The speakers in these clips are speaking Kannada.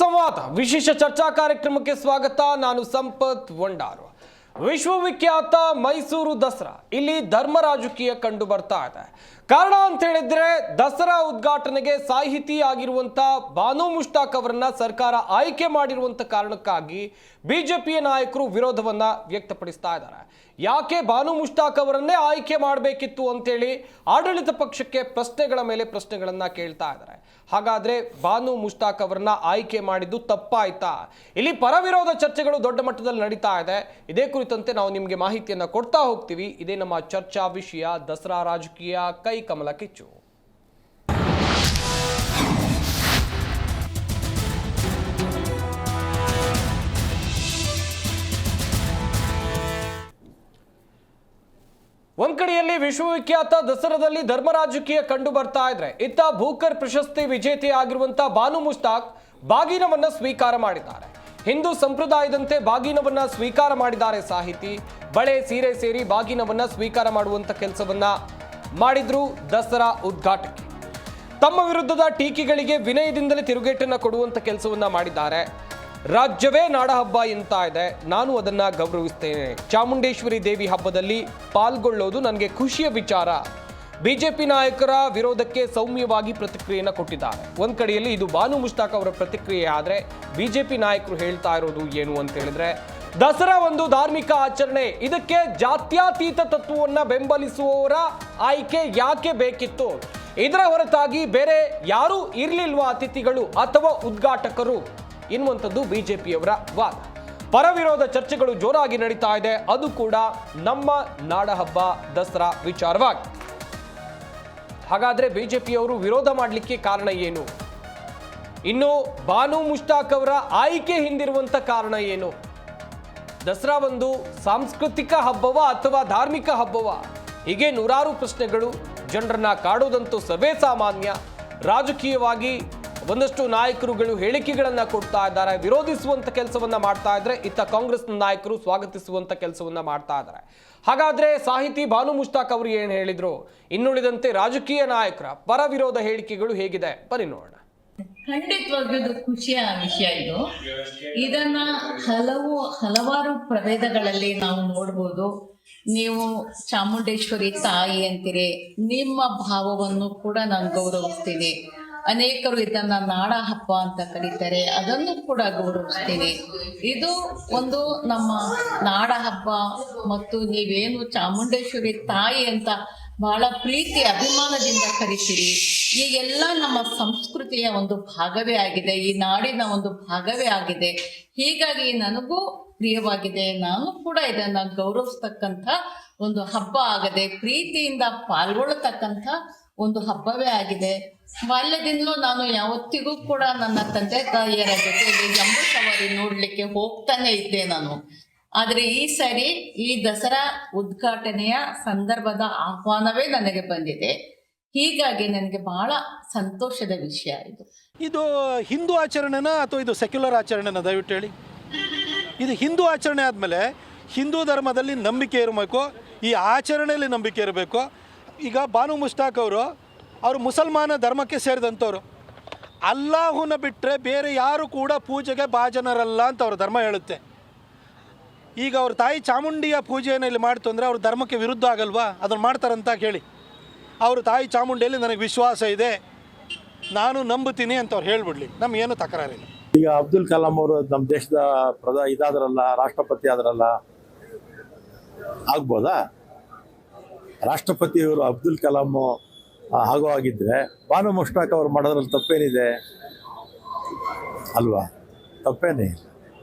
ಸಂವಾದ ವಿಶೇಷ ಚರ್ಚಾ ಕಾರ್ಯಕ್ರಮಕ್ಕೆ ಸ್ವಾಗತ. ನಾನು ಸಂಪತ್ ವಂಡಾರು. ವಿಶ್ವವಿಖ್ಯಾತ ಮೈಸೂರು ದಸರಾ ಇಲ್ಲಿ ಧರ್ಮ ರಾಜಕೀಯ ಕಂಡು ಬರ್ತಾ ಇದೆ. ಕಾರಣ ಅಂತ ಹೇಳಿದ್ರೆ ದಸರಾ ಉದ್ಘಾಟನೆಗೆ ಸಾಹಿತಿ ಆಗಿರುವಂತ ಬಾನು ಮುಷ್ತಾಕ್ ಅವರನ್ನ ಸರ್ಕಾರ ಆಯ್ಕೆ ಮಾಡಿರುವಂತ ಕಾರಣಕ್ಕಾಗಿ ಬಿಜೆಪಿಯ ನಾಯಕರು ವಿರೋಧವನ್ನ ವ್ಯಕ್ತಪಡಿಸ್ತಾ ಇದ್ದಾರೆ. ಯಾಕೆ ಬಾನು ಮುಷ್ತಾಕ್ ಅವರನ್ನೇ ಆಯ್ಕೆ ಮಾಡಬೇಕಿತ್ತು ಅಂತೇಳಿ ಆಡಳಿತ ಪಕ್ಷಕ್ಕೆ ಪ್ರಶ್ನೆಗಳ ಮೇಲೆ ಪ್ರಶ್ನೆಗಳನ್ನ ಕೇಳ್ತಾ ಇದ್ದಾರೆ. ಹಾಗಾದ್ರೆ ಬಾನು ಮುಷ್ತಾಕ್ ಅವರನ್ನ ಆಯ್ಕೆ ಮಾಡಿದ್ದು ತಪ್ಪಾಯ್ತಾ? ಇಲ್ಲಿ ಪರ ವಿರೋಧ ಚರ್ಚೆಗಳು ದೊಡ್ಡ ಮಟ್ಟದಲ್ಲಿ ನಡೀತಾ ಇದೆ. ಇದೇ ಕುರಿತಂತೆ ನಾವು ನಿಮಗೆ ಮಾಹಿತಿಯನ್ನ ಕೊಡ್ತಾ ಹೋಗ್ತೀವಿ. ಇದೇ ನಮ್ಮ ಚರ್ಚಾ ವಿಷಯ, ದಸರಾ ರಾಜಕೀಯ ಕೈ ಕಮಲ ಕಿಚ್ಚು. ಒಂದ್ ಕಡೆಯಲ್ಲಿ ವಿಶ್ವವಿಖ್ಯಾತ ದಸರಾದಲ್ಲಿ ಧರ್ಮ ರಾಜಕೀಯ ಕಂಡು ಬರ್ತಾ ಇದ್ರೆ, ಇತ್ತ ಬೂಕರ್ ಪ್ರಶಸ್ತಿ ವಿಜೇತೆ ಆಗಿರುವಂತ ಬಾನು ಮುಷ್ತಾಕ್ ಬಾಗಿನವನ್ನ ಸ್ವೀಕಾರ ಮಾಡಿದ್ದಾರೆ. ಹಿಂದೂ ಸಂಪ್ರದಾಯದಂತೆ ಬಾಗಿನವನ್ನ ಸ್ವೀಕಾರ ಮಾಡಿದ್ದಾರೆ ಸಾಹಿತಿ. ಬಳೆ ಸೀರೆ ಸೇರಿ ಬಾಗಿನವನ್ನ ಸ್ವೀಕಾರ ಮಾಡುವಂತ ಕೆಲಸವನ್ನ ಮಾಡಿದ್ರು ದಸರಾ ಉದ್ಘಾಟಕಿ. ತಮ್ಮ ವಿರುದ್ಧದ ಟೀಕೆಗಳಿಗೆ ವಿನಯದಿಂದಲೇ ತಿರುಗೇಟನ್ನ ಕೊಡುವಂತ ಕೆಲಸವನ್ನ ಮಾಡಿದ್ದಾರೆ. ರಾಜ್ಯವೇ ನಾಡಹಬ್ಬ ಎಂತ ಇದೆ, ನಾನು ಅದನ್ನ ಗೌರವಿಸ್ತೇನೆ. ಚಾಮುಂಡೇಶ್ವರಿ ದೇವಿ ಹಬ್ಬದಲ್ಲಿ ಪಾಲ್ಗೊಳ್ಳೋದು ನನಗೆ ಖುಷಿಯ ವಿಚಾರ. ಬಿಜೆಪಿ ನಾಯಕರ ವಿರೋಧಕ್ಕೆ ಸೌಮ್ಯವಾಗಿ ಪ್ರತಿಕ್ರಿಯೆಯನ್ನು ಕೊಟ್ಟಿದ್ದಾರೆ. ಒಂದ್ ಕಡೆಯಲ್ಲಿ ಇದು ಬಾನು ಮುಷ್ತಾಕ್ ಅವರ ಪ್ರತಿಕ್ರಿಯೆ ಆದ್ರೆ, ಬಿಜೆಪಿ ನಾಯಕರು ಹೇಳ್ತಾ ಇರೋದು ಏನು ಅಂತ ಹೇಳಿದ್ರೆ, ದಸರಾ ಒಂದು ಧಾರ್ಮಿಕ ಆಚರಣೆ, ಇದಕ್ಕೆ ಜಾತ್ಯತೀತ ತತ್ವವನ್ನ ಬೆಂಬಲಿಸುವವರ ಆಯ್ಕೆ ಯಾಕೆ ಬೇಕಿತ್ತು? ಇದರ ಹೊರತಾಗಿ ಬೇರೆ ಯಾರೂ ಇರ್ಲಿಲ್ವಾ ಅತಿಥಿಗಳು ಅಥವಾ ಉದ್ಘಾಟಕರು ಎನ್ನುವಂಥದ್ದು ಬಿಜೆಪಿಯವರ ವಾದ. ಪರ ವಿರೋಧ ಚರ್ಚೆಗಳು ಜೋರಾಗಿ ನಡೀತಾ ಇದೆ. ಅದು ಕೂಡ ನಮ್ಮ ನಾಡಹಬ್ಬ ದಸರಾ ವಿಚಾರವಾಗಿ. ಹಾಗಾದ್ರೆ ಬಿಜೆಪಿಯವರು ವಿರೋಧ ಮಾಡಲಿಕ್ಕೆ ಕಾರಣ ಏನು? ಇನ್ನು ಬಾನು ಮುಷ್ತಾಕ್ ಅವರ ಆಯ್ಕೆ ಹಿಂದಿರುವಂತ ಕಾರಣ ಏನು? ದಸರಾ ಒಂದು ಸಾಂಸ್ಕೃತಿಕ ಹಬ್ಬವ ಅಥವಾ ಧಾರ್ಮಿಕ ಹಬ್ಬವ? ಹೀಗೆ ನೂರಾರು ಪ್ರಶ್ನೆಗಳು ಜನರನ್ನ ಕಾಡೋದಂತೂ ಸರ್ವೇ ಸಾಮಾನ್ಯ. ರಾಜಕೀಯವಾಗಿ ಒಂದಷ್ಟು ನಾಯಕರುಗಳು ಹೇಳಿಕೆಗಳನ್ನ ಕೊಡ್ತಾ ಇದ್ದಾರೆ, ವಿರೋಧಿಸುವಂತ ಕೆಲಸವನ್ನ ಮಾಡ್ತಾ ಇದ್ರೆ, ಇತ್ತ ಕಾಂಗ್ರೆಸ್ ನಾಯಕರು ಸ್ವಾಗತಿಸುವಂತ ಕೆಲಸವನ್ನ ಮಾಡ್ತಾ ಇದ್ದಾರೆ. ಹಾಗಾದ್ರೆ ಸಾಹಿತಿ ಬಾನು ಮುಷ್ತಾಕ್ ಅವರು ಏನ್ ಹೇಳಿದ್ರು? ಇನ್ನುಳಿದಂತೆ ರಾಜಕೀಯ ನಾಯಕರ ಪರ ವಿರೋಧ ಹೇಳಿಕೆಗಳು ಹೇಗಿದೆ ಬನ್ನಿ ನೋಡೋಣ. ಖಂಡಿತವಾಗ್ಲೂ ಖುಷಿಯ ವಿಷಯ ಇದು. ಇದನ್ನ ಹಲವಾರು ಪ್ರಭೇದಗಳಲ್ಲಿ ನಾವು ನೋಡ್ಬೋದು. ನೀವು ಚಾಮುಂಡೇಶ್ವರಿ ತಾಯಿ ಅಂತೀರಿ, ನಿಮ್ಮ ಭಾವವನ್ನು ಕೂಡ ನಾನು ಗೌರವಿಸ್ತೀನಿ. ಅನೇಕರು ಇದನ್ನ ನಾಡ ಹಬ್ಬ ಅಂತ ಕರೀತಾರೆ, ಅದನ್ನು ಕೂಡ ಗೌರವಿಸ್ತೀನಿ. ಇದು ಒಂದು ನಮ್ಮ ನಾಡ ಹಬ್ಬ ಮತ್ತು ನೀವೇನು ಚಾಮುಂಡೇಶ್ವರಿ ತಾಯಿ ಅಂತ ಬಹಳ ಪ್ರೀತಿ ಅಭಿಮಾನದಿಂದ ಕರಿತೀರಿ. ಈಗೆಲ್ಲ ನಮ್ಮ ಸಂಸ್ಕೃತಿಯ ಒಂದು ಭಾಗವೇ ಆಗಿದೆ, ಈ ನಾಡಿನ ಒಂದು ಭಾಗವೇ ಆಗಿದೆ. ಹೀಗಾಗಿ ನನಗೂ ಪ್ರಿಯವಾಗಿದೆ. ನಾನು ಕೂಡ ಇದನ್ನ ಗೌರವಿಸ್ತಕ್ಕಂಥ ಒಂದು ಹಬ್ಬ ಆಗದೆ, ಪ್ರೀತಿಯಿಂದ ಪಾಲ್ಗೊಳ್ಳತಕ್ಕಂಥ ಒಂದು ಹಬ್ಬವೇ ಆಗಿದೆ. ಬಾಲ್ಯದಿಂದಲೂ ನಾನು ಯಾವತ್ತಿಗೂ ಕೂಡ ನನ್ನ ತಂದೆ ತಾಯಿಯರ ಜೊತೆಗೆ ಜಂಬೂ ಸವಾರಿ ನೋಡಲಿಕ್ಕೆ ಹೋಗ್ತಾನೆ ಇದ್ದೆ ನಾನು. ಆದರೆ ಈ ಸಾರಿ ಈ ದಸರಾ ಉದ್ಘಾಟನೆಯ ಸಂದರ್ಭದ ಆಹ್ವಾನವೇ ನನಗೆ ಬಂದಿದೆ. ಹೀಗಾಗಿ ನನಗೆ ಬಹಳ ಸಂತೋಷದ ವಿಷಯ ಇದು. ಇದು ಹಿಂದೂ ಆಚರಣೆನಾ ಅಥವಾ ಇದು ಸೆಕ್ಯುಲರ್ ಆಚರಣೆನಾ? ದಯವಿಟ್ಟು ಹೇಳಿ. ಇದು ಹಿಂದೂ ಆಚರಣೆ ಆದಮೇಲೆ ಹಿಂದೂ ಧರ್ಮದಲ್ಲಿ ನಂಬಿಕೆ ಇರಬೇಕು, ಈ ಆಚರಣೆಯಲ್ಲಿ ನಂಬಿಕೆ ಇರಬೇಕು. ಈಗ ಬಾನು ಮುಷ್ತಾಕ್ ಅವರು ಮುಸಲ್ಮಾನ ಧರ್ಮಕ್ಕೆ ಸೇರಿದಂಥವ್ರು. ಅಲ್ಲಾಹುನ ಬಿಟ್ಟರೆ ಬೇರೆ ಯಾರು ಕೂಡ ಪೂಜೆಗೆ ಭಾಜನರಲ್ಲ ಅಂತ ಅವ್ರ ಧರ್ಮ ಹೇಳುತ್ತೆ. ಈಗ ಅವ್ರ ತಾಯಿ ಚಾಮುಂಡಿಯ ಪೂಜೆಯನ್ನು ಇಲ್ಲಿ ಮಾಡ್ತು ಅಂದರೆ ಅವ್ರ ಧರ್ಮಕ್ಕೆ ವಿರುದ್ಧ ಆಗಲ್ವಾ? ಅದನ್ನು ಮಾಡ್ತಾರಂತ ಕೇಳಿ. ಅವರು ತಾಯಿ ಚಾಮುಂಡಿಯಲ್ಲಿ ನನಗೆ ವಿಶ್ವಾಸ ಇದೆ, ನಾನು ನಂಬುತ್ತೀನಿ ಅಂತ ಅವ್ರು ಹೇಳ್ಬಿಡ್ಲಿ, ನಮಗೇನು ತಕರಾರಿಲ್ಲ. ಈಗ ಅಬ್ದುಲ್ ಕಲಾಂ ಅವರು ನಮ್ಮ ದೇಶದ ಇದಾದ್ರಲ್ಲ, ರಾಷ್ಟ್ರಪತಿ ಆದ್ರಲ್ಲ, ಆಗ್ಬೋದಾ? ರಾಷ್ಟ್ರಪತಿಯವರು ಅಬ್ದುಲ್ ಕಲಾಂ ಆಗೋ ಆಗಿದ್ದರೆ ಬಾನು ಮುಷ್ತಾಕ್ ಅವರು ಮಾಡೋದ್ರಲ್ಲಿ ತಪ್ಪೇನಿದೆ ಅಲ್ವಾ? ತಪ್ಪೇನೇ.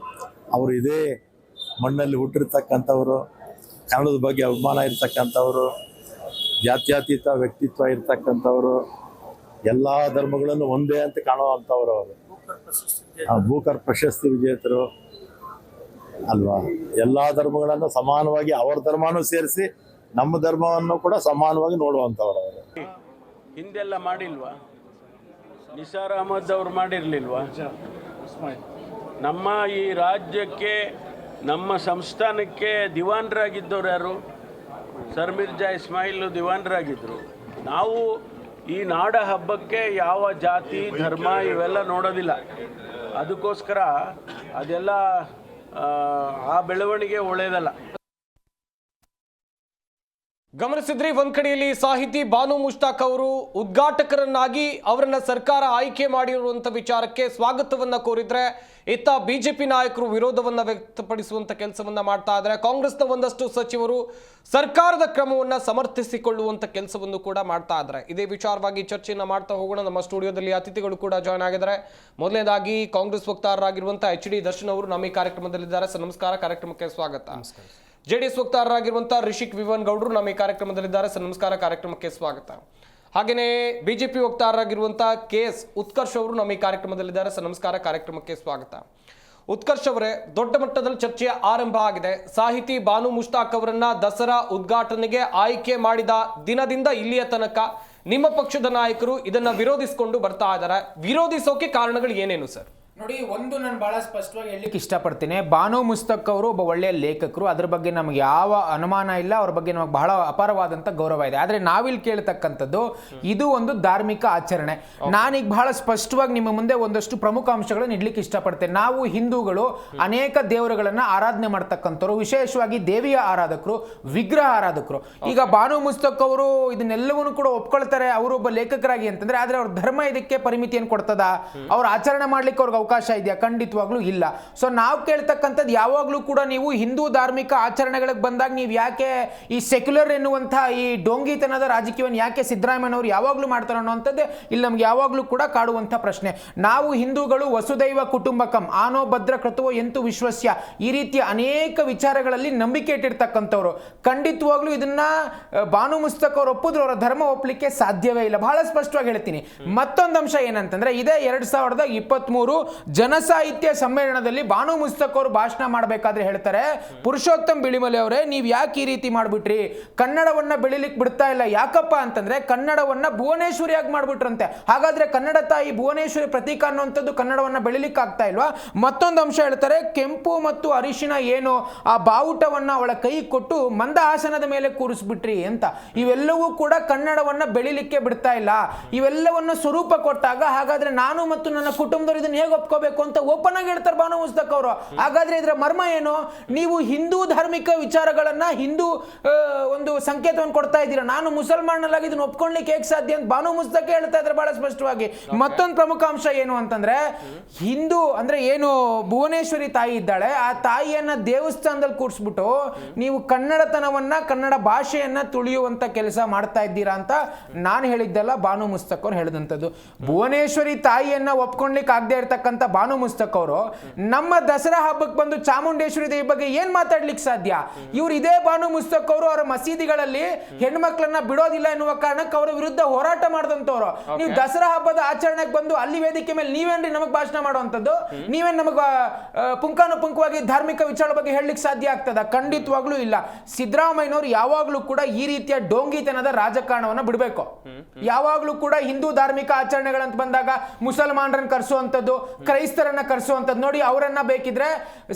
ಅವರು ಇದೇ ಮಣ್ಣಲ್ಲಿ ಹುಟ್ಟಿರ್ತಕ್ಕಂಥವ್ರು, ಕನ್ನಡದ ಬಗ್ಗೆ ಅಭಿಮಾನ ಇರ್ತಕ್ಕಂಥವ್ರು, ಜಾತ್ಯತೀತ ವ್ಯಕ್ತಿತ್ವ ಇರ್ತಕ್ಕಂಥವ್ರು, ಎಲ್ಲ ಧರ್ಮಗಳನ್ನು ಒಂದೇ ಅಂತ ಕಾಣುವಂಥವ್ರು. ಅವರು ಬೂಕರ್ ಪ್ರಶಸ್ತಿ ವಿಜೇತರು ಅಲ್ವಾ? ಎಲ್ಲ ಧರ್ಮಗಳನ್ನು ಸಮಾನವಾಗಿ, ಅವ್ರ ಧರ್ಮನೂ ಸೇರಿಸಿ ನಮ್ಮ ಧರ್ಮವನ್ನು ಕೂಡ ಸಮಾನವಾಗಿ ನೋಡುವಂಥವ್ರು ಅವರು. ಹಿಂದೆಲ್ಲ ಮಾಡಿಲ್ವಾ? ನಿಸಾರ್ ಅಹಮದ್ ಅವರು ಮಾಡಿರಲಿಲ್ವಾ? ನಮ್ಮ ಈ ರಾಜ್ಯಕ್ಕೆ, ನಮ್ಮ ಸಂಸ್ಥಾನಕ್ಕೆ ದಿವಾನರಾಗಿದ್ದವ್ರು ಯಾರು? ಸರ್ ಮಿರ್ಜಾ ಇಸ್ಮಾಯಿಲ್ ದಿವಾನರಾಗಿದ್ದರು. ನಾವು ಈ ನಾಡ ಹಬ್ಬಕ್ಕೆ ಯಾವ ಜಾತಿ ಧರ್ಮ ಇವೆಲ್ಲ ನೋಡೋದಿಲ್ಲ. ಅದಕ್ಕೋಸ್ಕರ ಅದೆಲ್ಲ ಆ ಬೆಳವಣಿಗೆ ಒಳ್ಳೆಯದಲ್ಲ. ಗಮನಿಸಿದ್ರಿ, ಒಂದ್ ಕಡೆಯಲ್ಲಿ ಸಾಹಿತಿ ಬಾನು ಮುಷ್ತಾಕ್ ಅವರು ಉದ್ಘಾಟಕರನ್ನಾಗಿ ಅವರನ್ನ ಸರ್ಕಾರ ಆಯ್ಕೆ ಮಾಡಿರುವಂತ ವಿಚಾರಕ್ಕೆ ಸ್ವಾಗತವನ್ನ ಕೋರಿದ್ರೆ, ಇತ್ತ ಬಿಜೆಪಿ ನಾಯಕರು ವಿರೋಧವನ್ನ ವ್ಯಕ್ತಪಡಿಸುವಂತ ಕೆಲಸವನ್ನ ಮಾಡ್ತಾ ಇದ್ದಾರೆ. ಕಾಂಗ್ರೆಸ್ನ ಒಂದಷ್ಟು ಸಚಿವರು ಸರ್ಕಾರದ ಕ್ರಮವನ್ನ ಸಮರ್ಥಿಸಿಕೊಳ್ಳುವಂತ ಕೆಲಸವನ್ನು ಕೂಡ ಮಾಡ್ತಾ ಇದ್ದಾರೆ. ಇದೇ ವಿಚಾರವಾಗಿ ಚರ್ಚೆಯನ್ನ ಮಾಡ್ತಾ ಹೋಗೋಣ. ನಮ್ಮ ಸ್ಟುಡಿಯೋದಲ್ಲಿ ಅತಿಥಿಗಳು ಕೂಡ ಜಾಯ್ನ್ ಆಗಿದ್ದಾರೆ. ಮೊದಲನೇದಾಗಿ ಕಾಂಗ್ರೆಸ್ ವಕ್ತಾರರಾಗಿರುವಂತಹ HD ದರ್ಶನ್ ಅವರು ನಮ್ಮ ಈ ಕಾರ್ಯಕ್ರಮದಲ್ಲಿದ್ದಾರೆ. ಸರ್ ನಮಸ್ಕಾರ, ಕಾರ್ಯಕ್ರಮಕ್ಕೆ ಸ್ವಾಗತ. JDS ವಕ್ತಾರರಾಗಿರುವಂತಹ ರಿಷಿಕ್ ವಿವನ್ ಗೌಡ್ರು ನಮ್ಮ ಈ ಕಾರ್ಯಕ್ರಮದಲ್ಲಿದ್ದಾರೆ. ಸರ್ ನಮಸ್ಕಾರ, ಕಾರ್ಯಕ್ರಮಕ್ಕೆ ಸ್ವಾಗತ. ಹಾಗೆಯೇ ಬಿಜೆಪಿ ವಕ್ತಾರರಾಗಿರುವಂತಹ KS ಉತ್ಕರ್ಷ್ ಅವರು ನಮ್ಮ ಈ ಕಾರ್ಯಕ್ರಮದಲ್ಲಿದ್ದಾರೆ. ಸರ್ ನಮಸ್ಕಾರ, ಕಾರ್ಯಕ್ರಮಕ್ಕೆ ಸ್ವಾಗತ. ಉತ್ಕರ್ಷ್ ಅವರೇ, ದೊಡ್ಡ ಮಟ್ಟದಲ್ಲಿ ಚರ್ಚೆ ಆರಂಭ ಆಗಿದೆ. ಸಾಹಿತಿ ಬಾನು ಮುಷ್ತಾಕ್ ಅವರನ್ನ ದಸರಾ ಉದ್ಘಾಟನೆಗೆ ಆಯ್ಕೆ ಮಾಡಿದ ದಿನದಿಂದ ಇಲ್ಲಿಯ ತನಕ ನಿಮ್ಮ ಪಕ್ಷದ ನಾಯಕರು ಇದನ್ನ ವಿರೋಧಿಸಿಕೊಂಡು ಬರ್ತಾ ಇದ್ದಾರೆ. ವಿರೋಧಿಸೋಕೆ ಕಾರಣಗಳು ಏನೇನು ಸರ್? ನೋಡಿ, ಒಂದು ನಾನು ಬಹಳ ಸ್ಪಷ್ಟವಾಗಿ ಹೇಳಲಿಕ್ಕೆ ಇಷ್ಟಪಡ್ತೀನಿ. ಬಾನು ಮುಸ್ತಕ್ ಅವರು ಒಬ್ಬ ಒಳ್ಳೆಯ ಲೇಖಕರು, ಅದ್ರ ಬಗ್ಗೆ ನಮ್ಗೆ ಯಾವ ಅನುಮಾನ ಇಲ್ಲ, ಅವ್ರ ಬಗ್ಗೆ ನಮಗೆ ಬಹಳ ಅಪಾರವಾದಂಥ ಗೌರವ ಇದೆ. ಆದರೆ ನಾವಿಲ್ಲಿ ಕೇಳ್ತಕ್ಕಂಥದ್ದು ಇದು ಒಂದು ಧಾರ್ಮಿಕ ಆಚರಣೆ. ನಾನೀಗ ಬಹಳ ಸ್ಪಷ್ಟವಾಗಿ ನಿಮ್ಮ ಮುಂದೆ ಒಂದಷ್ಟು ಪ್ರಮುಖ ಅಂಶಗಳನ್ನು ಇಡ್ಲಿಕ್ಕೆ ಇಷ್ಟಪಡ್ತೇನೆ. ನಾವು ಹಿಂದೂಗಳು ಅನೇಕ ದೇವರುಗಳನ್ನು ಆರಾಧನೆ ಮಾಡ್ತಕ್ಕಂಥವ್ರು, ವಿಶೇಷವಾಗಿ ದೇವಿಯ ಆರಾಧಕರು, ವಿಗ್ರಹ ಆರಾಧಕರು. ಈಗ ಬಾನು ಮುಸ್ತಕ್ ಅವರು ಇದನ್ನೆಲ್ಲವನ್ನೂ ಕೂಡ ಒಪ್ಕೊಳ್ತಾರೆ ಅವರು ಒಬ್ಬ ಲೇಖಕರಾಗಿ ಅಂತಂದ್ರೆ, ಆದರೆ ಅವ್ರ ಧರ್ಮ ಇದಕ್ಕೆ ಪರಿಮಿತಿಯನ್ನು ಕೊಡ್ತದ? ಅವ್ರ ಆಚರಣೆ ಮಾಡ್ಲಿಕ್ಕೆ ಅವ್ರಿಗೆ ಅವಕಾಶ ಇದೆಯಾ? ಖಂಡಿತವಾಗ್ಲೂ ಇಲ್ಲ. ಸೊ ನಾವು ಕೇಳ್ತಕ್ಕಂಥದ್ದು ಯಾವಾಗಲೂ ಕೂಡ, ನೀವು ಹಿಂದೂ ಧಾರ್ಮಿಕ ಆಚರಣೆಗಳಿಗೆ ಬಂದಾಗ ನೀವು ಯಾಕೆ ಈ ಸೆಕ್ಯುಲರ್ ಎನ್ನುವಂತಹ ಈ ಡೋಂಗಿತನದ ರಾಜಕೀಯವನ್ನು ಯಾಕೆ ಸಿದ್ದರಾಮಯ್ಯನವರು ಯಾವಾಗಲೂ ಮಾಡ್ತಾರೆ ಅನ್ನೋಂಥದ್ದೇ ಇಲ್ಲಿ ನಮ್ಗೆ ಯಾವಾಗಲೂ ಕೂಡ ಕಾಡುವಂಥ ಪ್ರಶ್ನೆ. ನಾವು ಹಿಂದೂಗಳು ವಸುದೈವ ಕುಟುಂಬಕಂ, ಆನೋ ಭದ್ರ ಕೃತವೋ ಎಂತು ವಿಶ್ವಸ್ಯ, ಈ ರೀತಿಯ ಅನೇಕ ವಿಚಾರಗಳಲ್ಲಿ ನಂಬಿಕೆ ಇಟ್ಟಿರ್ತಕ್ಕಂಥವ್ರು. ಖಂಡಿತವಾಗ್ಲೂ ಇದನ್ನ ಬಾನು ಮುಸ್ತಕ್ ಅವರು ಒಪ್ಪಿದ್ರು, ಅವರ ಧರ್ಮ ಒಪ್ಪಲಿಕ್ಕೆ ಸಾಧ್ಯವೇ ಇಲ್ಲ. ಬಹಳ ಸ್ಪಷ್ಟವಾಗಿ ಹೇಳ್ತೀನಿ. ಮತ್ತೊಂದು ಅಂಶ ಏನಂತಂದ್ರೆ, ಇದೇ 2023 ಜನಸಾಹಿತ್ಯ ಸಮ್ಮೇಳನದಲ್ಲಿ ಬಾನು ಮುಸ್ತಕ್ ಅವರು ಭಾಷಣ ಮಾಡಬೇಕಾದ್ರೆ ಹೇಳ್ತಾರೆ, ಪುರುಷೋತ್ತಮ್ ಬಿಳಿಮಲೆ ಅವರೇ, ನೀವು ಯಾಕೆ ಈ ರೀತಿ ಮಾಡ್ಬಿಟ್ರಿ? ಕನ್ನಡವನ್ನ ಬೆಳಿಲಿಕ್ಕೆ ಬಿಡ್ತಾ ಇಲ್ಲ. ಯಾಕಪ್ಪ ಅಂತಂದ್ರೆ ಕನ್ನಡವನ್ನ ಭುವನೇಶ್ವರಿಯಾಗಿ ಮಾಡ್ಬಿಟ್ರಂತೆ. ಹಾಗಾದ್ರೆ ಕನ್ನಡ ತಾಯಿ ಭುವನೇಶ್ವರಿ ಪ್ರತೀಕ ಅನ್ನುವಂಥದ್ದು ಕನ್ನಡವನ್ನ ಬೆಳಿಲಿಕ್ಕೆ ಆಗ್ತಾ ಇಲ್ವಾ? ಮತ್ತೊಂದು ಅಂಶ ಹೇಳ್ತಾರೆ, ಕೆಂಪು ಮತ್ತು ಅರಿಶಿನ ಏನು ಆ ಬಾವುಟವನ್ನ ಅವಳ ಕೈ ಕೊಟ್ಟು ಮಂದಹಾಸನದ ಮೇಲೆ ಕೂರಿಸ್ಬಿಟ್ರಿ ಅಂತ. ಇವೆಲ್ಲವೂ ಕೂಡ ಕನ್ನಡವನ್ನ ಬೆಳಿಲಿಕ್ಕೆ ಬಿಡ್ತಾ ಇಲ್ಲ. ಇವೆಲ್ಲವನ್ನ ಸ್ವರೂಪ ಕೊಟ್ಟಾಗ ಹಾಗಾದ್ರೆ ನಾನು ಮತ್ತು ನನ್ನ ಕುಟುಂಬದವರು ಇದನ್ನ ಹೇಗೆ ಒಪ್ಕೋಬೇಕು ಅಂತ ಓಪನ್ ಆಗಿ ಹೇಳ್ತಾರೆ ಬಾನು ಮುಸ್ತಕ್ ಅವರು. ಹಾಗಾದ್ರೆ ಇದರ ಮರ್ಮ ಏನು? ನೀವು ಹಿಂದೂ ಧಾರ್ಮಿಕ ವಿಚಾರಗಳನ್ನ ಹಿಂದೂ ಒಂದು ಸಂಕೇತವನ್ನು ಕೊಡ್ತಾ ಇದ್ದೀರಾ. ನಾನು ಮುಸಲ್ಮಾನನಾಗಿ ಇದನ್ನ ಒಪ್ಕೊಳ್ಳಿಕ್ಕೆ ಹೇಗೆ ಸಾಧ್ಯ ಅಂತ ಬಾನು ಮುಸ್ತಕ್ ಹೇಳ್ತಾ ಇದ್ದಾರೆ ಬಹಳ ಸ್ಪಷ್ಟವಾಗಿ. ಮತ್ತೊಂದು ಪ್ರಮುಖ ಅಂಶ ಏನು ಅಂತಂದ್ರೆ, ಹಿಂದೂ ಅಂದ್ರೆ ಏನು ಭುವನೇಶ್ವರಿ ತಾಯಿ ಇದ್ದಾಳೆ, ಆ ತಾಯಿಯನ್ನ ದೇವಸ್ಥಾನದಲ್ಲಿ ಕೂರಿಸ್ಬಿಟ್ಟು ನೀವು ಕನ್ನಡತನವನ್ನ, ಕನ್ನಡ ಭಾಷೆಯನ್ನ ತುಳಿಯುವಂತ ಕೆಲಸ ಮಾಡ್ತಾ ಇದ್ದೀರಾ ಅಂತ ನಾನು ಹೇಳಿದ್ದಲ್ಲ, ಬಾನು ಮುಸ್ತಕ್ ಅವರು ಹೇಳಿದಂಥದ್ದು. ಭುವನೇಶ್ವರಿ ತಾಯಿಯನ್ನ ಒಪ್ಕೊಳ್ಳಿಕ್ಕೆ ಆಗದೆ ಇರ್ತಕ್ಕಂಥ ಬಾನು ಮುಸ್ತಕ್ ಅವರು ನಮ್ಮ ದಸರಾ ಹಬ್ಬಕ್ಕೆ ಬಂದು ಚಾಮುಂಡೇಶ್ವರಿ ದೇವಿ ಬಗ್ಗೆ ಏನ್ ಮಾತಾಡ್ಲಿಕ್ಕೆ ಸಾಧ್ಯ? ಇವ್ರು ಇದೇ ಬಾನು ಮುಸ್ತಕ್ ಅವರು ಅವರ ಮಸೀದಿಗಳಲ್ಲಿ ಹೆಣ್ಮಕ್ಳನ್ನ ಬಿಡೋದಿಲ್ಲ ಎನ್ನುವ ಕಾರಣಕ್ಕೆ ಅವರ ವಿರುದ್ಧ ಹೋರಾಟ ಮಾಡಿದಂತವ್ರು. ನೀವು ದಸರಾ ಹಬ್ಬದ ಆಚರಣೆಗೆ ಬಂದು ಅಲ್ಲಿ ವೇದಿಕೆ ಮೇಲೆ ನೀವೇನ್ರಿ ನಮಗ್ ಭಾಷಣ ಮಾಡುವಂಥದ್ದು? ನೀವೇನ್ ನಮಗ ಪುಂಖಾನುಪುಂಖವಾಗಿ ಧಾರ್ಮಿಕ ವಿಚಾರ ಬಗ್ಗೆ ಹೇಳಲಿಕ್ಕೆ ಸಾಧ್ಯ ಆಗ್ತದ? ಖಂಡಿತವಾಗ್ಲೂ ಇಲ್ಲ. ಸಿದ್ದರಾಮಯ್ಯನವರು ಯಾವಾಗ್ಲೂ ಕೂಡ ಈ ರೀತಿಯ ಡೋಂಗಿತನದ ರಾಜಕಾರಣವನ್ನ ಬಿಡಬೇಕು. ಯಾವಾಗ್ಲೂ ಕೂಡ ಹಿಂದೂ ಧಾರ್ಮಿಕ ಆಚರಣೆಗಳಂತ ಬಂದಾಗ ಮುಸಲ್ಮಾನರನ್ನ ಕರೆಸುವಂಥದ್ದು, ಕ್ರೈಸ್ತರನ್ನ ಕರೆಸುವಂಥದ್ದು ನೋಡಿ, ಅವರನ್ನ ಬೇಕಿದ್ರೆ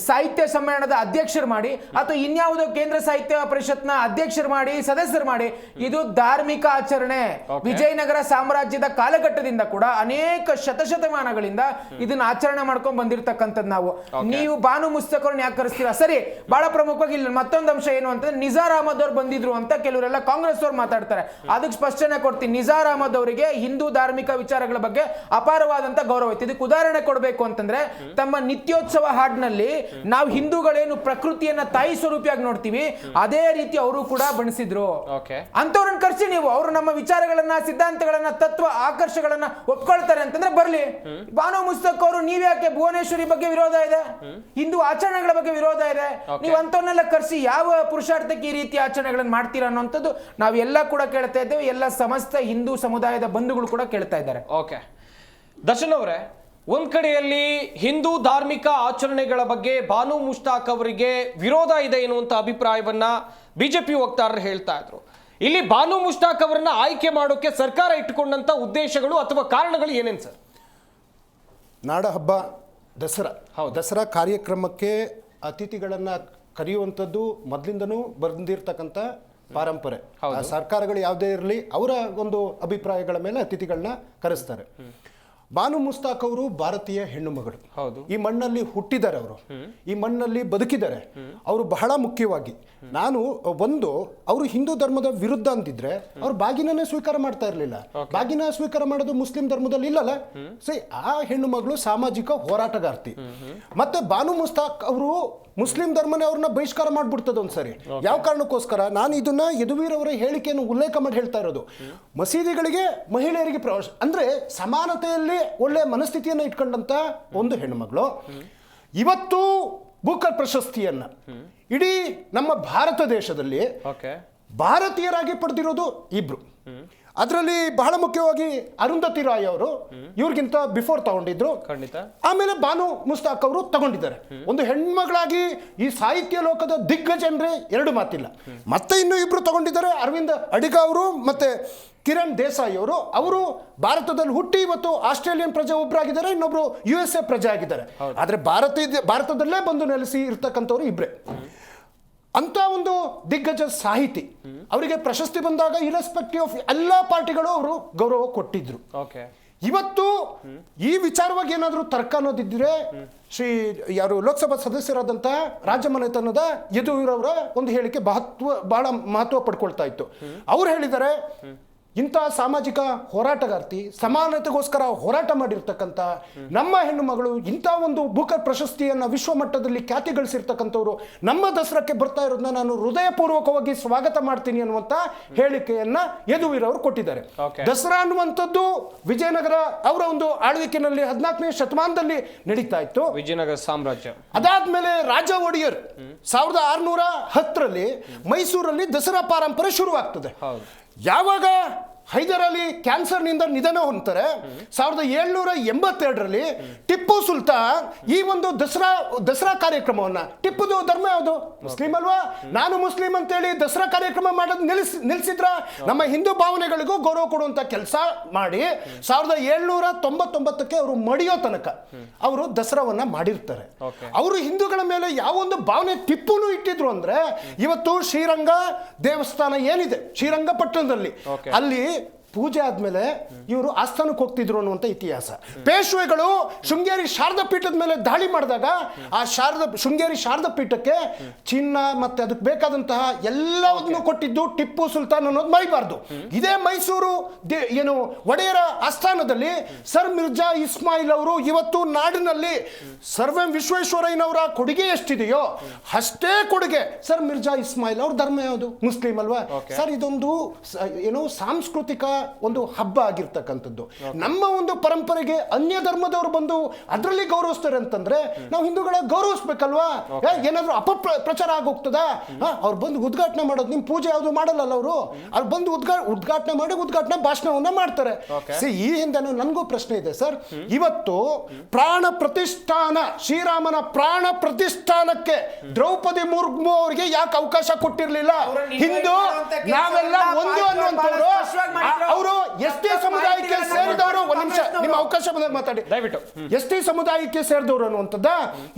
ಸಾಹಿತ್ಯ ಸಮ್ಮೇಳನದ ಅಧ್ಯಕ್ಷರು ಮಾಡಿ ಅಥವಾ ಇನ್ಯಾವುದೋ ಕೇಂದ್ರ ಸಾಹಿತ್ಯ ಪರಿಷತ್ನ ಅಧ್ಯಕ್ಷರು ಮಾಡಿ, ಸದಸ್ಯರು ಮಾಡಿ. ಇದು ಧಾರ್ಮಿಕ ಆಚರಣೆ. ವಿಜಯನಗರ ಸಾಮ್ರಾಜ್ಯದ ಕಾಲಘಟ್ಟದಿಂದ ಕೂಡ ಅನೇಕ ಶತಶತಮಾನಗಳಿಂದ ಇದನ್ನ ಆಚರಣೆ ಮಾಡ್ಕೊಂಡು ಬಂದಿರತಕ್ಕಂಥದ್ದು ನಾವು. ನೀವು ಬಾನು ಮುಸ್ತಕ್ ಅವ್ರನ್ನ ಯಾಕೆ ಕರೆಸ್ತೀರಾ? ಸರಿ, ಬಹಳ ಪ್ರಮುಖವಾಗಿ ಇಲ್ಲ ಮತ್ತೊಂದು ಅಂಶ ಏನು ಅಂತಂದ್ರೆ, ನಿಜಾರ್ ಅಹಮದ್ ಅವ್ರು ಬಂದಿದ್ರು ಅಂತ ಕೆಲವರೆಲ್ಲ ಕಾಂಗ್ರೆಸ್ ಅವ್ರು ಮಾತಾಡ್ತಾರೆ. ಅದಕ್ಕೆ ಸ್ಪಷ್ಟನೆ ಕೊಡ್ತೀನಿ. ನಿಜಾರ್ ಅಹಮದ್ ಅವರಿಗೆ ಹಿಂದೂ ಧಾರ್ಮಿಕ ವಿಚಾರಗಳ ಬಗ್ಗೆ ಅಪಾರವಾದಂತ ಗೌರವ ಇತ್ತು. ಇದಕ್ಕೆ ಉದಾಹರಣೆ ಕೊಡಬೇಕು ಅಂತಂದ್ರೆ, ತಮ್ಮ ನಿತ್ಯೋತ್ಸವ ಹಾಡಿನಲ್ಲಿ ನಾವು ಹಿಂದೂಗಳೇನು ಪ್ರಕೃತಿಯನ್ನ ತಾಯಿ ಸ್ವರೂಪಿಯಾಗಿ ನೋಡ್ತೀವಿ, ಅದೇ ರೀತಿ ಅವರು ಕೂಡ ಬಣಿಸಿದ್ರು. ಅಂತವ್ರನ್ನ ಕರ್ಸಿ ನೀವು, ಅವರು ನಮ್ಮ ವಿಚಾರಗಳನ್ನ, ಸಿದ್ಧಾಂತಗಳನ್ನ, ತತ್ವ ಆಕರ್ಷಗಳನ್ನ ಒಪ್ಕೊಳ್ತಾರೆ ಅಂತಂದ್ರೆ ಬರ್ಲಿ. ಬಾನು ಮುಸ್ತಕ್ ಅವರು ನೀವ್ಯಾಕೆ ಭುವನೇಶ್ವರಿ ಬಗ್ಗೆ ವಿರೋಧ ಇದೆ, ಹಿಂದೂ ಆಚರಣೆಗಳ ಬಗ್ಗೆ ವಿರೋಧ ಇದೆ, ನೀವು ಅಂತವನ್ನೆಲ್ಲ ಕರ್ಸಿ ಯಾವ ಪುರುಷಾರ್ಥಕ್ಕೆ ಈ ರೀತಿ ಆಚರಣೆಗಳನ್ನ ಮಾಡ್ತೀರಾ ಅನ್ನೋಂಥದ್ದು ನಾವೆಲ್ಲ ಕೂಡ ಕೇಳ್ತಾ ಇದ್ದೇವೆ. ಎಲ್ಲ ಸಮಸ್ತ ಹಿಂದೂ ಸಮುದಾಯದ ಬಂಧುಗಳು ಕೂಡ ಕೇಳ್ತಾ ಇದ್ದಾರೆ. ಓಕೆ ದರ್ಶನ್ ಅವರೇ, ಒಂದ್ ಕಡೆಯಲ್ಲಿ ಹಿಂದೂ ಧಾರ್ಮಿಕ ಆಚರಣೆಗಳ ಬಗ್ಗೆ ಬಾನು ಮುಷ್ತಾಕ್ ಅವರಿಗೆ ವಿರೋಧ ಇದೆ ಎನ್ನುವಂತ ಅಭಿಪ್ರಾಯವನ್ನ ಬಿಜೆಪಿ ವಕ್ತಾರರು ಹೇಳ್ತಾ ಇದ್ರು. ಇಲ್ಲಿ ಬಾನು ಮುಷ್ತಾಕ್ ಅವರನ್ನ ಆಯ್ಕೆ ಮಾಡೋಕೆ ಸರ್ಕಾರ ಇಟ್ಟುಕೊಂಡಂತ ಉದ್ದೇಶಗಳು ಅಥವಾ ಕಾರಣಗಳು ಏನೇನು ಸರ್? ನಾಡ ಹಬ್ಬ ದಸರಾ ಕಾರ್ಯಕ್ರಮಕ್ಕೆ ಅತಿಥಿಗಳನ್ನು ಕರೆಯುವಂಥದ್ದು ಮೊದಲಿಂದನೂ ಬಂದಿರತಕ್ಕಂಥ ಪಾರಂಪರೆ. ಸರ್ಕಾರಗಳು ಯಾವುದೇ ಇರಲಿ, ಅವರ ಒಂದು ಅಭಿಪ್ರಾಯಗಳ ಮೇಲೆ ಅತಿಥಿಗಳನ್ನ ಕರೆಸ್ತಾರೆ. ಬಾನು ಮುಸ್ತಾಕ್ ಅವರು ಭಾರತೀಯ ಹೆಣ್ಣು ಮಗಳು. ಹೌದು. ಈ ಮಣ್ಣಲ್ಲಿ ಹುಟ್ಟಿದ್ದಾರೆ ಅವರು, ಈ ಮಣ್ಣಲ್ಲಿ ಬದುಕಿದ್ದಾರೆ ಅವರು. ಬಹಳ ಮುಖ್ಯವಾಗಿ ಅವರು ಹಿಂದೂ ಧರ್ಮದ ವಿರುದ್ಧ ಅಂತಿದ್ರೆ ಅವ್ರು ಬಾಗಿನನ್ನೇ ಸ್ವೀಕಾರ ಮಾಡ್ತಾ ಇರಲಿಲ್ಲ. ಬಾಗಿನ ಸ್ವೀಕಾರ ಮಾಡೋದು ಮುಸ್ಲಿಂ ಧರ್ಮದಲ್ಲಿ ಇಲ್ಲಲ್ಲ. ಆ ಹೆಣ್ಣು ಮಗಳು ಸಾಮಾಜಿಕ ಹೋರಾಟಗಾರ್ತಿ. ಮತ್ತೆ ಬಾನು ಮುಸ್ತಾಕ್ ಅವರು ಮುಸ್ಲಿಂ ಧರ್ಮನೇ ಅವ್ರನ್ನ ಬಹಿಷ್ಕಾರ ಮಾಡ್ಬಿಡ್ತದೆ ಒಂದ್ಸರಿ. ಯಾವ ಕಾರಣಕ್ಕೋಸ್ಕರ ನಾನು ಇದನ್ನ ಯದುವೀರ್ ಅವರ ಹೇಳಿಕೆಯನ್ನು ಉಲ್ಲೇಖ ಮಾಡಿ ಹೇಳ್ತಾ ಇರೋದು, ಮಸೀದಿಗಳಿಗೆ ಮಹಿಳೆಯರಿಗೆ ಪ್ರವೇಶ ಅಂದ್ರೆ ಸಮಾನತೆಯಲ್ಲಿ ಒಳ್ಳೆ ಮನಸ್ಥಿತಿಯನ್ನು ಇಟ್ಕೊಂಡಂತ ಒಂದು ಹೆಣ್ಣುಮಗಳು ಇವತ್ತು ಬೂಕರ್ ಪ್ರಶಸ್ತಿಯನ್ನ ಇಡೀ ನಮ್ಮ ಭಾರತ ದೇಶದಲ್ಲಿ ಭಾರತೀಯರಾಗಿ ಪಡೆದಿರೋದು ಇಬ್ರು. ಅದರಲ್ಲಿ ಬಹಳ ಮುಖ್ಯವಾಗಿ ಅರುಂಧತಿ ರಾಯ್ ಅವರು ಇವ್ರಿಗಿಂತ ಬಿಫೋರ್ ತಗೊಂಡಿದ್ರು. ಆಮೇಲೆ ಬಾನು ಮುಸ್ತಾಕ್ ಅವರು ತಗೊಂಡಿದ್ದಾರೆ. ಒಂದು ಹೆಣ್ಮಗಳಾಗಿ ಈ ಸಾಹಿತ್ಯ ಲೋಕದ ದಿಗ್ಗಜ ಅಂದ್ರೆ ಎರಡು ಮಾತಿಲ್ಲ. ಮತ್ತೆ ಇನ್ನು ಇಬ್ರು ತಗೊಂಡಿದ್ದಾರೆ, ಅರವಿಂದ್ ಅಡಿಗ ಅವರು ಮತ್ತೆ ಕಿರಣ್ ದೇಸಾಯಿ ಅವರು ಭಾರತದಲ್ಲಿ ಹುಟ್ಟಿ ಇವತ್ತು ಆಸ್ಟ್ರೇಲಿಯನ್ ಪ್ರಜೆ ಒಬ್ಬರಾಗಿದ್ದಾರೆ, ಇನ್ನೊಬ್ರು USA ಪ್ರಜೆ ಆಗಿದ್ದಾರೆ. ಆದ್ರೆ ಭಾರತದಲ್ಲೇ ಬಂದು ನೆಲೆಸಿ ಇರ್ತಕ್ಕಂಥವ್ರು ಇಬ್ರೆ. ಅಂತ ಒಂದು ದಿಗ್ಗಜ ಸಾಹಿತಿ ಅವರಿಗೆ ಪ್ರಶಸ್ತಿ ಬಂದಾಗ ಇರೆಸ್ಪೆಕ್ಟಿವ್ ಆಫ್ ಎಲ್ಲ ಪಾರ್ಟಿಗಳು ಅವರು ಗೌರವ ಕೊಟ್ಟಿದ್ರು. ಇವತ್ತು ಈ ವಿಚಾರವಾಗಿ ಏನಾದರೂ ತರ್ಕ ಅನ್ನೋದಿದ್ರೆ ಯಾರು ಲೋಕಸಭಾ ಸದಸ್ಯರಾದಂಥ ರಾಜಮನೆತನದ ಯದುವೀರ್ ಅವರ ಒಂದು ಹೇಳಿಕೆ ಬಹಳ ಮಹತ್ವ ಪಡ್ಕೊಳ್ತಾ ಇತ್ತು. ಅವ್ರು ಹೇಳಿದ್ದಾರೆ, ಇಂಥ ಸಾಮಾಜಿಕ ಹೋರಾಟಗಾರ್ತಿ, ಸಮಾನತೆಗೋಸ್ಕರ ಹೋರಾಟ ಮಾಡಿರ್ತಕ್ಕಂಥ ನಮ್ಮ ಹೆಣ್ಣು ಮಗಳು ಇಂಥ ಒಂದು ಬೂಕರ್ ಪ್ರಶಸ್ತಿಯನ್ನು ವಿಶ್ವ ಮಟ್ಟದಲ್ಲಿ ಖ್ಯಾತಿ ಗಳಿಸಿರ್ತಕ್ಕಂಥವ್ರು ನಮ್ಮ ದಸರಾಕ್ಕೆ ಬರ್ತಾ ಇರೋದನ್ನ ನಾನು ಹೃದಯಪೂರ್ವಕವಾಗಿ ಸ್ವಾಗತ ಮಾಡ್ತೀನಿ ಅನ್ನುವಂಥ ಹೇಳಿಕೆಯನ್ನ ಯದುವೀರ್ ಅವರು ಕೊಟ್ಟಿದ್ದಾರೆ. ದಸರಾ ಅನ್ನುವಂಥದ್ದು ವಿಜಯನಗರ ಅವರ ಒಂದು ಆಳ್ವಿಕೆಯಲ್ಲಿ 14ನೇ ಶತಮಾನದಲ್ಲಿ ನಡೀತಾ ಇತ್ತು, ವಿಜಯನಗರ ಸಾಮ್ರಾಜ್ಯ. ಅದಾದ್ಮೇಲೆ ರಾಜ ಒಡೆಯರ್ 1610ರಲ್ಲಿ ಮೈಸೂರಲ್ಲಿ ದಸರಾ ಪಾರಂಪರೆ ಶುರುವಾಗ್ತದೆ. ಯಾವಾಗ ಹೈದರ್ ಅಲಿ ಕ್ಯಾನ್ಸರ್ನಿಂದ ನಿಧನ ಹೊಂದ್ತಾರೆ 1782ರಲ್ಲಿ ಟಿಪ್ಪು ಸುಲ್ತಾನ್ ಈ ಒಂದು ದಸರಾ ಕಾರ್ಯಕ್ರಮವನ್ನ, ಟಿಪ್ಪುದು ಧರ್ಮ ಯಾವುದು? ಮುಸ್ಲಿಂ ಅಲ್ವಾ? ನಾನು ಮುಸ್ಲಿಂ ಅಂತೇಳಿ ದಸರಾ ಕಾರ್ಯಕ್ರಮ ಮಾಡೋದು ನಿಲ್ಲಿಸಿದ್ರ ನಮ್ಮ ಹಿಂದೂ ಭಾವನೆಗಳಿಗೂ ಗೌರವ ಕೊಡುವಂತ ಕೆಲಸ ಮಾಡಿ 1799ಕ್ಕೆ ಅವರು ಮಡಿಯೋ ತನಕ ಅವರು ದಸರಾವನ್ನ ಮಾಡಿರ್ತಾರೆ. ಅವರು ಹಿಂದೂಗಳ ಮೇಲೆ ಯಾವ ಒಂದು ಭಾವನೆ ಟಿಪ್ಪುನು ಇಟ್ಟಿದ್ರು ಅಂದ್ರೆ, ಇವತ್ತು ಶ್ರೀರಂಗ ದೇವಸ್ಥಾನ ಏನಿದೆ ಶ್ರೀರಂಗಪಟ್ಟಣದಲ್ಲಿ, ಅಲ್ಲಿ ಪೂಜೆ ಆದ್ಮೇಲೆ ಇವರು ಆಸ್ಥಾನಕ್ಕೆ ಹೋಗ್ತಿದ್ರು ಅನ್ನುವಂಥ ಇತಿಹಾಸ. ಪೇಶ್ವೆಗಳು ಶೃಂಗೇರಿ ಶಾರದಾ ಪೀಠದ ಮೇಲೆ ದಾಳಿ ಮಾಡಿದಾಗ ಆ ಶೃಂಗೇರಿ ಶಾರದಾ ಪೀಠಕ್ಕೆ ಚಿನ್ನ ಮತ್ತೆ ಅದಕ್ಕೆ ಬೇಕಾದಂತಹ ಎಲ್ಲವನ್ನು ಕೊಟ್ಟಿದ್ದು ಟಿಪ್ಪು ಸುಲ್ತಾನ್ ಅನ್ನೋದು ಮರಿಬಾರ್ದು. ಇದೇ ಮೈಸೂರು ಒಡೆಯರ ಆಸ್ಥಾನದಲ್ಲಿ ಸರ್ ಮಿರ್ಜಾ ಇಸ್ಮಾಯಿಲ್ ಅವರು ಇವತ್ತು ನಾಡಿನಲ್ಲಿ ಸರ್ ಎಂ ವಿಶ್ವೇಶ್ವರಯ್ಯನವರ ಕೊಡುಗೆ ಎಷ್ಟಿದೆಯೋ ಅಷ್ಟೇ ಕೊಡುಗೆ ಸರ್ ಮಿರ್ಜಾ ಇಸ್ಮಾಯಿಲ್ ಅವ್ರ ಧರ್ಮ ಯಾವುದು? ಮುಸ್ಲಿಂ ಅಲ್ವಾ ಸರ್? ಇದೊಂದು ಸಾಂಸ್ಕೃತಿಕ ಒಂದು ಹಬ್ಬ ಆಗಿರ್ತಕ್ಕಂಥದ್ದು. ನಮ್ಮ ಒಂದು ಪರಂಪರೆಗೆ ಅನ್ಯ ಧರ್ಮದವರು ಬಂದು ಅದರಲ್ಲಿ ಗೌರವಿಸ್ತಾರೆ ಅಂತಂದ್ರೆ ನಾವು ಹಿಂದೂಗಳ ಗೌರವಿಸ್ಬೇಕಲ್ವಾ? ಏನಾದ್ರೂ ಅಪಪ್ರಚಾರ ಆಗೋಗ್ತದ? ಅವ್ರು ಬಂದು ಉದ್ಘಾಟನೆ ಮಾಡೋದು, ನಿಮ್ ಪೂಜೆ ಯಾವುದು ಮಾಡಲ್ಲ ಅವ್ರು ಬಂದು ಉದ್ಘಾಟನೆ ಮಾಡಿ ಉದ್ಘಾಟನೆ ಭಾಷಣವನ್ನ ಮಾಡ್ತಾರೆ. ಈ ಹಿಂದೆ ನನಗೂ ಪ್ರಶ್ನೆ ಇದೆ ಸರ್. ಇವತ್ತು ಪ್ರಾಣ ಪ್ರತಿಷ್ಠಾನ, ಶ್ರೀರಾಮನ ಪ್ರಾಣ ಪ್ರತಿಷ್ಠಾನಕ್ಕೆ ದ್ರೌಪದಿ ಮುರ್ಮು ಅವರಿಗೆ ಯಾಕೆ ಅವಕಾಶ ಕೊಟ್ಟಿರ್ಲಿಲ್ಲ? ಹಿಂದೂ ನಾವೆಲ್ಲ ಒಂದು ಅನ್ನುವಂಥವ್ರು ಅವರು ಎಸ್ ಟಿ ಸಮುದಾಯಕ್ಕೆ ಸೇರಿದವರು. ಒಂದ್ ನಿಮಿಷ ನಿಮ್ಮ ಅವಕಾಶ ಬಂದಾಗ ಮಾತಾಡಿ ದಯವಿಟ್ಟು. ಎಸ್ ಟಿ ಸಮುದಾಯಕ್ಕೆ ಸೇರಿದವರು ಅನ್ನುವಂಥದ್ದ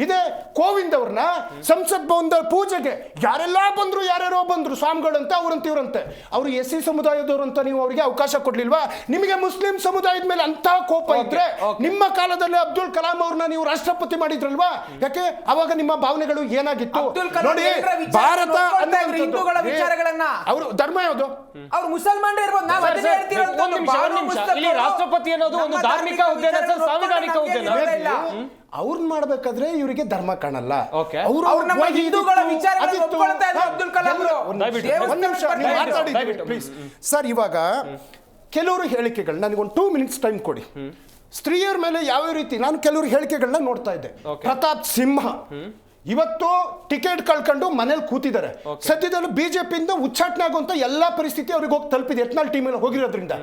ಇದೆ. ಕೋವಿಂದ್ ಅವ್ರನ್ನ ಸಂಸತ್ ಭವನದ ಪೂಜೆಗೆ ಯಾರ್ಯಾರೋ ಬಂದ್ರು ಸ್ವಾಮಿಗಳಂತ, ಅವರಂತ ಇವ್ರಂತೆ. ಅವರು ಎಸ್ ಸಿ ಸಮುದಾಯದವರು ಅಂತ ನೀವು ಅವರಿಗೆ ಅವಕಾಶ ಕೊಡ್ಲಿಲ್ವಾ? ನಿಮಗೆ ಮುಸ್ಲಿಂ ಸಮುದಾಯದ ಮೇಲೆ ಅಂತ ಕೋಪ ಇದ್ರೆ ನಿಮ್ಮ ಕಾಲದಲ್ಲಿ ಅಬ್ದುಲ್ ಕಲಾಂ ಅವ್ರನ್ನ ನೀವು ರಾಷ್ಟ್ರಪತಿ ಮಾಡಿದ್ರಲ್ವಾ? ಯಾಕೆ ಅವಾಗ ನಿಮ್ಮ ಭಾವನೆಗಳು ಏನಾಗಿತ್ತು? ನೋಡಿ, ಭಾರತ ಹಿಂದೂಗಳ ವಿಚಾರಗಳನ್ನ ಅವರು ಧರ್ಮ ಯಾವುದು? ಅವ್ರು ಮುಸಲ್ಮಾನರೇ ಇರ್ಬೋದು. ನಾವು ಅದನ್ನೇ ಇಲ್ಲಿ ರಾಷ್ಟ್ರಪತಿ ಅನ್ನೋದು ಒಂದು ಧಾರ್ಮಿಕ ಹುದ್ದೆನ ಸರ್, ಸಾಂವಿಧಾನಿಕ ಹುದ್ದೆನ? ಅವ್ರನ್ನ ಮಾಡ್ಬೇಕಾದ್ರೆ ಇವರಿಗೆ ಧರ್ಮ ಕಾಣಲ್ಲ. ಸರ್, ಇವಾಗ ಕೆಲವರು ಹೇಳಿಕೆಗಳು ನನಗೊಂದು 2 minutes ಟೈಮ್ ಕೊಡಿ. ಸ್ತ್ರೀಯರ ಮೇಲೆ ಯಾವ ರೀತಿ ನಾನು ಕೆಲವರು ಹೇಳಿಕೆಗಳನ್ನ ನೋಡ್ತಾ ಇದ್ದೆ. ಪ್ರತಾಪ್ ಸಿಂಹ ಇವತ್ತು ಟಿಕೆಟ್ ಕಳ್ಕೊಂಡು ಮನೇಲಿ ಕೂತಿದ್ದಾರೆ. ಸದ್ಯದಲ್ಲೂ ಬಿಜೆಪಿಯಿಂದ ಉಚ್ಚಾಟನೆ ಆಗುವಂತ ಎಲ್ಲಾ ಪರಿಸ್ಥಿತಿ ಅವ್ರಿಗೆ ಹೋಗಿ ತಲುಪಿದೆ, ಯತ್ನಾಳ್ ಟೀಮಲ್ಲಿ ಹೋಗಿರೋದ್ರಿಂದ.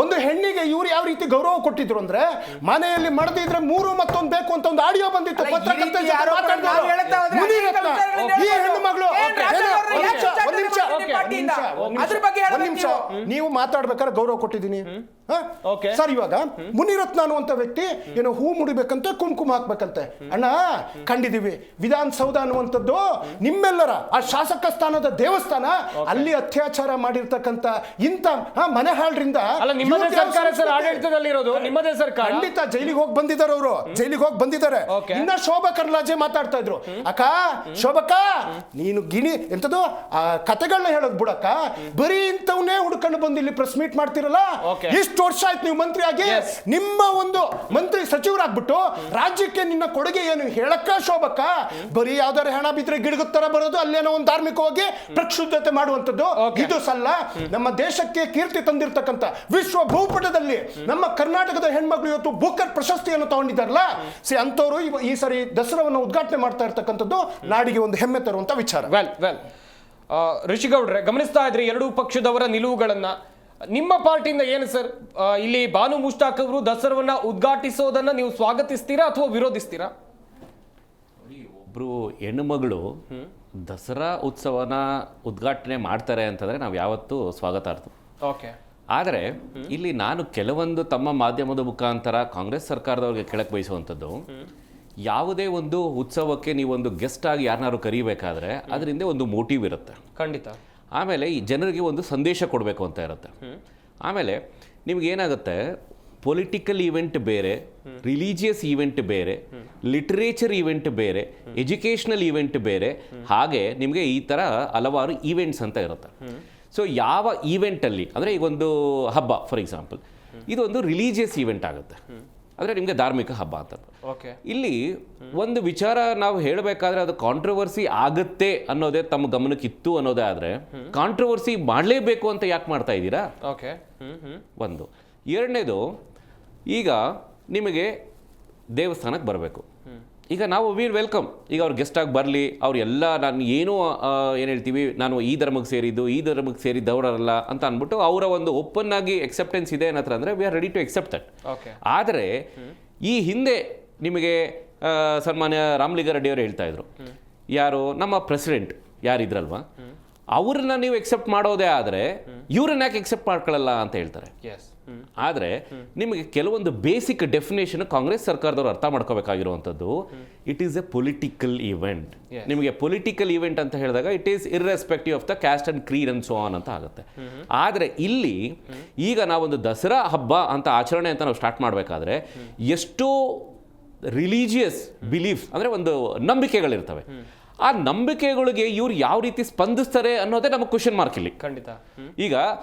ಒಂದು ಹೆಣ್ಣಿಗೆ ಇವ್ರು ಯಾವ ರೀತಿ ಗೌರವ ಕೊಟ್ಟಿದ್ರು ಅಂದ್ರೆ, ಮನೆಯಲ್ಲಿ ಮಾಡದಿದ್ರೆ 3 ಮತ್ತೊಂದು ಬೇಕು ಅಂತ ಒಂದು ಆಡಿಯೋ ಬಂದಿತ್ತು. ಪತ್ರಕರ್ತರ ಜೊತೆ ಮಾತಾಡಿದ್ರು ಈ ಹೆಣ್ಣು ಮಗಳು. ಒಂದ್ ನಿಮಿಷ ನೀವು ಮಾತಾಡ್ಬೇಕಾದ್ರೆ ಗೌರವ ಕೊಟ್ಟಿದ್ದೀನಿ. Okay. ಸರ್ ಇವಾಗ ಮುನಿರತ್ನ ಅನ್ನುವಂಥ ವ್ಯಕ್ತಿ ಏನೋ ಹೂ ಮುಡಿಬೇಕಂತೆ ಕುಂಕುಮ ಹಾಕ್ಬೇಕಂತೆ ಅಣ್ಣ ಕಂಡಿದೀವಿ ವಿಧಾನಸೌಧ ಅನ್ನುವಂಥದ್ದು ನಿಮ್ಮೆಲ್ಲರ ಆ ಶಾಸಕ ಸ್ಥಾನದ ದೇವಸ್ಥಾನ ಅಲ್ಲಿ ಅತ್ಯಾಚಾರ ಮಾಡಿರ್ತಕ್ಕಂಥ ಇಂಥ ಮನೆಹಾಳ್ರಿಂದ ಅಲ್ಲ ನಿಮ್ಮದೇ ಸರ್ಕಾರ ಸರ್ ಆಡಳಿತದಲ್ಲಿರೋದು ನಿಮ್ಮದೇ ಸರ್ಕಾರ ಖಂಡಿತ ಜೈಲಿಗೆ ಹೋಗಿ ಬಂದಿದ್ದಾರೆ ಅವರು ಜೈಲಿಗೆ ಹೋಗಿ ಬಂದಿದ್ದಾರೆ ಇನ್ನ ಶೋಭಾ ಕರ್ಲಾಜೆ ಮಾತಾಡ್ತಾ ಇದ್ರು ಅಕ್ಕ ಶೋಭಕ್ಕ ನೀನು ಗಿಣಿ ಎಂತದ್ದು ಕತೆಗಳನ್ನ ಹೇಳೋದು ಬಿಡಕ್ಕ ಬರೀ ಇಂಥವನ್ನೇ ಹುಡ್ಕೊಂಡು ಬಂದು ಇಲ್ಲಿ ಪ್ರೆಸ್ ಮೀಟ್ ಮಾಡ್ತಿರಲ್ಲ ಇಷ್ಟು ವರ್ಷ ಆಯ್ತು ನೀವು ಮಂತ್ರಿ ಆಗಿ ನಿಮ್ಮ ಒಂದು ಮಂತ್ರಿ ಸಚಿವರಾಗ್ಬಿಟ್ಟು ರಾಜ್ಯಕ್ಕೆ ನಿನ್ನ ಕೊಡುಗೆ ಏನು ಹೇಳಕ್ಕ ಶೋಭಕ್ಕ ಬರೀ ಯಾವ್ದಾರು ಹೆಣ ಬಿದ್ರೆ ಗಿಡಗದ ತರ ಬರೋದು ಅಲ್ಲೇನೋ ಒಂದು ಧಾರ್ಮಿಕವಾಗಿ ಪ್ರಕ್ಷುಬ್ಧತೆ ಮಾಡುವಂಥದ್ದು ಇದು ಸಲ್ಲ ನಮ್ಮ ದೇಶಕ್ಕೆ ಕೀರ್ತಿ ತಂದಿರತಕ್ಕಂಥ ವಿಶ್ವ ಭೂಪಟದಲ್ಲಿ ನಮ್ಮ ಕರ್ನಾಟಕದ ಹೆಣ್ಮಕ್ಳು ಇವತ್ತು ಬೂಕರ್ ಪ್ರಶಸ್ತಿಯನ್ನು ತಗೊಂಡಿದ್ದಾರಲ್ಲ ಅಂತವರು ಈ ಸರಿ ದಸರಾವನ್ನು ಉದ್ಘಾಟನೆ ಮಾಡ್ತಾ ಇರ್ತಕ್ಕಂಥದ್ದು ನಾಡಿಗೆ ಒಂದು ಹೆಮ್ಮೆ ತರುವಂತ ವಿಚಾರ. ವೆಲ್ ಋಷಿಗೌಡ್ರೆ, ಗಮನಿಸ್ತಾ ಇದ್ರಿ ಎರಡೂ ಪಕ್ಷದವರ ನಿಲುವುಗಳನ್ನ. ನಿಮ್ಮ ಪಾರ್ಟಿಯಿಂದ ಏನು ಸರ್ ಇಲ್ಲಿ ಬಾನು ಮುಷ್ತಾಕ್ ಅವರು ದಸರಾವನ್ನ ಉದ್ಘಾಟಿಸೋದನ್ನ ನೀವು ಸ್ವಾಗತಿಸ್ತೀರಾ ಅಥವಾ ವಿರೋಧಿಸ್ತೀರಾ? ಒಬ್ರು ಹೆಣ್ಣುಮಗಳು ದಸರಾ ಉತ್ಸವನ ಉದ್ಘಾಟನೆ ಮಾಡ್ತಾರೆ ಅಂತಂದ್ರೆ ನಾವು ಯಾವತ್ತೂ ಸ್ವಾಗತಾರ್ಥ. ಓಕೆ. ಆದರೆ ಇಲ್ಲಿ ನಾನು ಕೆಲವೊಂದು ತಮ್ಮ ಮಾಧ್ಯಮದ ಮುಖಾಂತರ ಕಾಂಗ್ರೆಸ್ ಸರ್ಕಾರದವ್ರಿಗೆ ಕೇಳಕ್ ಬಯಸುವಂಥದ್ದು, ಯಾವುದೇ ಒಂದು ಉತ್ಸವಕ್ಕೆ ನೀವೊಂದು ಗೆಸ್ಟ್ ಆಗಿ ಯಾರನ್ನಾರು ಕರಿಬೇಕಾದ್ರೆ ಅದರಿಂದ ಒಂದು ಮೋಟಿವ್ ಇರುತ್ತೆ. ಖಂಡಿತ. ಆಮೇಲೆ ಈ ಜನರಿಗೆ ಒಂದು ಸಂದೇಶ ಕೊಡಬೇಕು ಅಂತ ಇರುತ್ತೆ. ಆಮೇಲೆ ನಿಮ್ಗೇನಾಗುತ್ತೆ, ಪೊಲಿಟಿಕಲ್ ಈವೆಂಟ್ ಬೇರೆ, ರಿಲಿಜಿಯಸ್ ಈವೆಂಟ್ ಬೇರೆ, ಲಿಟ್ರೇಚರ್ ಈವೆಂಟ್ ಬೇರೆ, ಎಜುಕೇಷನಲ್ ಈವೆಂಟ್ ಬೇರೆ, ಹಾಗೆ ನಿಮಗೆ ಈ ಥರ ಹಲವಾರು ಈವೆಂಟ್ಸ್ ಅಂತ ಇರುತ್ತೆ. ಸೊ ಯಾವ ಈವೆಂಟಲ್ಲಿ ಅಂದರೆ ಈಗ ಒಂದು ಹಬ್ಬ ಫಾರ್ ಎಕ್ಸಾಂಪಲ್, ಇದೊಂದು ರಿಲಿಜಿಯಸ್ ಈವೆಂಟ್ ಆಗುತ್ತೆ, ಅಂದರೆ ನಿಮಗೆ ಧಾರ್ಮಿಕ ಹಬ್ಬ ಅಂತ. ಇಲ್ಲಿ ಒಂದು ವಿಚಾರ ನಾವು ಹೇಳಬೇಕಾದ್ರೆ ಅದು ಕಾಂಟ್ರವರ್ಸಿ ಆಗುತ್ತೆ ಅನ್ನೋದೇ ತಮ್ಮ ಗಮನಕ್ಕಿತ್ತು ಅನ್ನೋದೇ ಆದರೆ ಕಾಂಟ್ರವರ್ಸಿ ಮಾಡಲೇಬೇಕು ಅಂತ ಯಾಕೆ ಮಾಡ್ತಾ ಇದ್ದೀರಾ? ಒಂದು. ಎರಡನೇದು, ಈಗ ನಿಮಗೆ ದೇವಸ್ಥಾನಕ್ಕೆ ಬರಬೇಕು, ಈಗ ನಾವು ವೀರ್ ವೆಲ್ಕಮ್, ಈಗ ಅವ್ರು ಗೆಸ್ಟಾಗಿ ಬರಲಿ, ಅವ್ರು ಎಲ್ಲ ನಾನು ಏನೋ ಏನು ಹೇಳ್ತೀವಿ, ನಾನು ಈ ಧರ್ಮಕ್ಕೆ ಸೇರಿದ್ದು ಈ ಧರ್ಮಕ್ಕೆ ಸೇರಿದ್ದವರಲ್ಲ ಅಂತ ಅಂದ್ಬಿಟ್ಟು ಅವರ ಒಂದು ಓಪನ್ ಆಗಿ ಎಕ್ಸೆಪ್ಟೆನ್ಸ್ ಇದೆ ಅನ್ನತ್ರ ಅಂದರೆ we are ready to accept that. ಆದರೆ ಈ ಹಿಂದೆ ನಿಮಗೆ ಸನ್ಮಾನ್ಯ ರಾಮಲಿಂಗಾರೆಡ್ಡಿ ಅವರು ಹೇಳ್ತಾ ಇದ್ರು, ಯಾರು ನಮ್ಮ ಪ್ರೆಸಿಡೆಂಟ್ ಯಾರಿದ್ರಲ್ವಾ, ಅವ್ರನ್ನ ನೀವು ಎಕ್ಸೆಪ್ಟ್ ಮಾಡೋದೇ ಆದರೆ ಇವ್ರನ್ನ ಯಾಕೆ ಎಕ್ಸೆಪ್ಟ್ ಮಾಡ್ಕೊಳ್ಳಲ್ಲ ಅಂತ ಹೇಳ್ತಾರೆ. ಆದರೆ ನಿಮಗೆ ಕೆಲವೊಂದು ಬೇಸಿಕ್ ಡೆಫಿನೇಷನ್ ಕಾಂಗ್ರೆಸ್ ಸರ್ಕಾರದವ್ರು ಅರ್ಥ ಮಾಡ್ಕೋಬೇಕಾಗಿರುವಂಥದ್ದು, it is a political event. ನಿಮಗೆ ಪೊಲಿಟಿಕಲ್ ಈವೆಂಟ್ ಅಂತ ಹೇಳಿದಾಗ it is irrespective of the caste and creed and so on ಅಂತ ಆಗುತ್ತೆ. ಆದರೆ ಇಲ್ಲಿ ಈಗ ನಾವೊಂದು ದಸರಾ ಹಬ್ಬ ಅಂತ ಆಚರಣೆ ಅಂತ ನಾವು ಸ್ಟಾರ್ಟ್ ಮಾಡಬೇಕಾದ್ರೆ ಎಷ್ಟೋ ರಿಲಿಜಿಯಸ್ ಬಿಲೀಫ್ ಅಂದರೆ ಒಂದು ನಂಬಿಕೆಗಳಿರ್ತವೆ. ಆ ನಂಬಿಕೆಗಳಿಗೆ ಇವ್ರು ಯಾವ ರೀತಿ ಸ್ಪಂದಿಸ್ತಾರೆ ಅನ್ನೋದೇ ನಮಗೆ ಕ್ವಶನ್ ಮಾರ್ಕ್ ಇಲ್ಲಿ. ಖಂಡಿತ.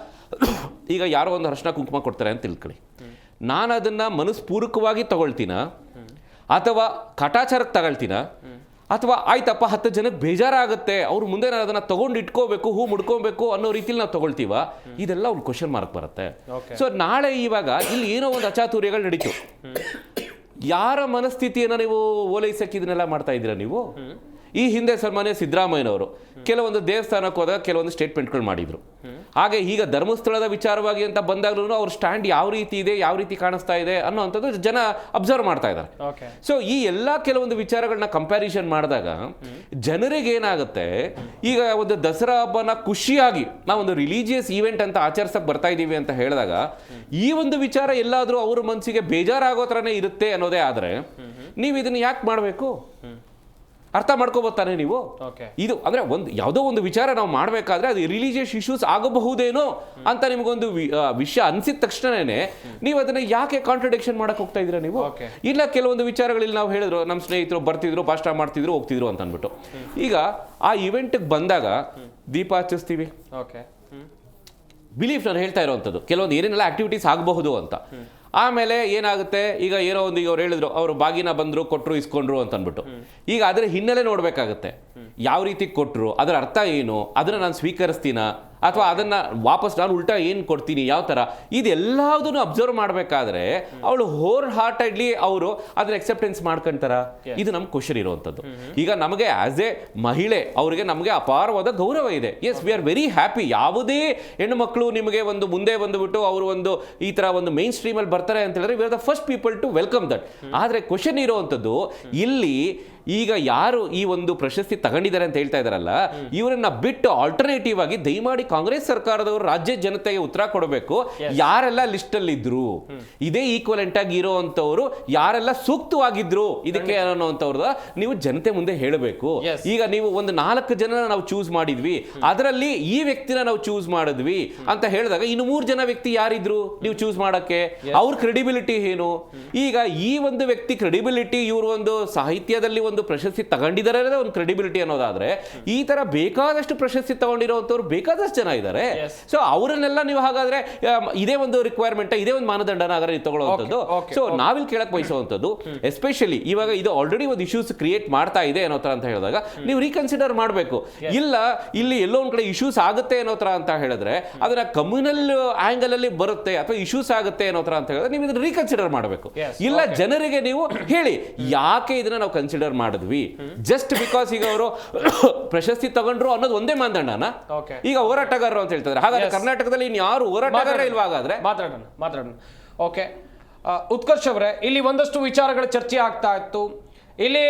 ಈಗ ಯಾರೋ ಒಂದು ಅರಿಶಿನ ಕುಂಕುಮ ಕೊಡ್ತಾರೆ ಅಂತ ತಿಳ್ಕೊಳ್ಳಿ, ನಾನು ಅದನ್ನ ಮನಸ್ಪೂರ್ವಕವಾಗಿ ತಗೊಳ್ತೀನ ಅಥವಾ ಕಾಟಾಚಾರಕ್ಕೆ ತಗೊಳ್ತೀನ, ಅಥವಾ ಆಯ್ತಪ್ಪ 10 ಜನಕ್ಕೆ ಬೇಜಾರಾಗುತ್ತೆ ಅವ್ರ ಮುಂದೆ ನಾನು ಅದನ್ನ ತಗೊಂಡು ಇಟ್ಕೋಬೇಕು, ಹೂ ಮುಡ್ಕೋಬೇಕು ಅನ್ನೋ ರೀತಿಲಿ ನಾವು ತಗೊಳ್ತೀವ, ಇದೆಲ್ಲ ಒಂದು ಕ್ವಶನ್ ಮಾರ್ಕ್ ಬರುತ್ತೆ. ಸೊ ನಾಳೆ ಇವಾಗ ಇಲ್ಲಿ ಏನೋ ಒಂದು ಅಚಾತುರ್ಯಗಳು ನಡೀತು, ಯಾರ ಮನಸ್ಥಿತಿಯನ್ನು ನೀವು ಓಲೈಸಕ್ಕೆ ಇದನ್ನೆಲ್ಲ ಮಾಡ್ತಾ ಇದ್ದೀರಾ ನೀವು? ಈ ಹಿಂದೆ ಸನ್ಮಾನ್ಯ ಸಿದ್ದರಾಮಯ್ಯನವರು ಕೆಲವೊಂದು ದೇವಸ್ಥಾನಕ್ಕೆ ಹೋದಾಗ ಕೆಲವೊಂದು ಸ್ಟೇಟ್ಮೆಂಟ್ಗಳು ಮಾಡಿದ್ರು. ಹಾಗೆ ಈಗ ಧರ್ಮಸ್ಥಳದ ವಿಚಾರವಾಗಿ ಅಂತ ಬಂದಾಗ್ಲೂ ಅವ್ರ ಸ್ಟ್ಯಾಂಡ್ ಯಾವ ರೀತಿ ಇದೆ, ಯಾವ ರೀತಿ ಕಾಣಿಸ್ತಾ ಇದೆ ಅನ್ನೋವಂಥದ್ದು ಜನ ಅಬ್ಸರ್ವ್ ಮಾಡ್ತಾ ಇದ್ದಾರೆ. ಸೊ ಈ ಎಲ್ಲ ಕೆಲವೊಂದು ವಿಚಾರಗಳನ್ನ ಕಂಪ್ಯಾರಿಸನ್ ಮಾಡಿದಾಗ ಜನರಿಗೆ ಏನಾಗುತ್ತೆ, ಈಗ ಒಂದು ದಸರಾ ಹಬ್ಬನ ಖುಷಿಯಾಗಿ ನಾವೊಂದು ರಿಲಿಜಿಯಸ್ ಈವೆಂಟ್ ಅಂತ ಆಚರಿಸಕ್ಕೆ ಬರ್ತಾ ಇದ್ದೀವಿ ಅಂತ ಹೇಳಿದಾಗ ಈ ಒಂದು ವಿಚಾರ ಎಲ್ಲಾದರೂ ಅವ್ರ ಮನಸ್ಸಿಗೆ ಬೇಜಾರಾಗೋ ಥರನೇ ಇರುತ್ತೆ ಅನ್ನೋದೇ ಆದರೆ ನೀವು ಇದನ್ನ ಯಾಕೆ ಮಾಡಬೇಕು? ಅರ್ಥ ಮಾಡ್ಕೋಬೋತಾನೆ ನೀವು? ಇದು ಅಂದ್ರೆ ಒಂದು ಯಾವುದೋ ಒಂದು ವಿಚಾರ ನಾವು ಮಾಡಬೇಕಾದ್ರೆ ಅದು ರಿಲಿಜಿಯಸ್ ಇಶ್ಯೂಸ್ ಆಗಬಹುದೇನೋ ಅಂತ ನಿಮಗೊಂದು ವಿಷಯ ಅನ್ಸಿದ ತಕ್ಷಣನೇ ನೀವು ಅದನ್ನ ಯಾಕೆ ಕಾಂಟ್ರಡಿಕ್ಷನ್ ಮಾಡಕ್ ಹೋಗ್ತಾ ಇದ್ದೀರಾ ನೀವು? ಇಲ್ಲ ಕೆಲವೊಂದು ವಿಚಾರಗಳಲ್ಲಿ ನಾವು ಹೇಳಿದ್ರು, ನಮ್ಮ ಸ್ನೇಹಿತರು ಬರ್ತಿದ್ರು, ಭಾಷಣ ಮಾಡ್ತಿದ್ರು, ಹೋಗ್ತಿದ್ರು ಅಂತ ಅಂದ್ಬಿಟ್ಟು, ಈಗ ಆ ಇವೆಂಟ್ಗೆ ಬಂದಾಗ ದೀಪ ಹಚ್ಚಿಸ್ತೀವಿ, ಬಿಲೀಫ್ ನಾನು ಹೇಳ್ತಾ ಇರೋವಂಥದ್ದು ಕೆಲವೊಂದು ಏನೇನೆಲ್ಲ ಆಕ್ಟಿವಿಟೀಸ್ ಆಗಬಹುದು ಅಂತ. ಆಮೇಲೆ ಏನಾಗುತ್ತೆ, ಈಗ ಏನೋ ಒಂದು ಈಗ ಅವ್ರು ಹೇಳಿದ್ರು, ಅವರು ಬಾಗಿನ ಬಂದರು, ಕೊಟ್ಟರು, ಇಸ್ಕೊಂಡ್ರು ಅಂತ ಅಂದ್ಬಿಟ್ಟು, ಈಗ ಅದರ ಹಿನ್ನೆಲೆ ನೋಡ್ಬೇಕಾಗತ್ತೆ, ಯಾವ ರೀತಿ ಕೊಟ್ಟರು, ಅದರ ಅರ್ಥ ಏನು, ಅದನ್ನ ನಾನು ಸ್ವೀಕರಿಸ್ತೀನ ಅಥವಾ ಅದನ್ನ ವಾಪಸ್ ನಾನು ಉಲ್ಟಾ ಏನು ಕೊಡ್ತೀನಿ, ಯಾವ ಥರ, ಇದೆಲ್ಲದನ್ನು ಅಬ್ಸರ್ವ್ ಮಾಡಬೇಕಾದ್ರೆ ಅವಳು ಹೋಲ್ ಹಾರ್ಟೆಡ್ಲಿ ಅವರು ಅದನ್ನ ಎಕ್ಸೆಪ್ಟೆನ್ಸ್ ಮಾಡ್ಕೊಂತಾರ? ಇದು ನಮ್ಗೆ ಕ್ವಶನ್ ಇರುವಂಥದ್ದು. ಈಗ ನಮಗೆ ಆಸ್ ಎ ಮಹಿಳೆ ಅವರಿಗೆ ನಮಗೆ ಅಪಾರವಾದ ಗೌರವ ಇದೆ. Yes, we are very happy. ಯಾವುದೇ ಹೆಣ್ಣು ಮಕ್ಕಳು ನಿಮಗೆ ಒಂದು ಮುಂದೆ ಬಂದುಬಿಟ್ಟು ಅವರು ಒಂದು ಈ ಥರ ಒಂದು ಮೈನ್ ಸ್ಟ್ರೀಮಲ್ಲಿ ಬರ್ತಾರೆ ಅಂತ ಹೇಳಿದ್ರೆ we are the first people to welcome that. ಆದರೆ ಕ್ವಶನ್ ಇರುವಂಥದ್ದು ಇಲ್ಲಿ ಈಗ ಯಾರು ಈ ಒಂದು ಪ್ರಶಸ್ತಿ ತಗೊಂಡಿದ್ದಾರೆ ಅಂತ ಹೇಳ್ತಾ ಇದಾರಲ್ಲ, ಇವರನ್ನ ಬಿಟ್ಟು ಆಲ್ಟರ್ನೇಟಿವ್ ಆಗಿ ದಯಮಾಡಿ ಕಾಂಗ್ರೆಸ್ ಸರ್ಕಾರದವರು ರಾಜ್ಯ ಜನತೆಗೆ ಉತ್ತರ ಕೊಡಬೇಕು. ಯಾರೆಲ್ಲ ಲಿಸ್ಟ್ ಅಲ್ಲಿ ಇದ್ರು, ಇದೇ ಈಕ್ವಲೆಂಟ್ ಆಗಿ ಇರುವಂತವ್ರು ಯಾರೆಲ್ಲ ಸೂಕ್ತವಾಗಿದ್ರು ಇದಕ್ಕೆ ಅನ್ನೋಂಥವ್ರ ನೀವು ಜನತೆ ಮುಂದೆ ಹೇಳಬೇಕು. ಈಗ ನೀವು ಒಂದು 4 ಜನ ನಾವು ಚೂಸ್ ಮಾಡಿದ್ವಿ, ಅದರಲ್ಲಿ ಈ ವ್ಯಕ್ತಿನ ನಾವು ಚೂಸ್ ಮಾಡಿದ್ವಿ ಅಂತ ಹೇಳಿದಾಗ ಇನ್ನು 3 ಜನ ವ್ಯಕ್ತಿ ಯಾರಿದ್ರು ನೀವು ಚೂಸ್ ಮಾಡಕ್ಕೆ? ಅವ್ರ ಕ್ರೆಡಿಬಿಲಿಟಿ ಏನು? ಈಗ ಈ ಒಂದು ವ್ಯಕ್ತಿ ಕ್ರೆಡಿಬಿಲಿಟಿ, ಇವರು ಒಂದು ಸಾಹಿತ್ಯದಲ್ಲಿ ಒಂದು ಪ್ರಶಸ್ತಿ ತಗೊಂಡಿದ್ದಾರೆ ಒಂದು ಕ್ರೆಡಿಬಿಲಿಟಿ ಅನ್ನೋದಾದ್ರೆ, ಈ ತರ ಬೇಕಾದಷ್ಟು ಪ್ರಶಸ್ತಿ ತಗೊಂಡಿರುವಂತವ್ರು ಬೇಕಾದಷ್ಟು ಜನ ಇದ್ದಾರೆ. ಸೊ ಅವರನ್ನೆಲ್ಲ ನೀವು ಹಾಗಾದ್ರೆ ಇದೇ ಒಂದು ರಿಕ್ವೈರ್ಮೆಂಟ್, ಇದೇ ಒಂದು ಮಾನದಂಡನ ಹಾಗಾದ್ರೆ ನೀವು ತಗೊಳ್ಳುವಂಥದ್ದು. ಸೊ ನಾವಿಲ್ಲಿ ಕೇಳಕ್ ಬಯಸುವಂಥದ್ದು, ಎಸ್ಪೆಷಲಿ ಇವಾಗ ಇದು ಆಲ್ರೆಡಿ ಒಂದು ಇಶ್ಯೂಸ್ ಕ್ರಿಯೇಟ್ ಮಾಡ್ತಾ ಇದೆ ಅನ್ನೋ ತರ ಅಂತ ಹೇಳಿದಾಗ ನೀವು ರೀಕನ್ಸಿಡರ್ ಮಾಡಬೇಕು. ಇಲ್ಲ ಇಲ್ಲಿ ಎಲ್ಲೋ ಒಂದ್ ಕಡೆ ಇಶ್ಯೂಸ್ ಆಗುತ್ತೆ ಅನ್ನೋ ತರ ಅಂತ ಹೇಳಿದ್ರೆ ಅದನ್ನ ಕಮ್ಯುನಲ್ ಆಂಗಲ್ ಅಲ್ಲಿ ಬರುತ್ತೆ ಅಥವಾ ಇಶ್ಯೂಸ್ ಆಗುತ್ತೆ ಅನ್ನೋ ತರ ಅಂತ ಹೇಳಿದ್ರೆ ನೀವು ಇದನ್ನ ರೀಕನ್ಸಿಡರ್ ಮಾಡಬೇಕು. ಇಲ್ಲ ಜನರಿಗೆ ನೀವು ಹೇಳಿ ಯಾಕೆ ಇದನ್ನ ನಾವು ಕನ್ಸಿಡರ್ ಮಾಡಿದ್ವಿ, ಜಸ್ಟ್ ಬಿಕಾಸ್ ಈಗ ಅವರು ಪ್ರಶಸ್ತಿ ತಗೊಂಡ್ರು ಅನ್ನೋದು ಒಂದೇ ಮಾನದಂಡನ. ಈಗ ಹೋರಾಟಗಾರರು ಅಂತ ಹೇಳ್ತಾರೆ, ಹಾಗಾದ್ರೆ ಕರ್ನಾಟಕದಲ್ಲಿ ಇನ್ ಯಾರು ಹೋರಾಟಗಾರ ಇಲ್ವಾ? ಹಾಗಾದ್ರೆ ಮಾತಾಡೋಣ. ಓಕೆ, ಉತ್ಕರ್ಷ್ ಅವರೇ, ಇಲ್ಲಿ ಒಂದಷ್ಟು ವಿಚಾರಗಳ ಚರ್ಚೆ ಆಗ್ತಾ ಇತ್ತು. ಇಲ್ಲಿ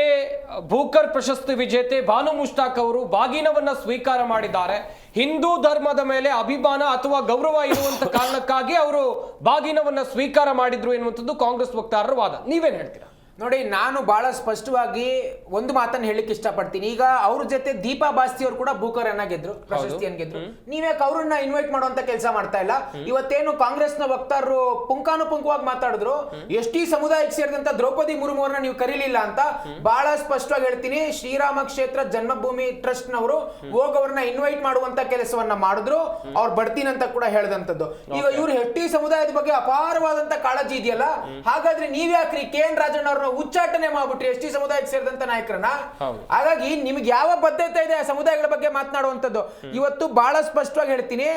ಬೂಕರ್ ಪ್ರಶಸ್ತಿ ವಿಜೇತೆ ಬಾನು ಮುಷ್ತಾಕ್ ಅವರು ಬಾಗಿನವನ್ನ ಸ್ವೀಕಾರ ಮಾಡಿದ್ದಾರೆ. ಹಿಂದೂ ಧರ್ಮದ ಮೇಲೆ ಅಭಿಮಾನ ಅಥವಾ ಗೌರವ ಇರುವಂತ ಕಾರಣಕ್ಕಾಗಿ ಅವರು ಬಾಗಿನವನ್ನ ಸ್ವೀಕಾರ ಮಾಡಿದ್ರು ಎನ್ನುವಂಥದ್ದು ಕಾಂಗ್ರೆಸ್ ವಕ್ತಾರರ ವಾದ. ನೀವೇನ್ ಹೇಳ್ತೀರಾ? ನೋಡಿ, ನಾನು ಬಹಳ ಸ್ಪಷ್ಟವಾಗಿ ಒಂದು ಮಾತನ್ನು ಹೇಳಿಕ್ಕೆ ಇಷ್ಟಪಡ್ತೀನಿ. ಈಗ ಅವ್ರ ಜೊತೆ ದೀಪಾ ಬಾಸ್ತಿ ಅವರು ಕೂಡ ಬೂಕರ್ ಅನ್ನ ಗೆದ್ರು, ಪ್ರಶಸ್ತಿಯನ್ನು ಗೆದ್ರು. ನೀವ್ಯಾಕೆ ಅವ್ರನ್ನ ಇನ್ವೈಟ್ ಮಾಡುವಂತ ಕೆಲಸ ಮಾಡ್ತಾ ಇಲ್ಲ? ಇವತ್ತೇನು ಕಾಂಗ್ರೆಸ್ನ ವಕ್ತಾರರು ಪುಂಖಾನುಪುಂಖವಾಗಿ ಮಾತಾಡಿದ್ರು, ಎಷ್ಟಿ ಸಮುದಾಯಕ್ಕೆ ಸೇರಿದಂತ ದ್ರೌಪದಿ ಮುರ್ಮು ಅವ್ರನ್ನ ನೀವು ಕರೀಲಿಲ್ಲ ಅಂತ ಬಹಳ ಸ್ಪಷ್ಟವಾಗಿ ಹೇಳ್ತೀನಿ. ಶ್ರೀರಾಮ ಕ್ಷೇತ್ರ ಜನ್ಮಭೂಮಿ ಟ್ರಸ್ಟ್ ನವರು ಹೋಗಿ ಅವ್ರನ್ನ ಇನ್ವೈಟ್ ಮಾಡುವಂತ ಕೆಲಸವನ್ನ ಮಾಡಿದ್ರು, ಅವ್ರು ಬರ್ತೀನಿ ಅಂತ ಕೂಡ ಹೇಳಿದಂತದ್ದು. ಈಗ ಇವ್ರು ಎಷ್ಟಿ ಸಮುದಾಯದ ಬಗ್ಗೆ ಅಪಾರವಾದಂತ ಕಾಳಜಿ ಇದೆಯಲ್ಲ, ಹಾಗಾದ್ರೆ ನೀವ್ಯಾಕ್ರಿ ಕೆ ಎನ್ ರಾಜಣ್ಣ ಅವ್ರನ್ನ ಉಚ್ಚಾಟನೆ ಮಾಡ್ಬಿಟ್ರಿ ಎಸ್ಟಿ ಸಮುದಾಯಕ್ಕೆ ಸೇರಿದಂತ ನಾಯಕರನ್ನ? ಹಾಗಾಗಿ ನಿಮ್ಗೆ ಯಾವ ಬದ್ಧತೆ ಇದೆ ಸಮುದಾಯಗಳ ಬಗ್ಗೆ ಮಾತನಾಡುವಂತದ್ದು? ಇವತ್ತು ಬಹಳ ಸ್ಪಷ್ಟವಾಗಿ ಹೇಳ್ತೀನಿ,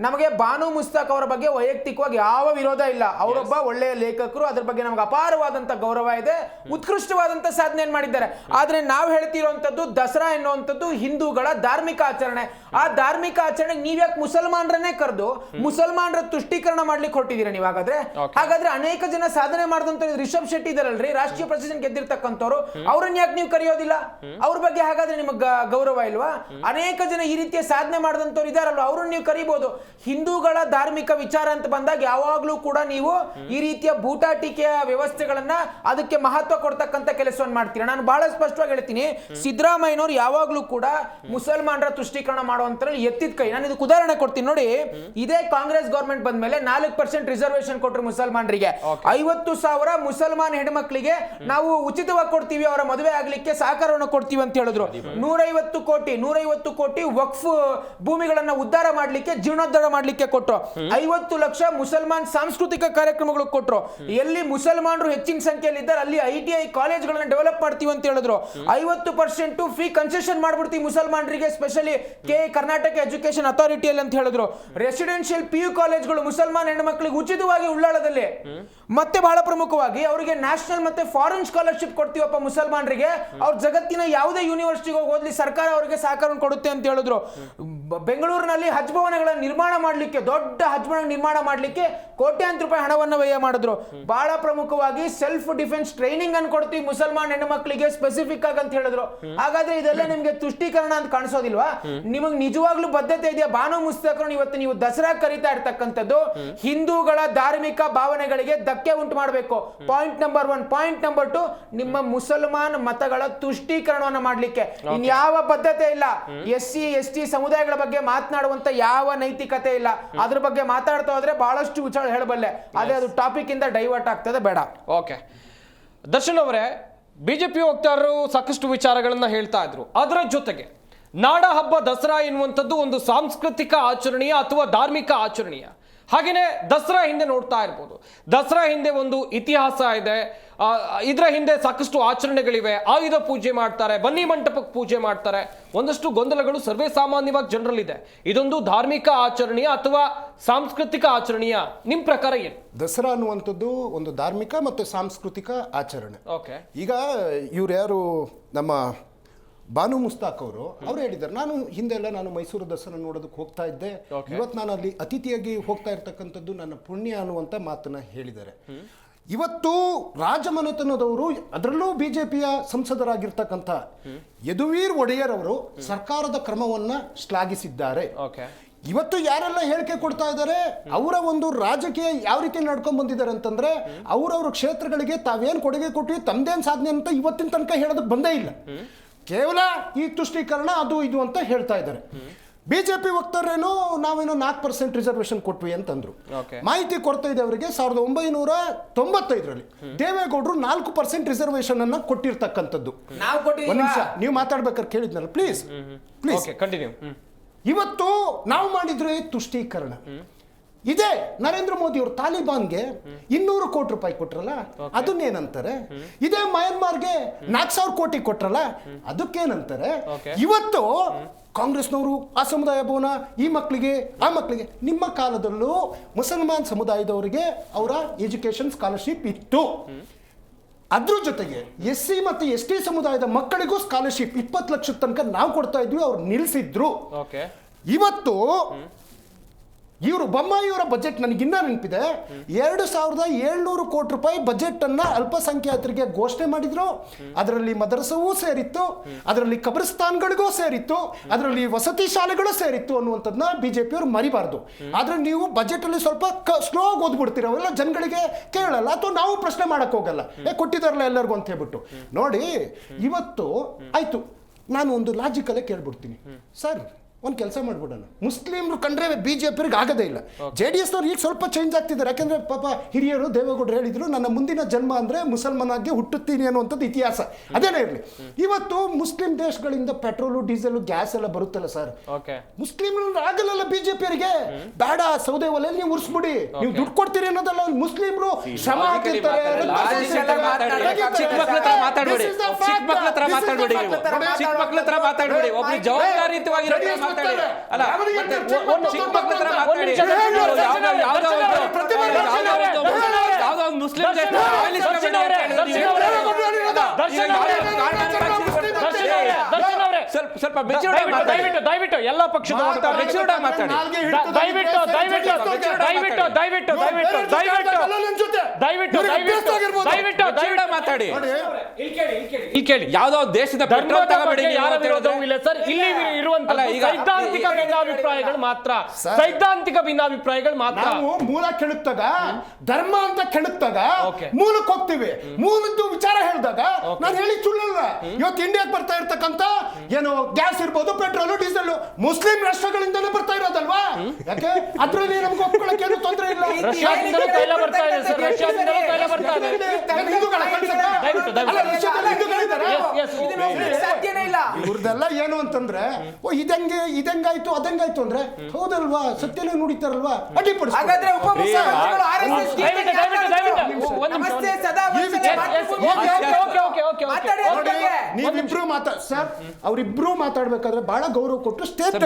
ನಮಗೆ ಬಾನು ಮುಸ್ತಾಕ್ ಅವರ ಬಗ್ಗೆ ವೈಯಕ್ತಿಕವಾಗಿ ಯಾವ ವಿರೋಧ ಇಲ್ಲ. ಅವರೊಬ್ಬ ಒಳ್ಳೆಯ ಲೇಖಕರು, ಅದ್ರ ಬಗ್ಗೆ ನಮ್ಗೆ ಅಪಾರವಾದಂತ ಗೌರವ ಇದೆ, ಉತ್ಕೃಷ್ಟವಾದಂತ ಸಾಧನೆ ಮಾಡಿದ್ದಾರೆ. ಆದ್ರೆ ನಾವು ಹೇಳ್ತಿರುವಂತದ್ದು ದಸರಾ ಎನ್ನುವಂಥದ್ದು ಹಿಂದೂಗಳ ಧಾರ್ಮಿಕ ಆಚರಣೆ. ಆ ಧಾರ್ಮಿಕ ಆಚರಣೆಗೆ ನೀವ್ಯಾಕೆ ಮುಸಲ್ಮಾನರನ್ನೇ ಕರೆದು ಮುಸಲ್ಮಾನರ ತುಷ್ಟೀಕರಣ ಮಾಡ್ಲಿಕ್ಕೆ ಹೊರಟಿದ್ದೀರಾ ನೀವು? ಹಾಗಾದ್ರೆ ಅನೇಕ ಜನ ಸಾಧನೆ ಮಾಡಿದಂತ ರಿಷಬ್ ಶೆಟ್ಟಿ ಇದಾರಲ್ರಿ, ರಾಷ್ಟ್ರೀಯ ಪ್ರಶಸ್ತಿ ಗೆದ್ದಿರ್ತಕ್ಕಂಥವ್ರು, ಅವ್ರನ್ನ ಯಾಕೆ ನೀವು ಕರೆಯೋದಿಲ್ಲ? ಅವ್ರ ಬಗ್ಗೆ ಹಾಗಾದ್ರೆ ನಿಮಗೆ ಗೌರವ ಇಲ್ವಾ? ಅನೇಕ ಜನ ಈ ರೀತಿಯ ಸಾಧನೆ ಮಾಡಿದಂಥವ್ರು ಇದಾರಲ್ವ, ಅವ್ರನ್ನ ನೀವು ಕರಿಬಹುದು. ಹಿಂದೂಗಳ ಧಾರ್ಮಿಕ ವಿಚಾರ ಅಂತ ಬಂದಾಗ ಯಾವಾಗ್ಲೂ ಕೂಡ ನೀವು ಈ ರೀತಿಯ ಬೂಟಾಟಿಕೆಯ ವ್ಯವಸ್ಥೆಗಳನ್ನ ಅದಕ್ಕೆ ಮಹತ್ವ ಕೊಡ್ತಕ್ಕಂಥ ಕೆಲಸವನ್ನು ಮಾಡ್ತೀರಾ. ನಾನು ಬಹಳ ಸ್ಪಷ್ಟವಾಗಿ ಹೇಳ್ತೀನಿ, ಸಿದ್ದರಾಮಯ್ಯನವರು ಯಾವಾಗ್ಲೂ ಕೂಡ ಮುಸಲ್ಮಾನರ ತುಷ್ಟೀಕರಣ ಮಾಡುವಂತರಲ್ಲಿ ಎತ್ತಿದ ಕೈ. ನಾನು ಇದಕ್ಕೆ ಉದಾಹರಣೆ ಕೊಡ್ತೀನಿ ನೋಡಿ. ಇದೇ ಕಾಂಗ್ರೆಸ್ ಗವರ್ಮೆಂಟ್ ಬಂದ ಮೇಲೆ 4% ರಿಸರ್ವೇಶನ್ ಕೊಟ್ಟರು ಮುಸಲ್ಮಾನರಿಗೆ. 50,000 ಮುಸಲ್ಮಾನ್ ಹೆಣ್ಮಕ್ಳಿಗೆ ನಾವು ಉಚಿತವಾಗಿ ಕೊಡ್ತೀವಿ, ಅವರ ಮದುವೆ ಆಗ್ಲಿಕ್ಕೆ ಸಹಕಾರವನ್ನು ಕೊಡ್ತೀವಿ ಅಂತ ಹೇಳಿದ್ರು. 150 ಕೋಟಿ ವಕ್ಫ್ ಭೂಮಿಗಳನ್ನ ಉದ್ಧಾರ ಮಾಡ್ಲಿಕ್ಕೆ, ಜೀರ್ಣೋದ್ಧಾರ ಮಾಡ್ಲಿಕ್ಕೆ ಕೊಟ್ಟರು. 50 ಲಕ್ಷ ಮುಸಲ್ಮಾನ್ ಸಾಂಸ್ಕೃತಿಕ ಕಾರ್ಯಕ್ರಮಗಳು ಕೊಟ್ಟರು. ಎಲ್ಲಿ ಮುಸಲ್ಮಾನರು ಹೆಚ್ಚಿನ ಸಂಖ್ಯೆಯಲ್ಲಿ ಇದ್ದಾರೆ ಅಲ್ಲಿ ITI ಕಾಲೇಜ್ಗಳನ್ನ ಡೆವಲಪ್ ಮಾಡ್ತೀವಿ ಅಂತ ಹೇಳಿದ್ರು. 50% ಫೀ ಕನ್ಸೆಷನ್ ಮಾಡ್ಬಿಡ್ತೀವಿ ಮುಸಲ್ಮಾನರಿಗೆ, ಸ್ಪೆಷಲಿ ಕರ್ನಾಟಕ ಎಜುಕೇಶನ್ ಅಥಾರಿಟಿಯಲ್ಲಿ ಅಂತ ಹೇಳಿದ್ರು. ರೆಸಿಡೆನ್ಷಿಯಲ್ PU ಕಾಲೇಜ್ಗಳು ಮುಸಲ್ಮಾನ್ ಹೆಣ್ಮಕ್ಳಿಗೆ ಉಚಿತವಾಗಿ ಉಳ್ಳಾಳದಲ್ಲಿ. ಮತ್ತೆ ಬಹಳ ಪ್ರಮುಖವಾಗಿ ಅವರಿಗೆ ನ್ಯಾಷನಲ್ ಮತ್ತೆ ಫಾರಿನ್ ಸ್ಕಾಲರ್ಶಿಪ್ ಕೊಡ್ತೀವಪ್ಪ ಮುಸಲ್ಮಾನರಿಗೆ, ಅವ್ರ ಜಗತ್ತಿನ ಯಾವುದೇ ಯೂನಿವರ್ಸಿಟಿಗೆ ಹೋಗ್ಲಿ ಸರ್ಕಾರ ಅವರಿಗೆ ಸಹಕಾರ ಕೊಡುತ್ತೆ ಅಂತ ಹೇಳಿದ್ರು. ಬೆಂಗಳೂರಿನಲ್ಲಿ ಹಜ್ ಭವನಗಳನ್ನು ನಿರ್ಮಾಣ ಮಾಡಲಿಕ್ಕೆ, ದೊಡ್ಡ ಹಜ್ ಭವನ ನಿರ್ಮಾಣ ಮಾಡಲಿಕ್ಕೆ ಕೋಟ್ಯಾಂತರ ರೂಪಾಯಿ ಹಣವನ್ನು ವ್ಯಯ ಮಾಡಿದ್ರು. ಬಹಳ ಪ್ರಮುಖವಾಗಿ ಸೆಲ್ಫ್ ಡಿಫೆನ್ಸ್ ಟ್ರೈನಿಂಗ್ ಅನ್ನು ಕೊಡ್ತೀವಿ ಮುಸಲ್ಮಾನ್ ಹೆಣ್ಣುಮಕ್ಕಳಿಗೆ ಸ್ಪೆಸಿಫಿಕ್ ಆಗಿ ಅಂತ ಹೇಳಿದ್ರು. ಹಾಗಾದ್ರೆ ಇದೆಲ್ಲ ನಿಮ್ಗೆ ತುಷ್ಟೀಕರಣ ಅಂತ ಕಾಣಿಸೋದಿಲ್ವಾ? ನಿಮಗೆ ನಿಜವಾಗ್ಲೂ ಬದ್ಧತೆ ಇದೆಯಾ? ಬಾನು ಮುಸ್ತಾಕ್ರನ್ನು ಇವತ್ತು ನೀವು ದಸರಾ ಕರೀತಾ ಇರ್ತಕ್ಕಂಥದ್ದು ಹಿಂದೂಗಳ ಧಾರ್ಮಿಕ ಭಾವನೆಗಳಿಗೆ ಧಕ್ಕೆ ಉಂಟು ಮಾಡಬೇಕು. Point number 1. ಪಾಯಿಂಟ್ ನಂಬರ್ 2, ನಿಮ್ಮ ಮುಸಲ್ಮಾನ್ ಮತಗಳ ತುಷ್ಟೀಕರಣವನ್ನು ಮಾಡಲಿಕ್ಕೆ ಇನ್ಯಾವ ಬದ್ಧತೆ ಇಲ್ಲ. SC ST ಸಮುದಾಯಗಳ ಬಗ್ಗೆ ಮಾತನಾಡುವಂತ ಯಾವ ನೈತಿಕತೆ ಇಲ್ಲ. ಅದ್ರ ಬಗ್ಗೆ ಮಾತಾಡ್ತಾ ಹೋದ್ರೆ ಬಹಳಷ್ಟು ವಿಚಾರ ಹೇಳಬಲ್ಲೆ, ಅದೇ ಅದು ಟಾಪಿಕ್ ಇಂದ ಡೈವರ್ಟ್ ಆಗ್ತದೆ, ಬೇಡ. ಓಕೆ, ದರ್ಶನ್ ಅವರೇ, ಬಿಜೆಪಿ ವಕ್ತಾರರು ಸಾಕಷ್ಟು ವಿಚಾರಗಳನ್ನ ಹೇಳ್ತಾ ಇದ್ರು. ಅದರ ಜೊತೆಗೆ ನಾಡ ಹಬ್ಬ ದಸರಾ ಎನ್ನುವಂಥದ್ದು ಒಂದು ಸಾಂಸ್ಕೃತಿಕ ಆಚರಣೆಯ ಅಥವಾ ಧಾರ್ಮಿಕ ಆಚರಣೆಯ. ಹಾಗೆಯೇ ದಸರಾ ಹಿಂದೆ ನೋಡ್ತಾ ಇರ್ಬೋದು, ದಸರಾ ಹಿಂದೆ ಒಂದು ಇತಿಹಾಸ ಇದೆ. ಇದರ ಹಿಂದೆ ಸಾಕಷ್ಟು ಆಚರಣೆಗಳಿವೆ. ಆಯುಧ ಪೂಜೆ ಮಾಡ್ತಾರೆ, ಬನ್ನಿ ಮಂಟಪಕ್ಕೆ ಪೂಜೆ ಮಾಡ್ತಾರೆ. ಒಂದಷ್ಟು ಗೊಂದಲಗಳು ಸರ್ವೇ ಸಾಮಾನ್ಯವಾಗಿ ಜನರಲ್ಲಿದೆ. ಇದೊಂದು ಧಾರ್ಮಿಕ ಆಚರಣೆಯ ಅಥವಾ ಸಾಂಸ್ಕೃತಿಕ ಆಚರಣೆಯ ನಿಮ್ಮ ಪ್ರಕಾರ ಏನು? ದಸರಾ ಅನ್ನುವಂಥದ್ದು ಒಂದು ಧಾರ್ಮಿಕ ಮತ್ತು ಸಾಂಸ್ಕೃತಿಕ ಆಚರಣೆ. ಓಕೆ, ಈಗ ಇವ್ರು ಯಾರು ನಮ್ಮ ಬಾನು ಮುಸ್ತಾಕ್ ಅವರು ಹೇಳಿದ್ದಾರೆ, ನಾನು ಹಿಂದೆಲ್ಲ ನಾನು ಮೈಸೂರು ದಸರಾ ನೋಡೋದಕ್ಕೆ ಹೋಗ್ತಾ ಇದ್ದೆ, ಇವತ್ತು ನಾನು ಅಲ್ಲಿ ಅತಿಥಿಯಾಗಿ ಹೋಗ್ತಾ ಇರ್ತಕ್ಕಂಥದ್ದು ನನ್ನ ಪುಣ್ಯ ಅನ್ನುವಂಥ ಮಾತನ್ನ ಹೇಳಿದ್ದಾರೆ. ಇವತ್ತು ರಾಜಮನೆತನದವರು, ಅದರಲ್ಲೂ ಬಿಜೆಪಿಯ ಸಂಸದರಾಗಿರ್ತಕ್ಕಂಥ ಯದುವೀರ್ ಒಡೆಯರ್ ಅವರು ಸರ್ಕಾರದ ಕ್ರಮವನ್ನ ಶ್ಲಾಘಿಸಿದ್ದಾರೆ. ಇವತ್ತು ಯಾರೆಲ್ಲ ಹೇಳಿಕೆ ಕೊಡ್ತಾ ಇದ್ದಾರೆ, ಅವರ ಒಂದು ರಾಜಕೀಯ ಯಾವ ರೀತಿ ನಡ್ಕೊಂಡ್ ಬಂದಿದ್ದಾರೆ ಅಂತಂದ್ರೆ, ಅವರವ್ರ ಕ್ಷೇತ್ರಗಳಿಗೆ ತಾವೇನ್ ಕೊಡುಗೆ ಕೊಟ್ಟಿವಿ, ತಮ್ದೇನ್ ಸಾಧನೆ ಅಂತ ಇವತ್ತಿನ ತನಕ ಹೇಳೋದಕ್ಕೆ ಬಂದೇ ಇಲ್ಲ. ಕೇವಲ ಈ ತುಷ್ಟೀಕರಣ ಅದು ಇದು ಅಂತ ಹೇಳ್ತಾ ಇದ್ದಾರೆ. ಬಿಜೆಪಿ ವಕ್ತಾರೇನು ನಾವೇನೋ 4% ರಿಸರ್ವೇಶನ್ ಕೊಟ್ವಿ ಅಂತಂದ್ರು. ಮಾಹಿತಿ ಕೊಡ್ತಾ ಇದೆ ಅವರಿಗೆ 1995ರಲ್ಲಿ ದೇವೇಗೌಡರು 4% ರಿಸರ್ವೇಶನ್ ಅನ್ನ ಕೊಟ್ಟಿರ್ತಕ್ಕಂಥದ್ದು. ಒಂದ್ ನಿಮಿಷ ನೀವು ಮಾತಾಡ್ಬೇಕಾದ್ರೆ ಕೇಳಿದ್ನಲ್ಲ, ಪ್ಲೀಸ್ ಪ್ಲೀಸ್ ಕಂಟಿನ್ಯೂ. ಇವತ್ತು ನಾವು ಮಾಡಿದ್ರೆ ತುಷ್ಟೀಕರಣ. ಇದೇ ನರೇಂದ್ರ ಮೋದಿ ಅವರು ತಾಲಿಬಾನ್ಗೆ 200 ಕೋಟಿ ರೂಪಾಯಿ ಕೊಟ್ರಲ್ಲ, ಅದನ್ನೇನಂತಾರೆ? ಇದೇ ಮಯನ್ಮಾರ್ಗೆ 4,000 ಕೋಟಿ ಕೊಟ್ರಲ್ಲ, ಅದಕ್ಕೇನಂತಾರೆ? ಇವತ್ತು ಕಾಂಗ್ರೆಸ್ನವರು ಆ ಸಮುದಾಯ ಭವನ, ಈ ಮಕ್ಕಳಿಗೆ ಆ ಮಕ್ಕಳಿಗೆ. ನಿಮ್ಮ ಕಾಲದಲ್ಲೂ ಮುಸಲ್ಮಾನ್ ಸಮುದಾಯದವರಿಗೆ ಅವರ ಎಜುಕೇಶನ್ ಸ್ಕಾಲರ್ಶಿಪ್ ಇತ್ತು. ಅದ್ರ ಜೊತೆಗೆ SC ಮತ್ತು ST ಸಮುದಾಯದ ಮಕ್ಕಳಿಗೂ ಸ್ಕಾಲರ್ಶಿಪ್ 20 ಲಕ್ಷದ ತನಕ ನಾವು ಕೊಡ್ತಾ ಇದ್ವಿ, ಅವ್ರು ನಿಲ್ಲಿಸಿದ್ರು. ಇವತ್ತು ಇವರು ಬೊಮ್ಮಾಯಿಯವರ ಬಜೆಟ್ ನನಗಿನ್ನ ನೆನಪಿದೆ, 2,700 ಕೋಟಿ ರೂಪಾಯಿ ಬಜೆಟ್ ಅನ್ನ ಅಲ್ಪಸಂಖ್ಯಾತರಿಗೆ ಘೋಷಣೆ ಮಾಡಿದ್ರು. ಅದರಲ್ಲಿ ಮದರಸವೂ ಸೇರಿತ್ತು, ಅದರಲ್ಲಿ ಕಬ್ರಿಸ್ತಾನ್ಗಳಿಗೂ ಸೇರಿತ್ತು, ಅದರಲ್ಲಿ ವಸತಿ ಶಾಲೆಗಳು ಸೇರಿತ್ತು ಅನ್ನುವಂಥದ್ದನ್ನ ಬಿಜೆಪಿಯವರು ಮರಿಬಾರ್ದು. ಆದ್ರೆ ನೀವು ಬಜೆಟ್ ಅಲ್ಲಿ ಸ್ವಲ್ಪ ಸ್ಲೋ ಆಗಿ ಓದ್ಬಿಡ್ತೀರ, ಅವೆಲ್ಲ ಜನಗಳಿಗೆ ಕೇಳಲ್ಲ, ಅಥವಾ ನಾವು ಪ್ರಶ್ನೆ ಮಾಡಕ್ ಹೋಗಲ್ಲ, ಕೊಟ್ಟಿದಾರಲ್ಲ ಎಲ್ಲರಿಗೂ ಅಂತ ಹೇಳ್ಬಿಟ್ಟು. ನೋಡಿ, ಇವತ್ತು ಆಯ್ತು, ನಾನು ಒಂದು ಲಾಜಿಕಲ್ಲೇ ಕೇಳ್ಬಿಡ್ತೀನಿ ಸರ್, ಒಂದು ಕೆಲಸ ಮಾಡ್ಬಿಡೋಣ, ಮುಸ್ಲಿಮ್ರು ಕಂಡ್ರೆ ಬಿಜೆಪಿಗೆ ಆಗೋದೇ ಇಲ್ಲ. JDS ನವ್ರು ಈಗ ಸ್ವಲ್ಪ ಚೇಂಜ್ ಆಗ್ತಿದ್ದಾರೆ, ಯಾಕಂದ್ರೆ ಪಾಪ ಹಿರಿಯರು ದೇವೇಗೌಡರು ಹೇಳಿದ್ರು, ನನ್ನ ಮುಂದಿನ ಜನ್ಮ ಅಂದ್ರೆ ಮುಸಲ್ಮಾನಾಗಿ ಹುಟ್ಟುತ್ತೀನಿ ಅನ್ನುವಂಥದ್ದು ಇತಿಹಾಸ, ಅದೇನೇ ಇರಲಿ. ಇವತ್ತು ಮುಸ್ಲಿಂ ದೇಶಗಳಿಂದ ಪೆಟ್ರೋಲು, ಡೀಸೆಲ್, ಗ್ಯಾಸ್ ಎಲ್ಲ ಬರುತ್ತಲ್ಲ ಸರ್, ಮುಸ್ಲಿಂ ಆಗಲ್ಲ ಬಿಜೆಪಿಯವರಿಗೆ. ಬೇಡ, ಸೌದೆ ಒಲೆಯಲ್ಲಿ ನೀವು ಉರ್ಸ್ಬಿಡಿ, ನೀವು ದುಡ್ಡು ಕೊಡ್ತೀರಿ ಅನ್ನೋದಲ್ಲ. ಮುಸ್ಲಿಮ್ರು ಶ್ರಮ ಹಾಕಿರ್ತಾರೆ. ಮುಸ್ಲಿಂ ಸ್ವಲ್ಪ ದಯವಿಟ್ಟು ಎಲ್ಲ ಪಕ್ಷದ ಯಾವ್ದೋ ದೇಶದ ಇಲ್ಲಿ ಇರುವಂತಹ ಸೈದ್ಧಾಂತಿಕ ಭಿನ್ನಾಭಿಪ್ರಾಯಗಳು ಮಾತ್ರ, ಸೈದ್ಧಾಂತಿಕ ಭಿನ್ನಾಭಿಪ್ರಾಯಗಳು ಮಾತ್ರ. ನಾವು ಮೂಲ ಕೆಣಕ್ತಾಗ, ಧರ್ಮ ಅಂತ ಕೆಣಕ್ತಾಗ ಮೂಲಕ್ಕೆ ಹೋಗ್ತೀವಿ. ಮೂಲದ್ದು ವಿಚಾರ ಹೇಳಿದಾಗ ನಾನು ಹೇಳಿ ಸುಳ್ಳಲ್ಲ. ಇವತ್ತು ಇಂಡಿಯಾಕ್ಕೆ ಬರ್ತಾ ಇರ್ತಕ್ಕಂಥ ಏನು ಗ್ಯಾಸ್ ಇರ್ಬೋದು, ಪೆಟ್ರೋಲ್, ಡೀಸೆಲ್ ಮುಸ್ಲಿಂ ರಾಷ್ಟ್ರಗಳಿಂದಲೇ ಬರ್ತಾ ಇರೋದಲ್ವಾ? ಯಾಕೆ ಅದ್ರಲ್ಲಿ ನಮ್ಗೆ ಒಪ್ಕೊಳ್ಳಕ್ಕೆ ಏನು ತೊಂದರೆ ಇಲ್ಲ. ರಷ್ಯಾದಿಂದಲೂ ತೈಲ ಬರ್ತಾ ಇದೆ ಸರ್, ರಷ್ಯಾದಿಂದಲೂ ತೈಲ ಬರ್ತಾ ಇದೆ. ಇವ್ರದೆಲ್ಲ ಏನು ಅಂತಂದ್ರೆ, ಓ ಇದಂಗಾಯ್ತು ಅದಂಗಾಯ್ತು ಅಂದ್ರೆ, ಹೌದಲ್ವಾ? ಸತ್ಯನೇ ನುಡಿತಾರಲ್ವಾ? ಅಡ್ಡಿಪಡಿಸಿ. ನೀವಿಬ್ರು ಸರ್, ಅವರಿಬ್ರು ಮಾತಾಡ್ಬೇಕಾದ್ರೆ ಬಹಳ ಗೌರವ ಕೊಟ್ಟು ಸ್ಟೇಟ್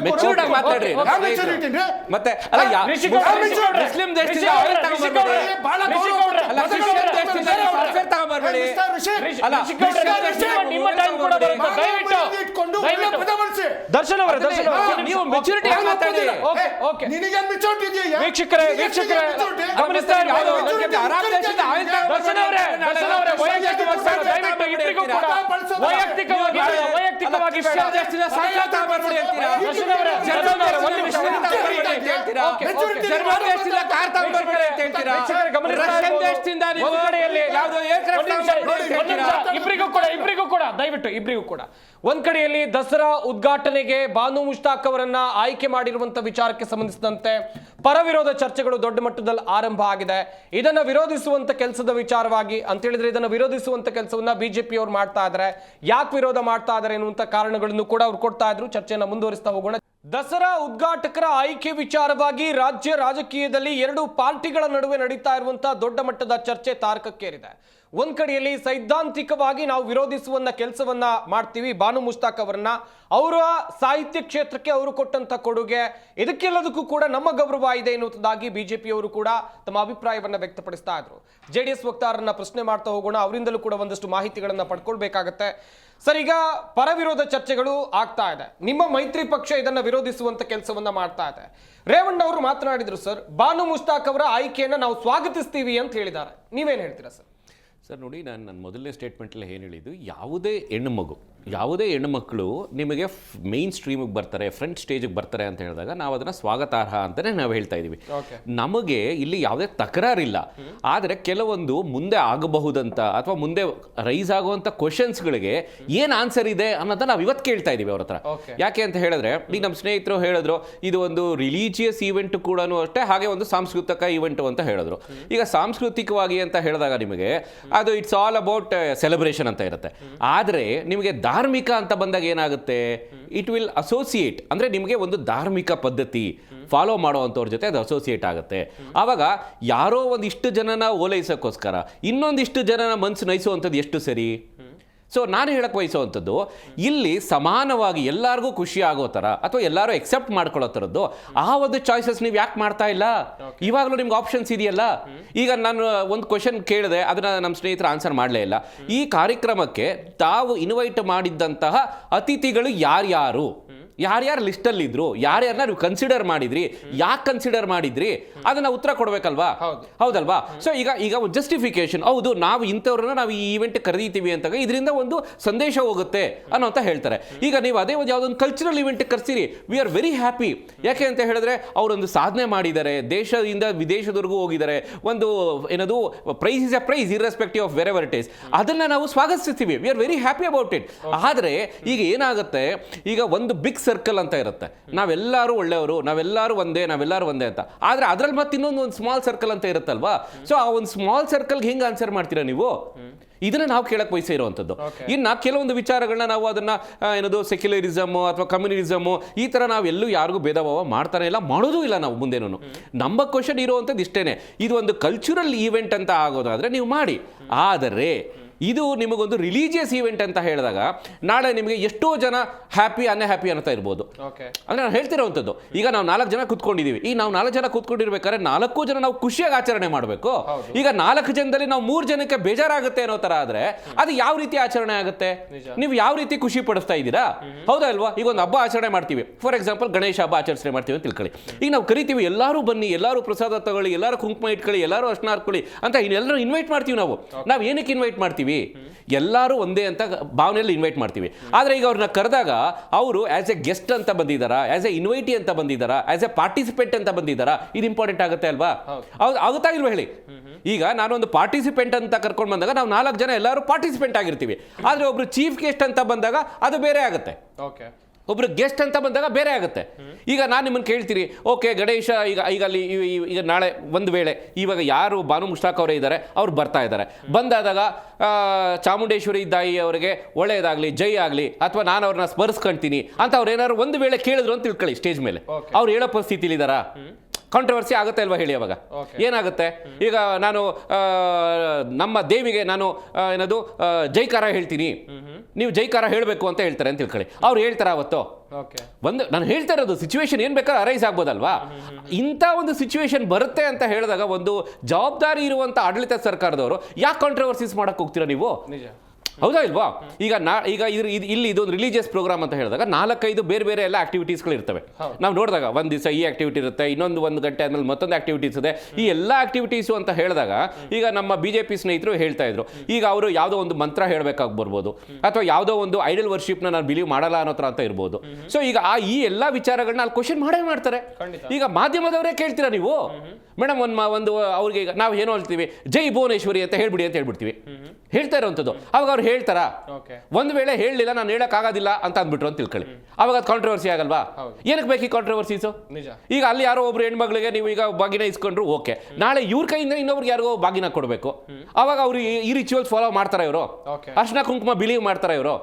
ಇಬ್ಬರಿಗೂ ಕೂಡ ಒಂದ್ ಕಡೆಯಲ್ಲಿ ದಸರಾ ಉದ್ಘಾಟನೆಗೆ ಬಾನು ಮುಷ್ತಾಕ್ ಅವರನ್ನ ಆಯ್ಕೆ ಮಾಡಿರುವಂತಹ ವಿಚಾರಕ್ಕೆ ಸಂಬಂಧಿಸಿದಂತೆ ಪರವಿರೋಧ ಚರ್ಚೆಗಳು ದೊಡ್ಡ ಮಟ್ಟದಲ್ಲಿ ಆರಂಭ ಆಗಿದೆ. ಇದನ್ನ ವಿರೋಧಿಸುವಂತ ಕೆಲಸದ ವಿಚಾರವಾಗಿ ಅಂತ ಹೇಳಿದ್ರೆ, ಇದನ್ನ ವಿರೋಧಿಸುವಂತ ಕೆಲಸವನ್ನ ಬಿಜೆಪಿಯವರು ಮಾಡ್ತಾ ಇದ್ದಾರೆ. ಯಾಕೆ ವಿರೋಧ ಮಾಡ್ತಾ ಇದ್ದಾರೆ ಎನ್ನುವಂತ ಕಾರಣಗಳನ್ನು ಕೂಡ ಅವ್ರು ಕೊಡ್ತಾ ಇದ್ರು. ಚರ್ಚೆಯನ್ನ ಮುಂದುವರಿಸ್ತಾ ಹೋಗೋಣ. ದಸರಾ ಉದ್ಘಾಟಕರ ಆಯ್ಕೆ ವಿಚಾರವಾಗಿ ರಾಜ್ಯ ರಾಜಕೀಯದಲ್ಲಿ ಎರಡು ಪಾರ್ಟಿಗಳ ನಡುವೆ ನಡೀತಾ ಇರುವಂತಹ ದೊಡ್ಡ ಮಟ್ಟದ ಚರ್ಚೆ ತಾರಕಕ್ಕೇರಿದೆ. ಒಂದ್ ಕಡೆಯಲ್ಲಿ ಸೈದ್ಧಾಂತಿಕವಾಗಿ ನಾವು ವಿರೋಧಿಸುವಂತ ಕೆಲಸವನ್ನ ಮಾಡ್ತೀವಿ ಬಾನು ಮುಷ್ತಾಕ್ ಅವರನ್ನ, ಅವರ ಸಾಹಿತ್ಯ ಕ್ಷೇತ್ರಕ್ಕೆ ಅವರು ಕೊಟ್ಟಂತ ಕೊಡುಗೆ ಇದಕ್ಕೆಲ್ಲದಕ್ಕೂ ಕೂಡ ನಮ್ಮ ಗೌರವ ಇದೆ ಎನ್ನುವುದಾಗಿ ಬಿಜೆಪಿಯವರು ಕೂಡ ತಮ್ಮ ಅಭಿಪ್ರಾಯವನ್ನ ವ್ಯಕ್ತಪಡಿಸ್ತಾ ಇದ್ರು. ಜೆಡಿಎಸ್ ವಕ್ತಾರರನ್ನ ಪ್ರಶ್ನೆ ಮಾಡ್ತಾ ಹೋಗೋಣ, ಅವರಿಂದಲೂ ಕೂಡ ಒಂದಷ್ಟು ಮಾಹಿತಿಗಳನ್ನ ಪಡ್ಕೊಳ್ಬೇಕಾಗತ್ತೆ. ಸರ್, ಈಗ ಪರ ವಿರೋಧ ಚರ್ಚೆಗಳು ಆಗ್ತಾ ಇದೆ. ನಿಮ್ಮ ಮೈತ್ರಿ ಪಕ್ಷ ಇದನ್ನ ವಿರೋಧಿಸುವಂತ ಕೆಲಸವನ್ನ ಮಾಡ್ತಾ ಇದೆ. ರೇವಣ್ಣ ಅವರು ಮಾತನಾಡಿದ್ರು ಸರ್, ಬಾನು ಮುಷ್ತಾಕ್ ಅವರ ಆಯ್ಕೆಯನ್ನ ನಾವು ಸ್ವಾಗತಿಸ್ತೀವಿ ಅಂತ ಹೇಳಿದ್ದಾರೆ. ನೀವೇನ್ ಹೇಳ್ತೀರಾ ಸರ್? ಸರ್ ನೋಡಿ, ನಾನು ನನ್ನ ಮೊದಲನೇ ಸ್ಟೇಟ್ಮೆಂಟಲ್ಲಿ ಏನು ಹೇಳಿದ್ದು, ಯಾವುದೇ ಹೆಣ್ಣುಮಕ್ಕಳು ನಿಮಗೆ ಮೇನ್ ಸ್ಟ್ರೀಮಿಗೆ ಬರ್ತಾರೆ, ಫ್ರಂಟ್ ಸ್ಟೇಜಿಗೆ ಬರ್ತಾರೆ ಅಂತ ಹೇಳಿದಾಗ ನಾವು ಅದನ್ನು ಸ್ವಾಗತಾರ್ಹ ಅಂತಲೇ ನಾವು ಹೇಳ್ತಾ ಇದ್ದೀವಿ. ನಮಗೆ ಇಲ್ಲಿ ಯಾವುದೇ ತಕರಾರಿಲ್ಲ. ಆದರೆ ಕೆಲವೊಂದು ಮುಂದೆ ಆಗಬಹುದಂತ ಅಥವಾ ಮುಂದೆ ರೈಸ್ ಆಗುವಂಥ ಕ್ವಶನ್ಸ್ಗಳಿಗೆ ಏನು ಆನ್ಸರ್ ಇದೆ ಅನ್ನೋದನ್ನ ನಾವು ಇವತ್ತು ಕೇಳ್ತಾ ಇದ್ದೀವಿ ಅವ್ರ ಹತ್ರ. ಯಾಕೆ ಅಂತ ಹೇಳಿದ್ರೆ, ಈಗ ನಮ್ಮ ಸ್ನೇಹಿತರು ಹೇಳಿದ್ರು ಇದು ಒಂದು ರಿಲಿಜಿಯಸ್ ಈವೆಂಟ್ ಕೂಡ ಅಷ್ಟೇ, ಹಾಗೆ ಒಂದು ಸಾಂಸ್ಕೃತಿಕ ಈವೆಂಟು ಅಂತ ಹೇಳಿದ್ರು. ಈಗ ಸಾಂಸ್ಕೃತಿಕವಾಗಿ ಅಂತ ಹೇಳಿದಾಗ ನಿಮಗೆ ಅದು ಇಟ್ಸ್ ಆಲ್ ಅಬೌಟ್ ಸೆಲೆಬ್ರೇಷನ್ ಅಂತ ಇರುತ್ತೆ. ಆದರೆ ನಿಮಗೆ ಧಾರ್ಮಿಕ ಅಂತ ಬಂದಾಗ ಏನಾಗುತ್ತೆ, ಇಟ್ ವಿಲ್ ಅಸೋಸಿಯೇಟ್, ಅಂದರೆ ನಿಮಗೆ ಒಂದು ಧಾರ್ಮಿಕ ಪದ್ಧತಿ ಫಾಲೋ ಮಾಡುವಂಥವ್ರ ಜೊತೆ ಅದು ಅಸೋಸಿಯೇಟ್ ಆಗುತ್ತೆ. ಆವಾಗ ಯಾರೋ ಒಂದಿಷ್ಟು ಜನನ ಓಲೈಸೋಕ್ಕೋಸ್ಕರ ಇನ್ನೊಂದಿಷ್ಟು ಜನನ ಮನಸ್ಸು ನಯಿಸುವಂಥದ್ದು ಎಷ್ಟು ಸರಿ? ಸೊ ನಾನು ಹೇಳಕ್ಕೆ ಬಯಸುವಂಥದ್ದು, ಇಲ್ಲಿ ಸಮಾನವಾಗಿ ಎಲ್ಲರಿಗೂ ಖುಷಿ ಆಗೋ ಥರ ಅಥವಾ ಎಲ್ಲರೂ ಎಕ್ಸೆಪ್ಟ್ ಮಾಡ್ಕೊಳ್ಳೋ ಥರದ್ದು ಆ ಒಂದು ಚಾಯ್ಸಸ್ ನೀವು ಯಾಕೆ ಮಾಡ್ತಾ ಇಲ್ಲ? ಇವಾಗಲೂ ನಿಮ್ಗೆ ಆಪ್ಷನ್ಸ್ ಇದೆಯಲ್ಲ. ಈಗ ನಾನು ಒಂದು ಕ್ವಶನ್ ಕೇಳಿದೆ, ಅದನ್ನು ನಮ್ಮ ಸ್ನೇಹಿತರು ಆನ್ಸರ್ ಮಾಡಲೇ ಇಲ್ಲ. ಈ ಕಾರ್ಯಕ್ರಮಕ್ಕೆ ತಾವು ಇನ್ವೈಟ್ ಮಾಡಿದ್ದಂತಹ ಅತಿಥಿಗಳು ಯಾರ್ಯಾರು ಲಿಸ್ಟಲ್ಲಿದ್ರು, ಯಾರ್ಯಾರನ್ನ ನೀವು ಕನ್ಸಿಡರ್ ಮಾಡಿದ್ರಿ, ಯಾಕೆ ಕನ್ಸಿಡರ್ ಮಾಡಿದ್ರಿ, ಅದನ್ನ ಉತ್ತರ ಕೊಡ್ಬೇಕಲ್ವಾ? ಹೌದಲ್ವಾ? ಸೊ ಈಗ ಒಂದು ಜಸ್ಟಿಫಿಕೇಶನ್, ಹೌದು ನಾವು ಇಂಥವ್ರನ್ನ ನಾವು ಈ ಈವೆಂಟ್ ಕರೆದಿದ್ದೀವಿ ಅಂತಾಗ ಇದರಿಂದ ಒಂದು ಸಂದೇಶ ಹೋಗುತ್ತೆ ಅನ್ನೋ ಅಂತ ಹೇಳ್ತಾರೆ. ಈಗ ನೀವು ಅದೇ ಒಂದು ಯಾವುದೊಂದು ಕಲ್ಚರಲ್ ಇವೆಂಟ್ ಕರ್ಸಿರಿ, ವಿ ಆರ್ ವೆರಿ ಹ್ಯಾಪಿ. ಯಾಕೆ ಅಂತ ಹೇಳಿದ್ರೆ ಅವರೊಂದು ಸಾಧನೆ ಮಾಡಿದ್ದಾರೆ, ದೇಶದಿಂದ ವಿದೇಶದವರೆಗೂ ಹೋಗಿದ್ದಾರೆ, ಒಂದು ಏನದು prize is a prize irrespective of wherever it is, ಅದನ್ನ ನಾವು ಸ್ವಾಗತಿಸ್ತೀವಿ. We are very happy about it. ಆದರೆ ಈಗ ಏನಾಗುತ್ತೆ, ಈಗ ಒಂದು ಬಿಗ್ ಸರ್ಕಲ್ ಅಂತ ಇರುತ್ತೆ, ನಾವೆಲ್ಲರೂ ಒಳ್ಳೆಯವರು, ನಾವೆಲ್ಲರೂ ಒಂದೇ ಅಂತ. ಆದ್ರೆ ಅದ್ರಲ್ಲಿ ಮತ್ತೆ ಇನ್ನೊಂದು ಸ್ಮಾಲ್ ಸರ್ಕಲ್ ಅಂತ ಇರುತ್ತಲ್ವಾ? ಸೊ ಆ ಒಂದು ಸ್ಮಾಲ್ ಸರ್ಕಲ್ಗೆ ಹೆಂಗೆ ಆನ್ಸರ್ ಮಾಡ್ತೀರಾ ನೀವು? ಇದನ್ನ ನಾವು ಕೇಳಕ್ ಬಯಸೇ ಇರುವಂಥದ್ದು. ಇನ್ನು ಕೆಲವೊಂದು ವಿಚಾರಗಳನ್ನ ನಾವು ಅದನ್ನ ಏನದು ಸೆಕ್ಯುಲರಿಸಮ್ ಅಥವಾ ಕಮ್ಯುನಿಸಮ್ ಈ ತರ ನಾವೆಲ್ಲೂ ಯಾರಿಗೂ ಭೇದ ಭಾವ ಮಾಡ್ತಾನೆ ಇಲ್ಲ, ಮಾಡೋದೂ ಇಲ್ಲ ನಾವು ಮುಂದೇನು. ನಮ್ಮ ಕ್ವಶನ್ ಇರುವಂಥದ್ದು ಇಷ್ಟೇನೆ, ಇದು ಒಂದು ಕಲ್ಚರಲ್ ಈವೆಂಟ್ ಅಂತ ಆಗೋದಾದ್ರೆ ನೀವು ಮಾಡಿ. ಆದರೆ ಇದು ನಿಮಗೊಂದು ರಿಲಿಜಿಯಸ್ ಈವೆಂಟ್ ಅಂತ ಹೇಳಿದಾಗ ನಾಳೆ ನಿಮಗೆ ಎಷ್ಟೋ ಜನ ಹ್ಯಾಪಿ ಅನ್ಹ್ಯಾಪಿ ಅಂತ ಇರ್ಬೋದು. ಅಂದ್ರೆ ನಾನು ಹೇಳ್ತಿರೋವಂಥದ್ದು, ಈಗ ನಾವು 4 ಜನ ಕೂತ್ಕೊಂಡಿದ್ದೀವಿ, ಈ ನಾವು 4 ಜನ ಕೂತ್ಕೊಂಡಿರ್ಬೇಕಾದ್ರೆ 4 ಜನ ನಾವು ಖುಷಿಯಾಗಿ ಆಚರಣೆ ಮಾಡಬೇಕು. ಈಗ 4 ಜನದಲ್ಲಿ ನಾವು 3 ಜನಕ್ಕೆ ಬೇಜಾರಾಗುತ್ತೆ ಅನ್ನೋ ತರ ಆದ್ರೆ ಅದು ಯಾವ ರೀತಿ ಆಚರಣೆ ಆಗುತ್ತೆ? ನೀವು ಯಾವ ರೀತಿ ಖುಷಿ ಪಡಿಸ್ತಾ ಇದ್ದೀರಾ? ಹೌದಾ ಇಲ್ವಾ? ಈಗ ಒಂದು ಹಬ್ಬ ಆಚರಣೆ ಮಾಡ್ತೀವಿ, ಫಾರ್ ಎಕ್ಸಾಂಪಲ್ ಗಣೇಶ ಹಬ್ಬ ಆಚರಣೆ ಮಾಡ್ತೀವಿ ಅಂತ ತಿಳ್ಕೊಳ್ಳಿ. ಈಗ ನಾವು ಕರಿತೀವಿ, ಎಲ್ಲರೂ ಬನ್ನಿ, ಎಲ್ಲರೂ ಪ್ರಸಾದ ತಗೊಳ್ಳಿ, ಎಲ್ಲರೂ ಕುಂಕುಮ ಇಟ್ಕೊಳ್ಳಿ, ಎಲ್ಲರೂ ಅರ್ಶನ ಹಾಕೊಳ್ಳಿ ಅಂತ ಎಲ್ಲರೂ ಇನ್ವೈಟ್ ಮಾಡ್ತೀವಿ. ನಾವು ಏನಕ್ಕೆ ಇನ್ವೈಟ್ ಮಾಡ್ತೀವಿ? ಎಲ್ಲರೂ ಒಂದೇ ಅಂತ ಭಾವನೆಯಲ್ಲಿ ಇನ್ವೈಟ್ ಮಾಡ್ತೀವಿ. ಆದ್ರೆ ಈಗ ಅವ್ರನ್ನ ಕರೆದಾಗ ಅವರು ಆಸ್ ಎ ಗೆಸ್ಟ್ ಅಂತ ಬಂದಿದ್ದಾರಾ, ಆಸ್ ಎ ಇನ್ವೈಟಿ ಅಂತ ಬಂದಿದ್ದಾರಾ, ಆಸ್ ಎ ಪಾರ್ಟಿಸಿಪೆಂಟ್ ಅಂತ ಬಂದಿದ್ದಾರಾ? ಇದು ಇಂಪಾರ್ಟೆಂಟ್ ಆಗುತ್ತೆ ಅಲ್ವಾ? ಆಗುತ್ತಾ ಇಲ್ವಾ ಹೇಳಿ? ಈಗ ನಾನೊಂದು ಪಾರ್ಟಿಸಿಪೆಂಟ್ ಅಂತ ಕರ್ಕೊಂಡು ಬಂದಾಗ ನಾವು 4 ಜನ ಎಲ್ಲರೂ ಪಾರ್ಟಿಸಿಪೆಂಟ್ ಆಗಿರ್ತೀವಿ. ಆದ್ರೆ ಒಬ್ರು ಚೀಫ್ ಗೆಸ್ಟ್ ಅಂತ ಬಂದಾಗ ಅದು ಬೇರೆ ಆಗುತ್ತೆ, ಒಬ್ರು ಗೆಸ್ಟ್ ಅಂತ ಬಂದಾಗ ಬೇರೆ ಆಗುತ್ತೆ. ಈಗ ನಾನು ನಿಮ್ಮನ್ನು ಕೇಳ್ತೀರಿ, ಓಕೆ ಗಣೇಶ ಈಗ ಅಲ್ಲಿ ಈಗ ನಾಳೆ ಒಂದು ವೇಳೆ ಇವಾಗ ಯಾರು ಬಾನು ಮುಷ್ತಾಕ್ ಅವರೇ ಇದ್ದಾರೆ, ಅವ್ರು ಬರ್ತಾ ಇದ್ದಾರೆ, ಬಂದಾದಾಗ ಚಾಮುಂಡೇಶ್ವರಿ ತಾಯಿ ಅವರಿಗೆ ಒಳ್ಳೆಯದಾಗಲಿ, ಜೈ ಆಗಲಿ, ಅಥವಾ ನಾನು ಅವ್ರನ್ನ ಸ್ಮರಿಸ್ಕೊಳ್ತೀನಿ ಅಂತ ಅವ್ರು ಏನಾದ್ರು ಒಂದು ವೇಳೆ ಕೇಳಿದ್ರು ಅಂತ ತಿಳ್ಕೊಳ್ಳಿ, ಸ್ಟೇಜ್ ಮೇಲೆ ಅವ್ರು ಹೇಳೋ ಪರಿಸ್ಥಿತಿಲಿ ಇದ್ದಾರಾ? ಕಾಂಟ್ರವರ್ಸಿ ಆಗುತ್ತೆ ಅಲ್ವಾ ಹೇಳಿ? ಅವಾಗ ಏನಾಗುತ್ತೆ? ಈಗ ನಾನು ನಮ್ಮ ದೇವಿಗೆ ನಾನು ಏನದು ಜೈಕಾರ ಹೇಳ್ತೀನಿ, ನೀವು ಜೈಕಾರ ಹೇಳಬೇಕು ಅಂತ ಹೇಳ್ತಾರೆ ಅಂತ ತಿಳ್ಕೊಳ್ಳಿ. ಅವ್ರು ಹೇಳ್ತಾರ ಅವತ್ತು? ಒಂದು ನಾನು ಹೇಳ್ತಾ ಇರೋದು ಸಿಚುವೇಶನ್ ಏನ್ ಬೇಕಾದ್ರೆ ಅರೈಸ್ ಆಗ್ಬೋದಲ್ವಾ? ಇಂಥ ಒಂದು ಸಿಚುವೇಶನ್ ಬರುತ್ತೆ ಅಂತ ಹೇಳಿದಾಗ ಒಂದು ಜವಾಬ್ದಾರಿ ಇರುವಂತ ಆಡಳಿತ ಸರ್ಕಾರದವರು ಯಾಕೆ ಕಾಂಟ್ರವರ್ಸೀಸ್ ಮಾಡಕ್ ಹೋಗ್ತೀರಾ ನೀವು? ಹೌದಾ ಇಲ್ವಾ? ಈಗ ಇಲ್ಲಿ ಇದೊಂದು ರಿಲಿಜಿಯಸ್ ಪ್ರೋಗ್ರಾಮ್ ಅಂತ ಹೇಳಿದಾಗ 4-5 ಬೇರೆ ಎಲ್ಲ ಆಕ್ಟಿವಿಟೀಸ್ಗಳು ಇರ್ತವೆ. ನಾವು ನೋಡಿದಾಗ ಒಂದು ದಿವಸ ಈ ಆಕ್ಟಿವಿಟಿ ಇರುತ್ತೆ, ಒಂದು ಗಂಟೆ ಆದ್ಮೇಲೆ ಮತ್ತೊಂದು ಆಕ್ಟಿವಿಟೀಸ್ ಇದೆ. ಈ ಎಲ್ಲ ಆಕ್ಟಿವಿಟೀಸು ಅಂತ ಹೇಳಿದಾಗ ಈಗ ನಮ್ಮ ಬಿಜೆಪಿ ಸ್ನೇಹಿತರು ಹೇಳ್ತಾ ಇದ್ರು, ಈಗ ಅವರು ಯಾವುದೋ ಒಂದು ಮಂತ್ರ ಹೇಳಬೇಕಾಗಿ ಬರ್ಬೋದು, ಅಥವಾ ಯಾವುದೋ ಒಂದು ಐಡಲ್ ವರ್ಷಿಪ್ನ ನಾನು ಬಿಲೀವ್ ಮಾಡಲ್ಲ ಅನ್ನೋ ಥರ ಅಂತ ಇರ್ಬೋದು. ಸೊ ಈಗ ಈ ಎಲ್ಲ ವಿಚಾರಗಳನ್ನ ಅಲ್ಲಿ ಕ್ವಶನ್ ಮಾಡೇ ಮಾಡ್ತಾರೆ. ಈಗ ಮಾಧ್ಯಮದವರೇ ಕೇಳ್ತೀರಾ ನೀವು, ಮೇಡಮ್ ಒಂದು ಅವ್ರಿಗೆ ಈಗ ನಾವು ಏನೋ ಹೇಳ್ತೀವಿ, ಜೈ ಭುವನೇಶ್ವರಿ ಅಂತ ಹೇಳ್ಬಿಡಿ ಅಂತ ಹೇಳ್ಬಿಡ್ತೀವಿ, ಹೇಳ್ತಾ ಇರೋವಂಥದ್ದು. ಅವಾಗ ಅವ್ರು ಹೇಳ್ತಾರಾ? ಒಂದು ವೇಳೆ ಹೇಳಲಿಲ್ಲ, ನಾನು ಹೇಳಕ್ ಆಗೋದಿಲ್ಲ ಅಂತ ಅಂದ್ಬಿಟ್ರು ಅಂತ ತಿಳ್ಕೊಳ್ಳಿ, ಅವಾಗ ಅದು ಕಾಂಟ್ರವರ್ಸಿ ಆಗಲ್ವಾ? ಏನಕ್ಕೆ ಬೇಕು ಈ ಕಾಂಟ್ರವರ್ಸೀಸು? ಈಗ ಅಲ್ಲಿ ಯಾರೋ ಒಬ್ರು ಹೆಣ್ಮಗಳಿಗೆ ನೀವು ಈಗ ಬಾಗಿನ ಇಸ್ಕೊಂಡ್ರು, ಓಕೆ, ನಾಳೆ ಇವ್ರ ಕೈಯಿಂದ ಇನ್ನೊಬ್ರಿಗೆ ಯಾರಿಗೋ ಬಾಗಿನ ಕೊಡಬೇಕು, ಅವಾಗ ಅವ್ರು ಈ ರಿಚುವಲ್ಸ್ ಫಾಲೋ ಮಾಡ್ತಾರ ಇವರು? ಅರ್ಶನ ಕುಂಕುಮ ಬಿಲೀವ್ ಮಾಡ್ತಾರ ಇವರು?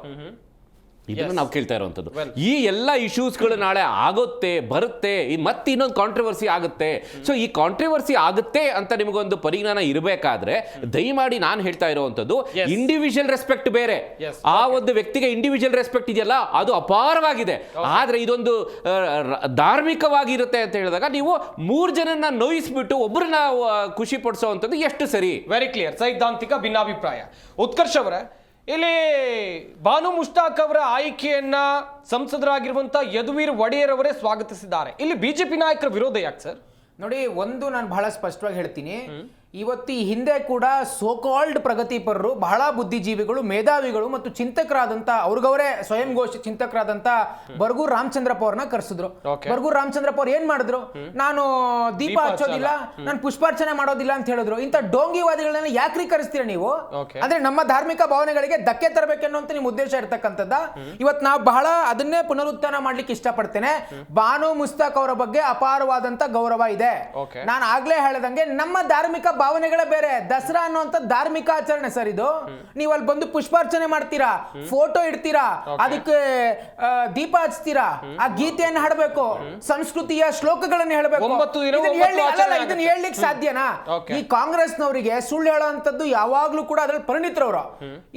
ಇದನ್ನ ನಾವು ಕೇಳ್ತಾ ಇರುವಂಥದ್ದು. ಈ ಎಲ್ಲ ಇಶ್ಯೂಸ್ಗಳು ನಾಳೆ ಆಗುತ್ತೆ ಬರುತ್ತೆ, ಮತ್ತೆ ಇನ್ನೊಂದು ಕಾಂಟ್ರವರ್ಸಿ ಆಗುತ್ತೆ. ಸೊ ಈ ಕಾಂಟ್ರವರ್ಸಿ ಆಗುತ್ತೆ ಅಂತ ನಿಮಗೊಂದು ಪರಿಜ್ಞಾನ ಇರಬೇಕಾದ್ರೆ ದಯಮಾಡಿ ನಾನು ಹೇಳ್ತಾ ಇರುವಂಥದ್ದು, ಇಂಡಿವಿಜುವಲ್ ರೆಸ್ಪೆಕ್ಟ್ ಬೇರೆ, ಆ ಒಂದು ವ್ಯಕ್ತಿಗೆ ಇಂಡಿವಿಜುವಲ್ ರೆಸ್ಪೆಕ್ಟ್ ಇದೆಯಲ್ಲ ಅದು ಅಪಾರವಾಗಿದೆ. ಆದ್ರೆ ಇದೊಂದು ಧಾರ್ಮಿಕವಾಗಿರುತ್ತೆ ಅಂತ ಹೇಳಿದಾಗ ನೀವು 3 ಜನನ್ನ ನೋಯಿಸ್ಬಿಟ್ಟು ಒಬ್ಬರನ್ನ ಖುಷಿ ಪಡಿಸುವಂಥದ್ದು ಎಷ್ಟು ಸರಿ? ವೆರಿ ಕ್ಲಿಯರ್, ಸೈದ್ಧಾಂತಿಕ ಭಿನ್ನಾಭಿಪ್ರಾಯ. ಉತ್ಕರ್ಷ್ ಅವರೇ, ಇಲ್ಲಿ ಬಾನು ಮುಷ್ತಾಕ್ ಅವರ ಆಯ್ಕೆಯನ್ನ ಸಂಸದರಾಗಿರುವಂತ ಯದುವೀರ್ ಒಡೆಯರ್ ಅವರೇ ಸ್ವಾಗತಿಸಿದ್ದಾರೆ. ಇಲ್ಲಿ ಬಿಜೆಪಿ ನಾಯಕರ ವಿರೋಧ ಯಾಕೆ ಸರ್? ನೋಡಿ, ಒಂದು ನಾನು ಬಹಳ ಸ್ಪಷ್ಟವಾಗಿ ಹೇಳ್ತೀನಿ, ಇವತ್ತು ಈ ಹಿಂದೆ ಕೂಡ ಸೋಕಾಲ್ಡ್ ಪ್ರಗತಿಪರರು, ಬಹಳ ಬುದ್ಧಿಜೀವಿಗಳು, ಮೇಧಾವಿಗಳು ಮತ್ತು ಚಿಂತಕರಾದಂತ ಅವ್ರಿಗವರೇ ಸ್ವಯಂ ಘೋಷಿತ ಚಿಂತಕರಾದಂತ ಬರ್ಗೂರ್ ರಾಮಚಂದ್ರಪ್ಪ ಅವ್ರನ್ನ ಕರೆಸಿದ್ರು. ಬರ್ಗೂರ್ ರಾಮಚಂದ್ರಪ್ಪ ಅವ್ರು ಏನ್ ಮಾಡಿದ್ರು? ನಾನು ದೀಪ ಹಚ್ಚೋದಿಲ್ಲ, ನಾನು ಪುಷ್ಪಾರ್ಚನೆ ಮಾಡೋದಿಲ್ಲ ಅಂತ ಹೇಳಿದ್ರು. ಇಂಥ ಡೋಂಗಿವಾದಿಗಳನ್ನ ಯಾಕ್ರಿ ಕರೆಸ್ತೀರ ನೀವು? ಅಂದ್ರೆ ನಮ್ಮ ಧಾರ್ಮಿಕ ಭಾವನೆಗಳಿಗೆ ಧಕ್ಕೆ ತರಬೇಕೆನ್ನುವಂತ ನಿಮ್ಮ ಉದ್ದೇಶ ಇರ್ತಕ್ಕಂಥದ್ದ. ಇವತ್ತು ನಾವು ಬಹಳ ಅದನ್ನೇ ಪುನರುತ್ಥಾನ ಮಾಡ್ಲಿಕ್ಕೆ ಇಷ್ಟಪಡ್ತೇನೆ. ಬಾನು ಮುಸ್ತಾಕ್ ಅವರ ಬಗ್ಗೆ ಅಪಾರವಾದಂತ ಗೌರವ ಇದೆ. ನಾನು ಆಗ್ಲೇ ಹೇಳದಂಗೆ ನಮ್ಮ ಧಾರ್ಮಿಕ ಭಾವನೆಗಳೇ ಬೇರೆ. ದಸರಾ ಅನ್ನುವಂತ ಧಾರ್ಮಿಕ ಆಚರಣೆ ಸರ್ ಇದು. ನೀವು ಅಲ್ಲಿ ಬಂದು ಪುಷ್ಪಾರ್ಚನೆ ಮಾಡ್ತೀರಾ, ಫೋಟೋ ಇಡ್ತೀರಾ, ಅದಕ್ಕೆ ದೀಪ ಹಚ್ತೀರಾ, ಆ ಗೀತೆಯನ್ನು ಹಾಡಬೇಕು, ಸಂಸ್ಕೃತಿಯ ಶ್ಲೋಕಗಳನ್ನು ಹೇಳಬೇಕು. ಇದನ್ನ ಹೇಳಲಿಕ್ಕೆ ಸಾಧ್ಯನಾ? ಈ ಕಾಂಗ್ರೆಸ್ನವರಿಗೆ ಸುಳ್ಳು ಹೇಳುವಂತದ್ದು ಯಾವಾಗ್ಲೂ ಕೂಡ ಅದ್ರಲ್ಲಿ ಪರಿಣಿತರವರು.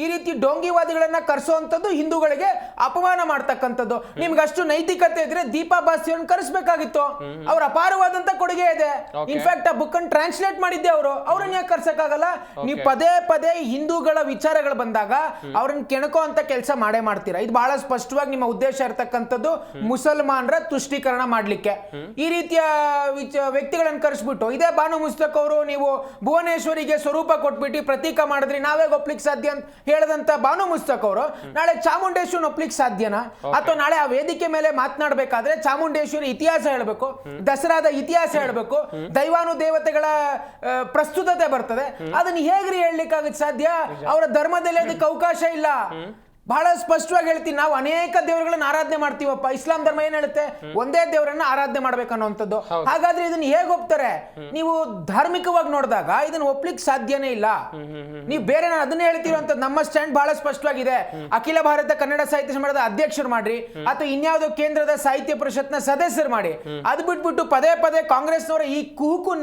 ಈ ರೀತಿ ಡೋಂಗಿವಾದಿಗಳನ್ನ ಕರೆಸುವಂತದ್ದು ಹಿಂದೂಗಳಿಗೆ ಅಪಮಾನ ಮಾಡ್ತಕ್ಕಂಥದ್ದು. ನಿಮ್ಗೆ ಅಷ್ಟು ನೈತಿಕತೆ ಇದ್ರೆ ದೀಪಾ ಬಾಸ್ತಿಯವ್ರನ್ನ ಕರೆಸಬೇಕಾಗಿತ್ತು. ಅವ್ರ ಅಪಾರವಾದಂತ ಕೊಡುಗೆ ಇದೆ. ಇನ್ಫ್ಯಾಕ್ಟ್ ಆ ಬುಕ್ ಅನ್ನು ಟ್ರಾನ್ಸ್ಲೇಟ್ ಮಾಡಿದ್ದೆ ಅವರು. ಅವ್ರನ್ನ ಯಾಕೆ ಕರ್ಸಕ್ಕಾಗಲ್ಲ? ನೀವು ಪದೇ ಪದೇ ಹಿಂದೂಗಳ ವಿಚಾರಗಳು ಬಂದಾಗ ಅವ್ರನ್ನ ಕೆಣಕೋ ಅಂತ ಕೆಲಸ ಮಾಡೇ ಮಾಡ್ತೀರಾ. ಇದು ಬಹಳ ಸ್ಪಷ್ಟವಾಗಿ ನಿಮ್ಮ ಉದ್ದೇಶ ಇರತಕ್ಕಂಥದ್ದು, ಮುಸಲ್ಮಾನರ ತುಷ್ಟೀಕರಣ ಮಾಡ್ಲಿಕ್ಕೆ. ಈ ರೀತಿಯ ವ್ಯಕ್ತಿಗಳನ್ನ ಕರೆಸ್ಬಿಟ್ಟು ಇದೇ ಬಾನು ಮುಸ್ತಾಕ್ ಅವರು ನೀವು ಭುವನೇಶ್ವರಿಗೆ ಸ್ವರೂಪ ಕೊಟ್ಬಿಟ್ಟು ಪ್ರತೀಕ ಮಾಡಿದ್ರಿ, ನಾವೇ ಒಪ್ಲಿಕ್ಕೆ ಸಾಧ್ಯ ಅಂತ ಹೇಳದಂತ ಬಾನು ಮುಸ್ತಾಕ್ ಅವರು ನಾಳೆ ಚಾಮುಂಡೇಶ್ವರಿ ಒಪ್ಲಿಕ್ಕೆ ಸಾಧ್ಯನಾ? ಅಥವಾ ನಾಳೆ ಆ ವೇದಿಕೆ ಮೇಲೆ ಮಾತನಾಡಬೇಕಾದ್ರೆ ಚಾಮುಂಡೇಶ್ವರಿ ಇತಿಹಾಸ ಹೇಳಬೇಕು, ದಸರಾದ ಇತಿಹಾಸ ಹೇಳಬೇಕು, ದೈವಾನು ದೇವತೆಗಳ ಪ್ರಸ್ತುತತೆ ಬರ್ತದೆ. ಅದನ್ನ ಹೇಗ್ರಿ ಹೇಳಲಿಕ್ಕಾಗತ್ತೆ ಸಾಧ್ಯ? ಅವರ ಧರ್ಮದಲ್ಲಿ ಅದಕ್ಕೆ ಅವಕಾಶ ಇಲ್ಲ. ಬಹಳ ಸ್ಪಷ್ಟವಾಗಿ ಹೇಳ್ತೀನಿ, ನಾವು ಅನೇಕ ದೇವರುಗಳನ್ನ ಆರಾಧನೆ ಮಾಡ್ತೀವಪ್ಪ. ಇಸ್ಲಾಂ ಧರ್ಮ ಏನ್ ಹೇಳುತ್ತೆ? ಒಂದೇ ದೇವರನ್ನ ಆರಾಧನೆ ಮಾಡ್ಬೇಕನ್ನುವಂಥದ್ದು. ಹಾಗಾದ್ರೆ ಇದನ್ನ ಹೇಗೆ ಒಪ್ತಾರೆ? ನೀವು ಧಾರ್ಮಿಕವಾಗಿ ನೋಡಿದಾಗ ಇದನ್ನ ಒಪ್ಲಿಕ್ಕೆ ಸಾಧ್ಯನೇ ಇಲ್ಲ. ನೀವು ಬೇರೆ ಅದನ್ನೇ ಹೇಳ್ತಿರುವಂತದ್ದು. ನಮ್ಮ ಸ್ಟ್ಯಾಂಡ್ ಬಹಳ ಸ್ಪಷ್ಟವಾಗಿದೆ. ಅಖಿಲ ಭಾರತ ಕನ್ನಡ ಸಾಹಿತ್ಯ ಸಮ್ಮೇಳನದ ಅಧ್ಯಕ್ಷರು ಮಾಡ್ರಿ, ಅಥವಾ ಇನ್ಯಾವುದೋ ಕೇಂದ್ರದ ಸಾಹಿತ್ಯ ಪರಿಷತ್ನ ಸದಸ್ಯರು ಮಾಡಿ. ಅದು ಬಿಟ್ಬಿಟ್ಟು ಪದೇ ಪದೇ ಕಾಂಗ್ರೆಸ್ನವರ ಈ ಕುಹುಕು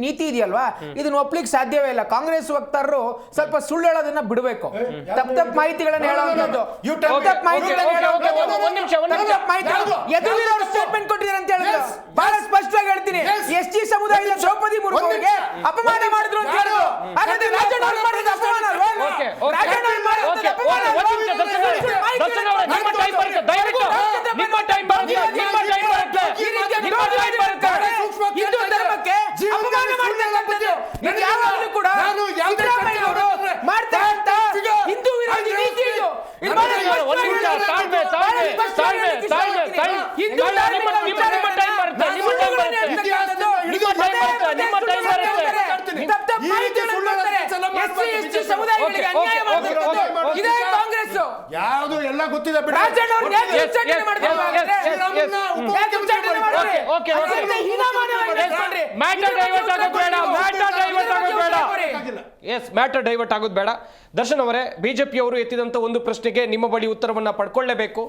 ನೀತಿ ಇದೆಯಲ್ವಾ, ಇದನ್ನ ಒಪ್ಲಿಕ್ಕೆ ಸಾಧ್ಯವೇ ಇಲ್ಲ. ಕಾಂಗ್ರೆಸ್ ವಕ್ತಾರರು ಸ್ವಲ್ಪ ಸುಳ್ಳು ಹೇಳೋದನ್ನ ಬಿಡಬೇಕು. ತಪ್ಪು ಮಾಹಿತಿಗಳನ್ನ ಸ್ಟೇಟ್ಮೆಂಟ್ ಕೊಟ್ಟಿದ್ದಾರೆ ಅಂತ ಹೇಳಿದ್ರು. ಬಹಳ ಸ್ಪಷ್ಟವಾಗಿ ಹೇಳ್ತೀನಿ, ಎಸ್ ಟಿ ಸಮುದಾಯದ ದ್ರೌಪದಿ ಮುರ್ಮು ಅವರಿಗೆ ಅಪಮಾನ ಮಾಡಿದ್ರು ಅಂತ ಹೇಳಿದ್ರು. ಹಾಗಾದ್ರೆ ರಾಜಣ್ಣ ಅವರು ಮಾಡಿದ ಅಪಮಾನ ಅಲ್ವಾ? ರಾಜಣ್ಣ ಅವರು ಮಾಡಿದ ಅಪಮಾನ ಅಲ್ವಾ? ಹಿಂದೂ ಧರ್ಮಕ್ಕೆ ಅಪಮಾನ ಮಾಡ್ತಕ್ಕಂಥದ್ದು ಯಾವಾಗಲೂ ಕೂಡ ಸಿದ್ದರಾಮಯ್ಯನವರು ಮಾಡ್ತಕ್ಕಂಥ ಹಿಂದೂ ವಿರೋಧಿ ನೀತಿ ಇದು. ಯಾವುದು ಎಲ್ಲ ಗೊತ್ತಿದೆ. ಮ್ಯಾಟರ್ ಡೈವರ್ಟ್ ಆಗೋದು ಬೇಡ. ದರ್ಶನ್ ಅವರೇ, ಬಿಜೆಪಿಯವರು ಎತ್ತಿದಂತ ಒಂದು ಪ್ರಶ್ನೆಗೆ ನಿಮ್ಮ ಬಳಿ ಉತ್ತರವನ್ನ ಪಡ್ಕೊಳ್ಳೇಬೇಕು.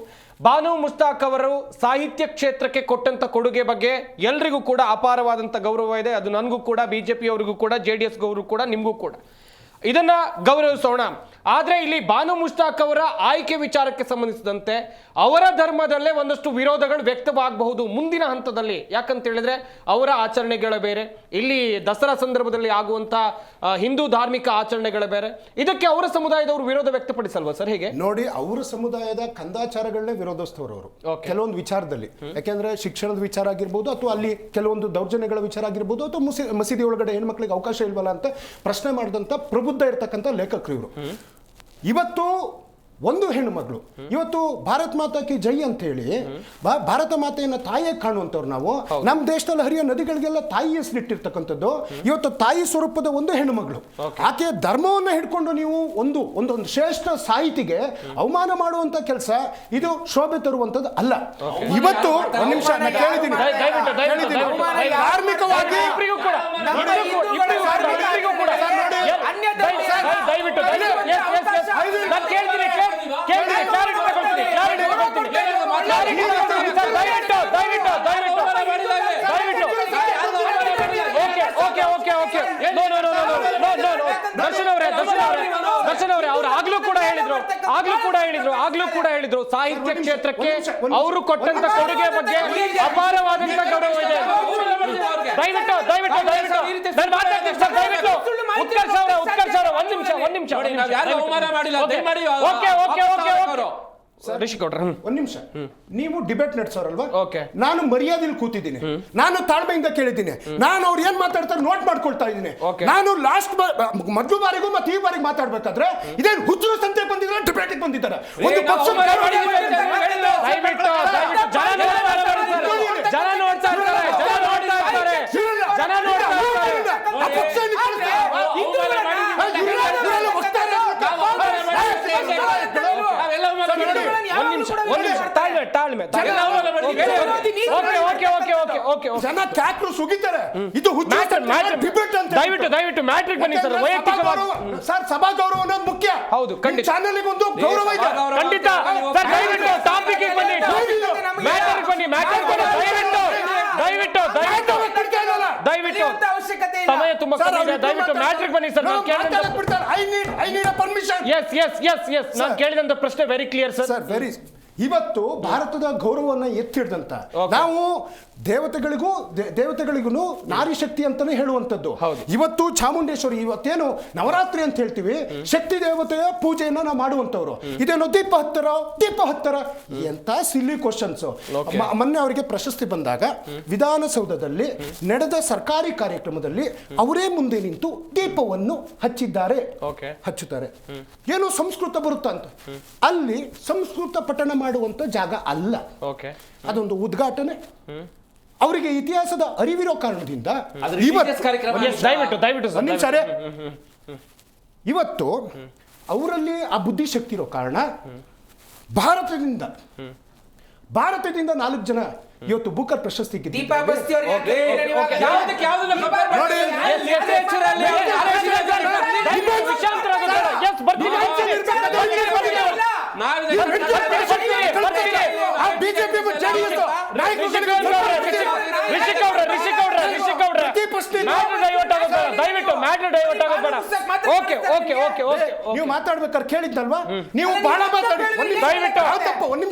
ಬಾನು ಮುಸ್ತಾಕ್ ಅವರು ಸಾಹಿತ್ಯ ಕ್ಷೇತ್ರಕ್ಕೆ ಕೊಟ್ಟಂತ ಕೊಡುಗೆ ಬಗ್ಗೆ ಎಲ್ರಿಗೂ ಕೂಡ ಅಪಾರವಾದಂತ ಗೌರವ ಇದೆ. ಅದು ನನಗೂ ಕೂಡ, ಬಿಜೆಪಿಯವರಿಗೂ ಕೂಡ, JDS ಗೌರವ ಕೂಡ, ನಿಮಗೂ ಕೂಡ. ಇದನ್ನ ಗೌರವಿಸೋಣ. ಆದ್ರೆ ಇಲ್ಲಿ ಬಾನು ಮುಸ್ತಾಕ್ ಅವರ ಆಯ್ಕೆ ವಿಚಾರಕ್ಕೆ ಸಂಬಂಧಿಸಿದಂತೆ ಅವರ ಧರ್ಮದಲ್ಲೇ ಒಂದಷ್ಟು ವಿರೋಧಗಳು ವ್ಯಕ್ತವಾಗಬಹುದು ಮುಂದಿನ ಹಂತದಲ್ಲಿ. ಯಾಕಂತ ಹೇಳಿದ್ರೆ ಅವರ ಆಚರಣೆಗಳ ಬೇರೆ, ಇಲ್ಲಿ ದಸರಾ ಸಂದರ್ಭದಲ್ಲಿ ಆಗುವಂತ ಹಿಂದೂ ಧಾರ್ಮಿಕ ಆಚರಣೆಗಳ ಬೇರೆ. ಇದಕ್ಕೆ ಅವರ ಸಮುದಾಯದವರು ವಿರೋಧ ವ್ಯಕ್ತಪಡಿಸಲ್ವಾ ಸರ್? ಹೇಗೆ ನೋಡಿ, ಅವರ ಸಮುದಾಯದ ಕಂದಾಚಾರಗಳನ್ನೇ ವಿರೋಧಿಸ್ತವ್ರು ಅವರು ಕೆಲವೊಂದು ವಿಚಾರದಲ್ಲಿ. ಯಾಕೆಂದ್ರೆ ಶಿಕ್ಷಣದ ವಿಚಾರ ಆಗಿರ್ಬೋದು, ಅಥವಾ ಅಲ್ಲಿ ಕೆಲವೊಂದು ದೌರ್ಜನ್ಯಗಳ ವಿಚಾರ ಆಗಿರ್ಬೋದು, ಅಥವಾ ಮಸೀದಿ ಒಳಗಡೆ ಹೆಣ್ಮಕ್ಳಿಗೆ ಅವಕಾಶ ಇಲ್ವಲ್ಲ ಅಂತ ಪ್ರಶ್ನೆ ಮಾಡಿದಂತ ಪ್ರಬುದ್ಧ ಇರ್ತಕ್ಕಂಥ ಲೇಖಕರು ಇವರು. ಇವತ್ತು ಒಂದು ಹೆಣ್ಣು ಮಗಳು ಇವತ್ತು ಭಾರತ್ ಮಾತಾ ಕಿ ಜೈ ಅಂತ ಹೇಳಿ ಭಾರತ ಮಾತೆಯನ್ನ ತಾಯಿಯಾಗಿ ಕಾಣುವಂತವ್ರು ನಾವು. ನಮ್ಮ ದೇಶದಲ್ಲಿ ಹರಿಯೋ ನದಿಗಳಿಗೆಲ್ಲ ತಾಯಿ ಹೆಸರಿಟ್ಟಿರ್ತಕ್ಕಂಥದ್ದು. ಇವತ್ತು ತಾಯಿ ಸ್ವರೂಪದ ಒಂದು ಹೆಣ್ಣು ಮಗಳು, ಆಕೆಯ ಧರ್ಮವನ್ನ ಹಿಡ್ಕೊಂಡು ನೀವು ಒಂದು ಶ್ರೇಷ್ಠ ಸಾಹಿತಿಗೆ ಅವಮಾನ ಮಾಡುವಂತ ಕೆಲಸ ಇದು ಶೋಭೆ ತರುವಂತದ್ದು ಅಲ್ಲ. ಇವತ್ತು ಒಂದು ನಿಮಿಷ ಕೇಳಿದ್ದೀನಿ, ಧಾರ್ಮಿಕವಾಗಿ ದರ್ಶನ್ ಅವರೇ ಅವ್ರು ಆಗ್ಲೂ ಕೂಡ ಹೇಳಿದ್ರು ಸಾಹಿತ್ಯ ಕ್ಷೇತ್ರಕ್ಕೆ ಅವರು ಕೊಟ್ಟಂತ ಕೊಡುಗೆ ಬಗ್ಗೆ ಅಪಾರವಾದಂತ ಗೌರವ ಇದೆ. ದಯವಿಟ್ಟು ಉತ್ಕರ್ಷ್ ಅವರ ಒಂದ್ ನಿಮಿಷ ಒಂದ್ ನಿಮಿಷ. ನೀವು ಡಿಬೇಟ್ ನಡೆಸೋರಲ್ವಾ? ಓಕೆ. ನಾನು ಮರ್ಯಾದೆಯಲ್ಲಿ ಕೂತಿದ್ದೀನಿ, ನಾನು ತಾಳ್ಮೆಯಿಂದ ಕೇಳಿದ್ದೀನಿ, ನಾನು ಅವ್ರು ಏನ್ ಮಾತಾಡ್ತಾರೆ ನೋಟ್ ಮಾಡ್ಕೊಳ್ತಾ ಇದ್ದೀನಿ. ನಾನು ಲಾಸ್ಟ್ ಮೊದಲು ಬಾರಿಗೂ ಮತ್ತೆ ಈ ಬಾರಿಗೆ ಮಾತಾಡ್ಬೇಕಾದ್ರೆ ಇದೇನು ಹುಚ್ಚು ಸಂತೆ ಬಂದಿದ್ರೆ ಡಿಬೇಟಿಗೆ ಬಂದಿದ್ದಾರೆ. ಒಂದು ಪಕ್ಷ ಜನ ಕ್ಯಾಕ್ರು ಸುಗಿತಾರೆ. ಇದು ದಯವಿಟ್ಟು ಮ್ಯಾಟ್ರಿಕ್ ಬನ್ನಿ ಸರ್. ವೈಯಕ್ತಿಕವಾಗಿ ಸರ್ ಸಭಾ ಗೌರವ ಅನ್ನೋದು ಮುಖ್ಯ. ಹೌದು, ಖಂಡಿತ. ಚಾನೆಲ್ಗೆ ಒಂದು ಗೌರವ ಇದೆ. ಖಂಡಿತ ಸರ್. ದಯವಿಟ್ಟು ಟಾಪಿಕ್ ಬನ್ನಿ, ಮ್ಯಾಟ್ರಿಕ್ ಬನ್ನಿ. ದಯವಿಟ್ಟು ಸಮಯ ತುಂಬಾ ಕಮ್ಮಿ ಇದೆ. ದಯವಿಟ್ಟು ಮ್ಯಾಟ್ರಿಕ್ ಬನ್ನಿ ಸರ್. ನಾನು ಕೇಳಿದಂತ ಪ್ರಶ್ನೆ ವೆರಿ ಕ್ಲಿಯರ್ ಸರ್. ವೆರಿ ಇವತ್ತು ಭಾರತದ ಗೌರವವನ್ನು ಎತ್ತಿ ಹಿಡಿದಂತ ನಾವು ದೇವತೆಗಳಿಗೂ ನಾರಿ ಶಕ್ತಿ ಅಂತಾನೆ ಹೇಳುವಂಥದ್ದು. ಇವತ್ತು ಚಾಮುಂಡೇಶ್ವರಿ ಇವತ್ತೇನು ನವರಾತ್ರಿ ಅಂತ ಹೇಳ್ತೀವಿ, ಶಕ್ತಿ ದೇವತೆಯ ಪೂಜೆಯನ್ನ ನಾವು ಮಾಡುವಂತವ್ರು. ಇದೇನೋ ದೀಪ ಹತ್ತರ ಎಂತ ಸಿಲ್ಲಿ ಕ್ವಶನ್ಸ್. ಮೊನ್ನೆ ಅವರಿಗೆ ಪ್ರಶಸ್ತಿ ಬಂದಾಗ ವಿಧಾನಸೌಧದಲ್ಲಿ ನಡೆದ ಸರ್ಕಾರಿ ಕಾರ್ಯಕ್ರಮದಲ್ಲಿ ಅವರೇ ಮುಂದೆ ನಿಂತು ದೀಪವನ್ನು ಹಚ್ಚುತ್ತಾರೆ. ಏನು ಸಂಸ್ಕೃತ ಬರುತ್ತಾ ಅಂತ. ಅಲ್ಲಿ ಸಂಸ್ಕೃತ ಪಠಣ ಮಾಡುವಂತ ಜಾಗ ಅಲ್ಲ, ಅದೊಂದು ಉದ್ಘಾಟನೆ. ಅವರಿಗೆ ಇತಿಹಾಸದ ಅರಿವಿರೋ ಕಾರಣದಿಂದ ಇವತ್ತು ಅವರಲ್ಲಿ ಆ ಬುದ್ಧಿಶಕ್ತಿ ಇರೋ ಕಾರಣ ಭಾರತದಿಂದ 4 ಜನ ಇವತ್ತು ಬೂಕರ್ ಪ್ರಶಸ್ತಿ ನೀವು ಮಾತಾಡ್ಬೇಕಾದ್ರೆ ಕೇಳಿದ್ದಲ್ವಾ? ನೀವು ಬಹಳ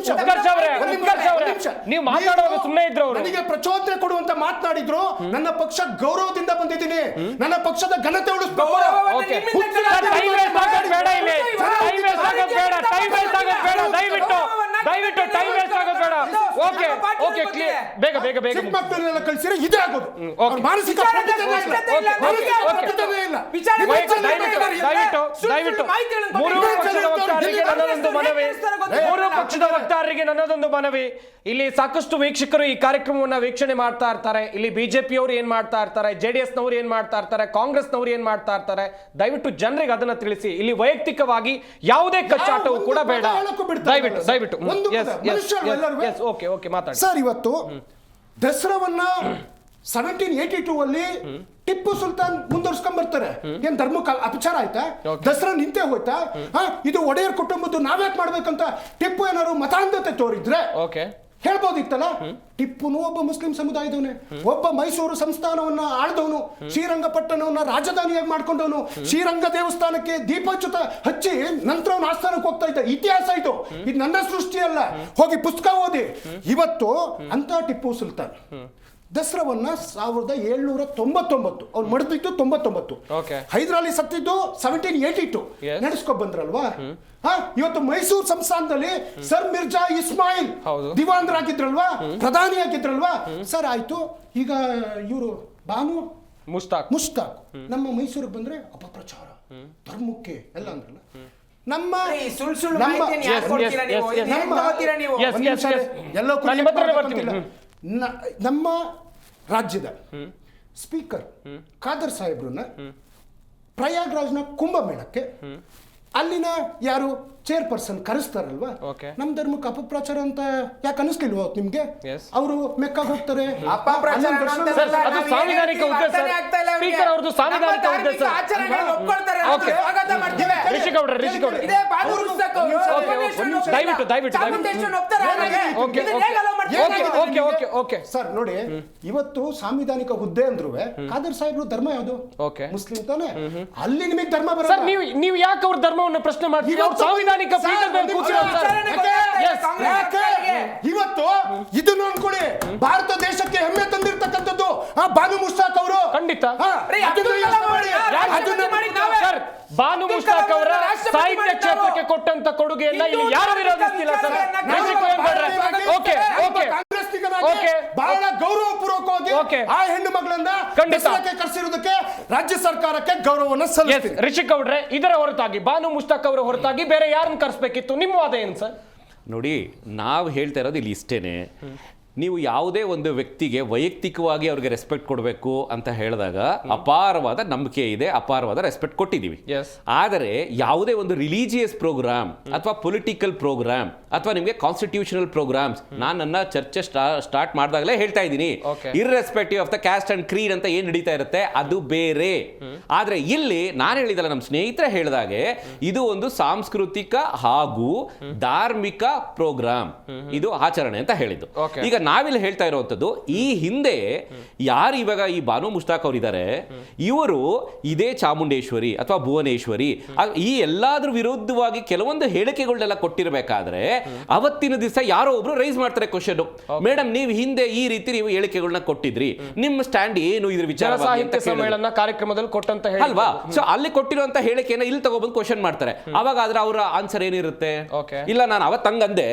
ನೀವು ಮಾತಾಡುವಾಗ ಸುಮ್ಮನೆ ಇದ್ರು. ನನಗೆ ಪ್ರಚೋದನೆ ಕೊಡುವಂತ ಮಾತನಾಡಿದ್ರು. ನನ್ನ ಪಕ್ಷ ಗೌರವದಿಂದ ಬಂದಿದ್ದೀನಿ, ನನ್ನ ಪಕ್ಷದ ಘನತೆ ಉಳಿಸ್ಬೇಕು. ದಯವಿಟ್ಟು ಟೈಮ್ ವೇಸ್ಟ್ ಆಗೋದು ಬೇಡ. Okay clear. ಬೇಗ ಕಳಿಸಿದ್ರೆ ಇದೇ ಆಗೋದು. ಮಾನಸಿಕ ಮೂರು ಪಕ್ಷದ ವಕ್ತಾರರಿಗೆ ನನ್ನದೊಂದು ಮನವಿ. ಇಲ್ಲಿ ಸಾಕಷ್ಟು ವೀಕ್ಷಕರು ಈ ಕಾರ್ಯಕ್ರಮವನ್ನ ವೀಕ್ಷಣೆ ಮಾಡ್ತಾ ಇರ್ತಾರೆ. ಇಲ್ಲಿ ಬಿಜೆಪಿಯವರು ಏನ್ ಮಾಡ್ತಾ ಇರ್ತಾರೆ, ಜೆಡಿಎಸ್ ನವರು ಏನ್ ಮಾಡ್ತಾ ಇರ್ತಾರೆ, ಕಾಂಗ್ರೆಸ್ ನವರು ಏನ್ ಮಾಡ್ತಾ ಇರ್ತಾರೆ. ದಯವಿಟ್ಟು ಜನರಿಗೆ ಅದನ್ನ ತಿಳಿಸಿ. ಇಲ್ಲಿ ವೈಯಕ್ತಿಕವಾಗಿ ಯಾವುದೇ ಕಚ್ಚಾಟವು ಕೂಡ ಬೇಡ. ದಯವಿಟ್ಟು ಓಕೆ ಮಾತಾಡಿ ಸರ್. ಇವತ್ತು ದಸರಾವನ್ನ 1782 ಅಲ್ಲಿ ಟಿಪ್ಪು ಸುಲ್ತಾನ್ ಮುಂದುವರ್ಸ್ಕೊಂಡ್ ಬರ್ತಾರೆ. ಏನ್ ಧರ್ಮಕ್ಕೆ ಅಪಚಾರ ಆಯ್ತಾ? ದಸರಾ ನಿಂತೇ ಹೋಯ್ತಾ? ಇದು ಒಡೆಯರ್ ಕುಟುಂಬದ್ದು ನಾವ್ಯಾಕೆ ಮಾಡ್ಬೇಕಂತ ಟಿಪ್ಪು ಏನಾದ್ರು ಮತಾಂಧತೆ ತೋರಿದ್ರೆ ಹೇಳ್ಬೋದಿತ್ತಲ್ಲ. ಟಿಪ್ಪುನು ಒಬ್ಬ ಮುಸ್ಲಿಂ ಸಮುದಾಯದವನೇ, ಒಬ್ಬ ಮೈಸೂರು ಸಂಸ್ಥಾನವನ್ನ ಆಳ್ದವನು, ಶ್ರೀರಂಗಪಟ್ಟಣವನ್ನ ರಾಜಧಾನಿಯಾಗಿ ಮಾಡ್ಕೊಂಡವನು, ಶ್ರೀರಂಗ ದೇವಸ್ಥಾನಕ್ಕೆ ದೀಪಚ್ಯುತ ಹಚ್ಚಿ ನಂತರ ಅವನ ಆಸ್ಥಾನಕ್ಕೆ ಹೋಗ್ತಾ ಇದ್ದ ಇತಿಹಾಸ ಇದು. ಇದು ನನ್ನ ಸೃಷ್ಟಿ ಅಲ್ಲ, ಹೋಗಿ ಪುಸ್ತಕ ಓದಿ. ಇವತ್ತು ಅಂತ ಟಿಪ್ಪು ಸುಲ್ತಾನ್ ದಸರಾವನ್ನ 1799 ಅವ್ರು ಮಡಿದಿದ್ದು 99, ಹೈದರಾಲಿ ಸತ್ತಿದ್ದು 1782 ನಡೆಸ್ಕೊ ಬಂದ್ರಲ್ವಾ. ಇವತ್ತು ಮೈಸೂರು ಸಂಸ್ಥಾನದಲ್ಲಿ ಸರ್ ಮಿರ್ಜಾ ಇಸ್ಮಾಯಿಲ್ ದಿವಾನ್ರಾಗಿದ್ರಲ್ವಾ, ಪ್ರಧಾನಿ ಆಗಿದ್ರಲ್ವಾ ಸರ್. ಆಯ್ತು, ಈಗ ಇವರು ಬಾನು ಮುಸ್ತಾಕ್ ನಮ್ಮ ಮೈಸೂರಿಗೆ ಬಂದ್ರೆ ಅಪಪ್ರಚಾರ, ಧರ್ಮಕ್ಕೆ ಎಲ್ಲ ಅಂದ್ರಲ್ಲ. ನಮ್ಮ ರಾಜ್ಯದ ಸ್ಪೀಕರ್ ಖಾದರ್ ಸಾಹೇಬ್ರನ್ನ ಪ್ರಯಾಗ್ರಾಜ್ನ ಕುಂಭಮೇಳಕ್ಕೆ ಅಲ್ಲಿನ ಯಾರು ಚೇರ್ಪರ್ಸನ್ ಕರೆಸ್ತಾರಲ್ವಾ, Okay. ನಮ್ ಧರ್ಮಕ್ಕೆ ಅಪಪ್ರಚಾರ ಅಂತ ಯಾಕೆ ಅನಿಸ್ಲಿಲ್ವಾ ನಿಮ್ಗೆ? Yes. ಅವರು ಮೆಕ್ಕಾಗ ಹೋಗ್ತಾರೆ. ಅಪಪ್ರಚಾರ ಹನ್ನೊಂದು ವರ್ಷ ಅಂತ ಸರ್, ಅಲ್ಲ, ಅದು ನಾವು ಸಾಂವಿಧಾನಿಕ ಏನು ಹುದ್ದೆ ಸರ್. ಅರ್ಥನೇ ಆಗ್ತಾ ಇಲ್ಲ ಅವ್ರಿಗೆ. ಸ್ಪೀಕರ್ ಅವ್ರದ್ದು ಸಾಂವಿಧಾನಿಕ ನಮ್ಮ ಹುದ್ದೆ ಧಾರ್ಮಿಕ ಸರ್. ಆಚರಣೆಗಳನ್ನ ಒಪ್ಕೊಳ್ತಾರೆ, ನಾವು Okay. ಸ್ವಾಗತ ಮಾಡ್ತೀವಿ. ರಿಷಿಗೌಡ್ರೆ ಇದೇ ಬಾಬು ಪುಸ್ತಕ ಅವರು ಭುವನೇಶ್ವರನ್ ಒಪ್ಪಿಲ್ಲ. ದಯವಿಟ್ಟು. ಚಾಮುಂಡೇಶ್ವರನ್ ಒಪ್ತಾರೆ ಹಾಗಾಗಿ. Okay, ಇದನ್ನ ಹೇಗೆ allow ಮಾಡ್ತೀವಿ? ಓಕೆ ಸರ್ ನೋಡಿ, ಇವತ್ತು ಸಾಂವಿಧಾನಿಕ ಹುದ್ದೆ ಅಂದ್ರು ಖಾದರ್ ಸಾಹೇಬ್ರು ಧರ್ಮ ಯಾವುದು? Okay. ಮುಸ್ಲಿಂ ತಾನೆ. ಅಲ್ಲಿ ನಿಮಗೆ ಧರ್ಮ ಸರ್, ಬರಲ್ಲ. ನೀವು ಯಾಕೆ ಅವ್ರ ಧರ್ಮವನ್ನು ಪ್ರಶ್ನೆ ಮಾಡ್ತೀವಿ? ಅವ್ರು ಸಾಂವಿಧಾನಿಕ ಪೀಠದ ಮೇಲೆ ಕೂತಿರೋರು ಸರ್. ಇವತ್ತು ಇದನ್ನು ಅನ್ಕೊಳ್ಳಿ, ಭಾರತ ದೇಶಕ್ಕೆ ಹೆಮ್ಮೆ ತಂದಿರ್ತಕ್ಕಂಥದ್ದು ಆ ಬಾನು ಮುಷ್ತಾಕ್ ಅವರು. ಖಂಡಿತ. ಸರ್, ಬಾನು ಮುಷ್ತಾಕ್ ಅವರ ಸಾಹಿತ್ಯ ಕ್ಷೇತ್ರಕ್ಕೆ ಕೊಟ್ಟಂತ ಕೊಡುಗೆಯನ್ನ ಇಲ್ಲಿ ಯಾರು ವಿರೋಧಿಸ್ತಿಲ್ಲ ಸರ್. ಓಕೆ ಬಹಳ ಗೌರವಪೂರ್ವಕವಾಗಿ Okay. ಆ ಹೆಣ್ಣು ಮಗಳನ್ನ ಖಂಡಿತ. ದಸರಾಕ್ಕೆ ಕರೆಸಿರುವುದಕ್ಕೆ ರಾಜ್ಯ ಸರ್ಕಾರಕ್ಕೆ ಗೌರವವನ್ನು ಸಲ್ಲಿಸ್ತೀನಿ. ರಿಷಿಗೌಡ್ರೆ, ಇದರ ಹೊರತಾಗಿ ಬಾನು ಮುಷ್ತಾಕ್ ಅವರ ಹೊರತಾಗಿ ಬೇರೆ ಯಾರನ್ನ ಕರೆಸ್ಬೇಕಿತ್ತು? ನಿಮ್ಮ ವಾದ ಏನು ಸರ್? ನೋಡಿ, ನಾವು ಹೇಳ್ತಾ ಇರೋದು ಇಲ್ಲಿ ಇಷ್ಟೇನೆ. ನೀವು ಯಾವುದೇ ಒಂದು ವ್ಯಕ್ತಿಗೆ ವೈಯಕ್ತಿಕವಾಗಿ ಅವ್ರಿಗೆ ರೆಸ್ಪೆಕ್ಟ್ ಕೊಡಬೇಕು ಅಂತ ಹೇಳಿದಾಗ ಅಪಾರವಾದ ನಂಬಿಕೆ ಇದೆ, ಅಪಾರವಾದ ರೆಸ್ಪೆಕ್ಟ್ ಕೊಟ್ಟಿದ್ದೀವಿ. ಆದರೆ ಯಾವುದೇ ಒಂದು ರಿಲಿಜಿಯಸ್ ಪ್ರೋಗ್ರಾಮ್ ಅಥವಾ ಪೊಲಿಟಿಕಲ್ ಪ್ರೋಗ್ರಾಮ್ ಅಥವಾ ನಿಮಗೆ ಕಾನ್ಸ್ಟಿಟ್ಯೂಷನಲ್ ಪ್ರೋಗ್ರಾಮ್ಸ್, ನಾನು ನನ್ನ ಚರ್ಚೆ ಸ್ಟಾರ್ಟ್ ಮಾಡಿದಾಗಲೇ ಹೇಳ್ತಾ ಇದ್ದೀನಿ, irrespective of the caste and Creed ಅಂತ ಏನು ನಡೀತಾ ಇರುತ್ತೆ ಅದು ಬೇರೆ. ಆದರೆ ಇಲ್ಲಿ ನಾನು ಹೇಳಿದಲ್ಲ, ನಮ್ಮ ಸ್ನೇಹಿತರೆ ಹೇಳಿದಾಗೆ ಇದು ಒಂದು ಸಾಂಸ್ಕೃತಿಕ ಹಾಗೂ ಧಾರ್ಮಿಕ ಪ್ರೋಗ್ರಾಮ್, ಇದು ಆಚರಣೆ ಅಂತ ಹೇಳಿದ್ದು. ಈಗ ನಾವಿಲ್ಲಿ ಹೇಳ್ತಾ ಇರುವಂತದ್ದು, ಈ ಹಿಂದೆ ಯಾರು ಇವಾಗ ಈ ಬಾನು ಮುಷ್ತಾಕ್ ಅವರು ಇದ್ದಾರೆ, ಇವರು ಇದೇ ಚಾಮುಂಡೇಶ್ವರಿ ಅಥವಾ ಭುವನೇಶ್ವರಿ ಈ ಎಲ್ಲಾದ್ರ ವಿರುದ್ಧವಾಗಿ ಕೆಲವೊಂದು ಹೇಳಿಕೆಗಳನ್ನೆಲ್ಲ ಕೊಟ್ಟಿರಬೇಕಾದ್ರೆ ಅವತ್ತಿನ ದಿವಸ ಯಾರೋ ಒಬ್ರು ರೈಸ್ ಮಾಡ್ತಾರೆ ಕ್ವಶನ್, ಮೇಡಮ್ ನೀವು ಹಿಂದೆ ಈ ರೀತಿ ನೀವು ಹೇಳಿಕೆಗಳನ್ನ ಕೊಟ್ಟಿದ್ರಿ, ನಿಮ್ಮ ಸ್ಟ್ಯಾಂಡ್ ಏನು ಇದ್ರ ವಿಚಾರ ಸಮ್ಮೇಳನ ಕಾರ್ಯಕ್ರಮದಲ್ಲಿ ಕೊಟ್ಟಂತ ಅಲ್ವಾ? ಸೊ ಅಲ್ಲಿ ಕೊಟ್ಟಿರುವಂತ ಹೇಳಿಕೆನ ಇಲ್ಲಿ ತಗೊಬಂದು ಕ್ವಶನ್ ಮಾಡ್ತಾರೆ. ಅವಾಗ ಆದ್ರೆ ಅವರ ಆನ್ಸರ್ ಏನಿರುತ್ತೆ? ಇಲ್ಲ, ನಾನು ಅವತ್ತು ಹಂಗಂದೆ,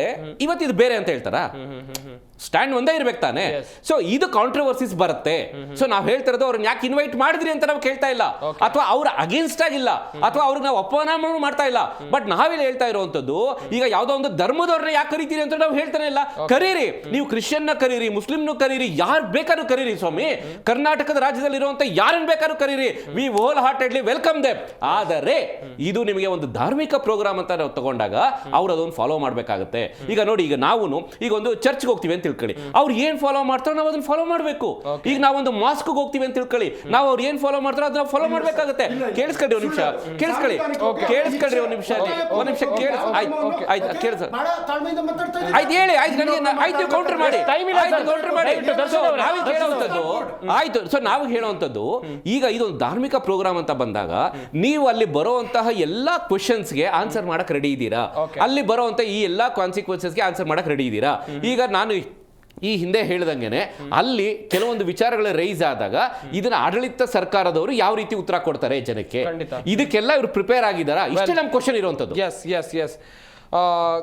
ಇವತ್ತು ಇದು ಬೇರೆ ಅಂತ ಹೇಳ್ತಾರ? ಸ್ಟ್ಯಾಂಡ್ ಒಂದೇ ಇರ್ಬೇಕು ತಾನೆ. ಸೊ ಇದು ಕಾಂಟ್ರವರ್ಸಿಸ್ ಬರುತ್ತೆ. ಸೊ ನಾವು ಹೇಳ್ತಿರೋದು ಅವ್ರನ್ನ ಯಾಕೆ ಇನ್ವೈಟ್ ಮಾಡಿದ್ರಿ ಅಂತ ನಾವು ಕೇಳ್ತಾ ಇಲ್ಲ, ಅಥವಾ ಅವ್ರ ಅಗೇನ್ಸ್ಟ್ ಆಗಿಲ್ಲ, ಅಥವಾ ಅವ್ರಿಗೆ ನಾವು ಅಪಮಾನ ಮಾಡ್ತಾ ಇಲ್ಲ. ಬಟ್ ನಾವಿಲ್ಲಿ ಹೇಳ್ತಾ ಇರುವಂತದ್ದು, ಈಗ ಯಾವ್ದೋ ಒಂದು ಧರ್ಮದವ್ರನ್ನ ಯಾಕೆ ಕರಿತೀರಿ ಅಂತ ನಾವು ಹೇಳ್ತಾನೆ ಇಲ್ಲ. ಕರೀರಿ, ನೀವು ಕ್ರಿಶ್ಚಿಯನ್ನ ಕರೀರಿ, ಮುಸ್ಲಿಂನ ಕರೀರಿ, ಯಾರು ಬೇಕಾದ್ರೂ ಕರೀರಿ ಸ್ವಾಮಿ. ಕರ್ನಾಟಕದ ರಾಜ್ಯದಲ್ಲಿ ಇರುವಂತ ಯಾರನ್ನ ಬೇಕಾದ್ರೂ ಕರೀರಿ, we wholeheartedly welcome them. ಆದರೆ ಇದು ನಿಮಗೆ ಒಂದು ಧಾರ್ಮಿಕ ಪ್ರೋಗ್ರಾಮ್ ಅಂತ ನಾವು ತಗೊಂಡಾಗ ಅವ್ರು ಅದನ್ನು ಫಾಲೋ ಮಾಡ್ಬೇಕಾಗತ್ತೆ. ಈಗ ನೋಡಿ, ಈಗ ನಾವು ಈಗ ಒಂದು ಚರ್ಚ್ಗೆ ಹೋಗ್ತೀವಿ ಅಂತ ತಿಳ್ಕೊಳ್ಳಿ, ಅವ್ರು ಏನ್ ಫಾಲೋ ಮಾಡ್ತಾರೋ ನಾವು ಅದನ್ನ ಫಾಲೋ ಮಾಡಬೇಕು. ಈಗ ನಾವೊಂದು ಮಾಸ್ಕ್ ಹೋಗ್ತೀವಿ ಅಂತ ತಿಳ್ಕೊಳ್ಳಿ, ನಾವು ಅವ್ರು ಏನ್ ಫಾಲೋ ಮಾಡ್ತಾರೋ ಅದನ್ನ ಫಾಲೋ ಮಾಡ್ಬೇಕಾಗತ್ತೆ. ಕೇಳಿಸ್ಕೊಳ್ಳಿ ಒಂದು ನಿಮಿಷ, ಕೇಳಿಸ್ಕೊಳ್ಳಿ ಒಂದು ನಿಮಿಷ, ಆಯ್ತು ಹೇಳಿ, ಆಯ್ತು ಕೌಂಟರ್ ಮಾಡಿ, ಆಯ್ತು. ಸೊ ನಾವು ಹೇಳುವಂತದ್ದು, ಈಗ ಇದೊಂದು ಧಾರ್ಮಿಕ ಪ್ರೋಗ್ರಾಮ್ ಅಂತ ಬಂದಾಗ ನೀವು ಅಲ್ಲಿ ಬರುವಂತಹ ಎಲ್ಲಾ ಕ್ವೆಶನ್ಸ್ಗೆ ಆನ್ಸರ್ ಮಾಡಕ್ ರೆಡಿ ಇದ್ದೀರಾ? ಅಲ್ಲಿ ಬರುವಂತ ಈ ಎಲ್ಲಾ ಕಾನ್ಸಿಕ್ವೆನ್ಸಸ್ಗೆ ಆನ್ಸರ್ ಮಾಡಕ್ ರೆಡಿ ಇದ್ದೀರಾ? ಈಗ ನಾನು ಈ ಹಿಂದೆ ಹೇಳಿದಂಗೆನೆ ಅಲ್ಲಿ ಕೆಲವೊಂದು ವಿಚಾರಗಳು ರೈಸ್ ಆದಾಗ ಇದನ್ನ ಆಡಳಿತ ಸರ್ಕಾರದವರು ಯಾವ ರೀತಿ ಉತ್ತರ ಕೊಡ್ತಾರೆ ಜನಕ್ಕೆ, ಇದಕ್ಕೆಲ್ಲ ಇವರು ಪ್ರಿಪೇರ್ ಆಗಿದ್ದಾರಾ? ಇಷ್ಟೇ ನಮ್ಮ ಕ್ವಶನ್ ಇರುವಂತದ್ದು. ಎಸ್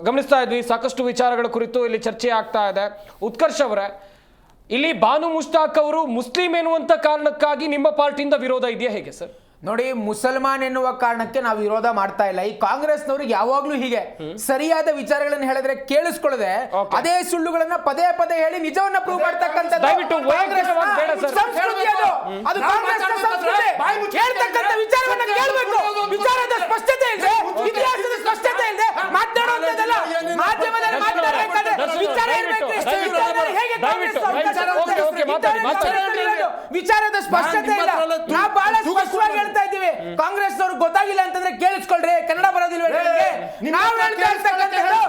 ಗಮನಿಸ್ತಾ ಇದ್ವಿ, ಸಾಕಷ್ಟು ವಿಚಾರಗಳ ಕುರಿತು ಇಲ್ಲಿ ಚರ್ಚೆ ಆಗ್ತಾ ಇದೆ. ಉತ್ಕರ್ಷ್ ಅವರೇ, ಇಲ್ಲಿ ಬಾನು ಮುಷ್ತಾಕ್ ಅವರು ಮುಸ್ಲಿಂ ಎನ್ನುವಂತ ಕಾರಣಕ್ಕಾಗಿ ನಿಮ್ಮ ಪಾರ್ಟಿಯಿಂದ ವಿರೋಧ ಇದೆಯಾ, ಹೇಗೆ ಸರ್? ನೋಡಿ, ಮುಸಲ್ಮಾನ್ ಎನ್ನುವ ಕಾರಣಕ್ಕೆ ನಾವು ವಿರೋಧ ಮಾಡ್ತಾ ಇಲ್ಲ. ಈ ಕಾಂಗ್ರೆಸ್ನವ್ರಿಗೆ ಯಾವಾಗ್ಲೂ ಹೀಗೆ ಸರಿಯಾದ ವಿಚಾರಗಳನ್ನು ಹೇಳಿದ್ರೆ ಕೇಳಿಸ್ಕೊಳ್ಳದೆ ಅದೇ ಸುಳ್ಳುಗಳನ್ನ ಪದೇ ಪದೇ ಹೇಳಿ ನಿಜವನ್ನ ಪ್ರೂವ್ ಮಾಡ್ತಕ್ಕಂಥದ್ದು ವಿಚಾರವನ್ನ ಕೇಳಬೇಕು. ವಿಚಾರದ ಸ್ಪಷ್ಟತೆ ಇದೆ, ಇತಿಹಾಸದ ಸ್ಪಷ್ಟತೆ ಇದೆ, ಮಾತನಾಡುವಂತದ್ದಲ್ಲ, ಮಾಧ್ಯಮದಲ್ಲಿ ಮಾತನಾಡಬೇಕಾದ್ರೆ ವಿಚಾರ ಇರಬೇಕು. ವಿಚಾರದ ಸ್ಪಷ್ಟತೆ ಇಲ್ಲ. ನಾವು ಬಹಳ ಸ್ಪಷ್ಟವಾಗಿ ಹೇಳ್ತಾ ಇದ್ದೀವಿ, ಕಾಂಗ್ರೆಸ್ ಅವರು ಗೊತ್ತಾಗಿಲ್ಲ ಅಂತಂದ್ರೆ ಕೇಳಿಸ್ಕೊಳ್ರಿ, ಕನ್ನಡ ಬರೋದಿಲ್ಲ. ನಾವು ಹೇಳ್ತಾ ಇರ್ತಕ್ಕಂಥದ್ದು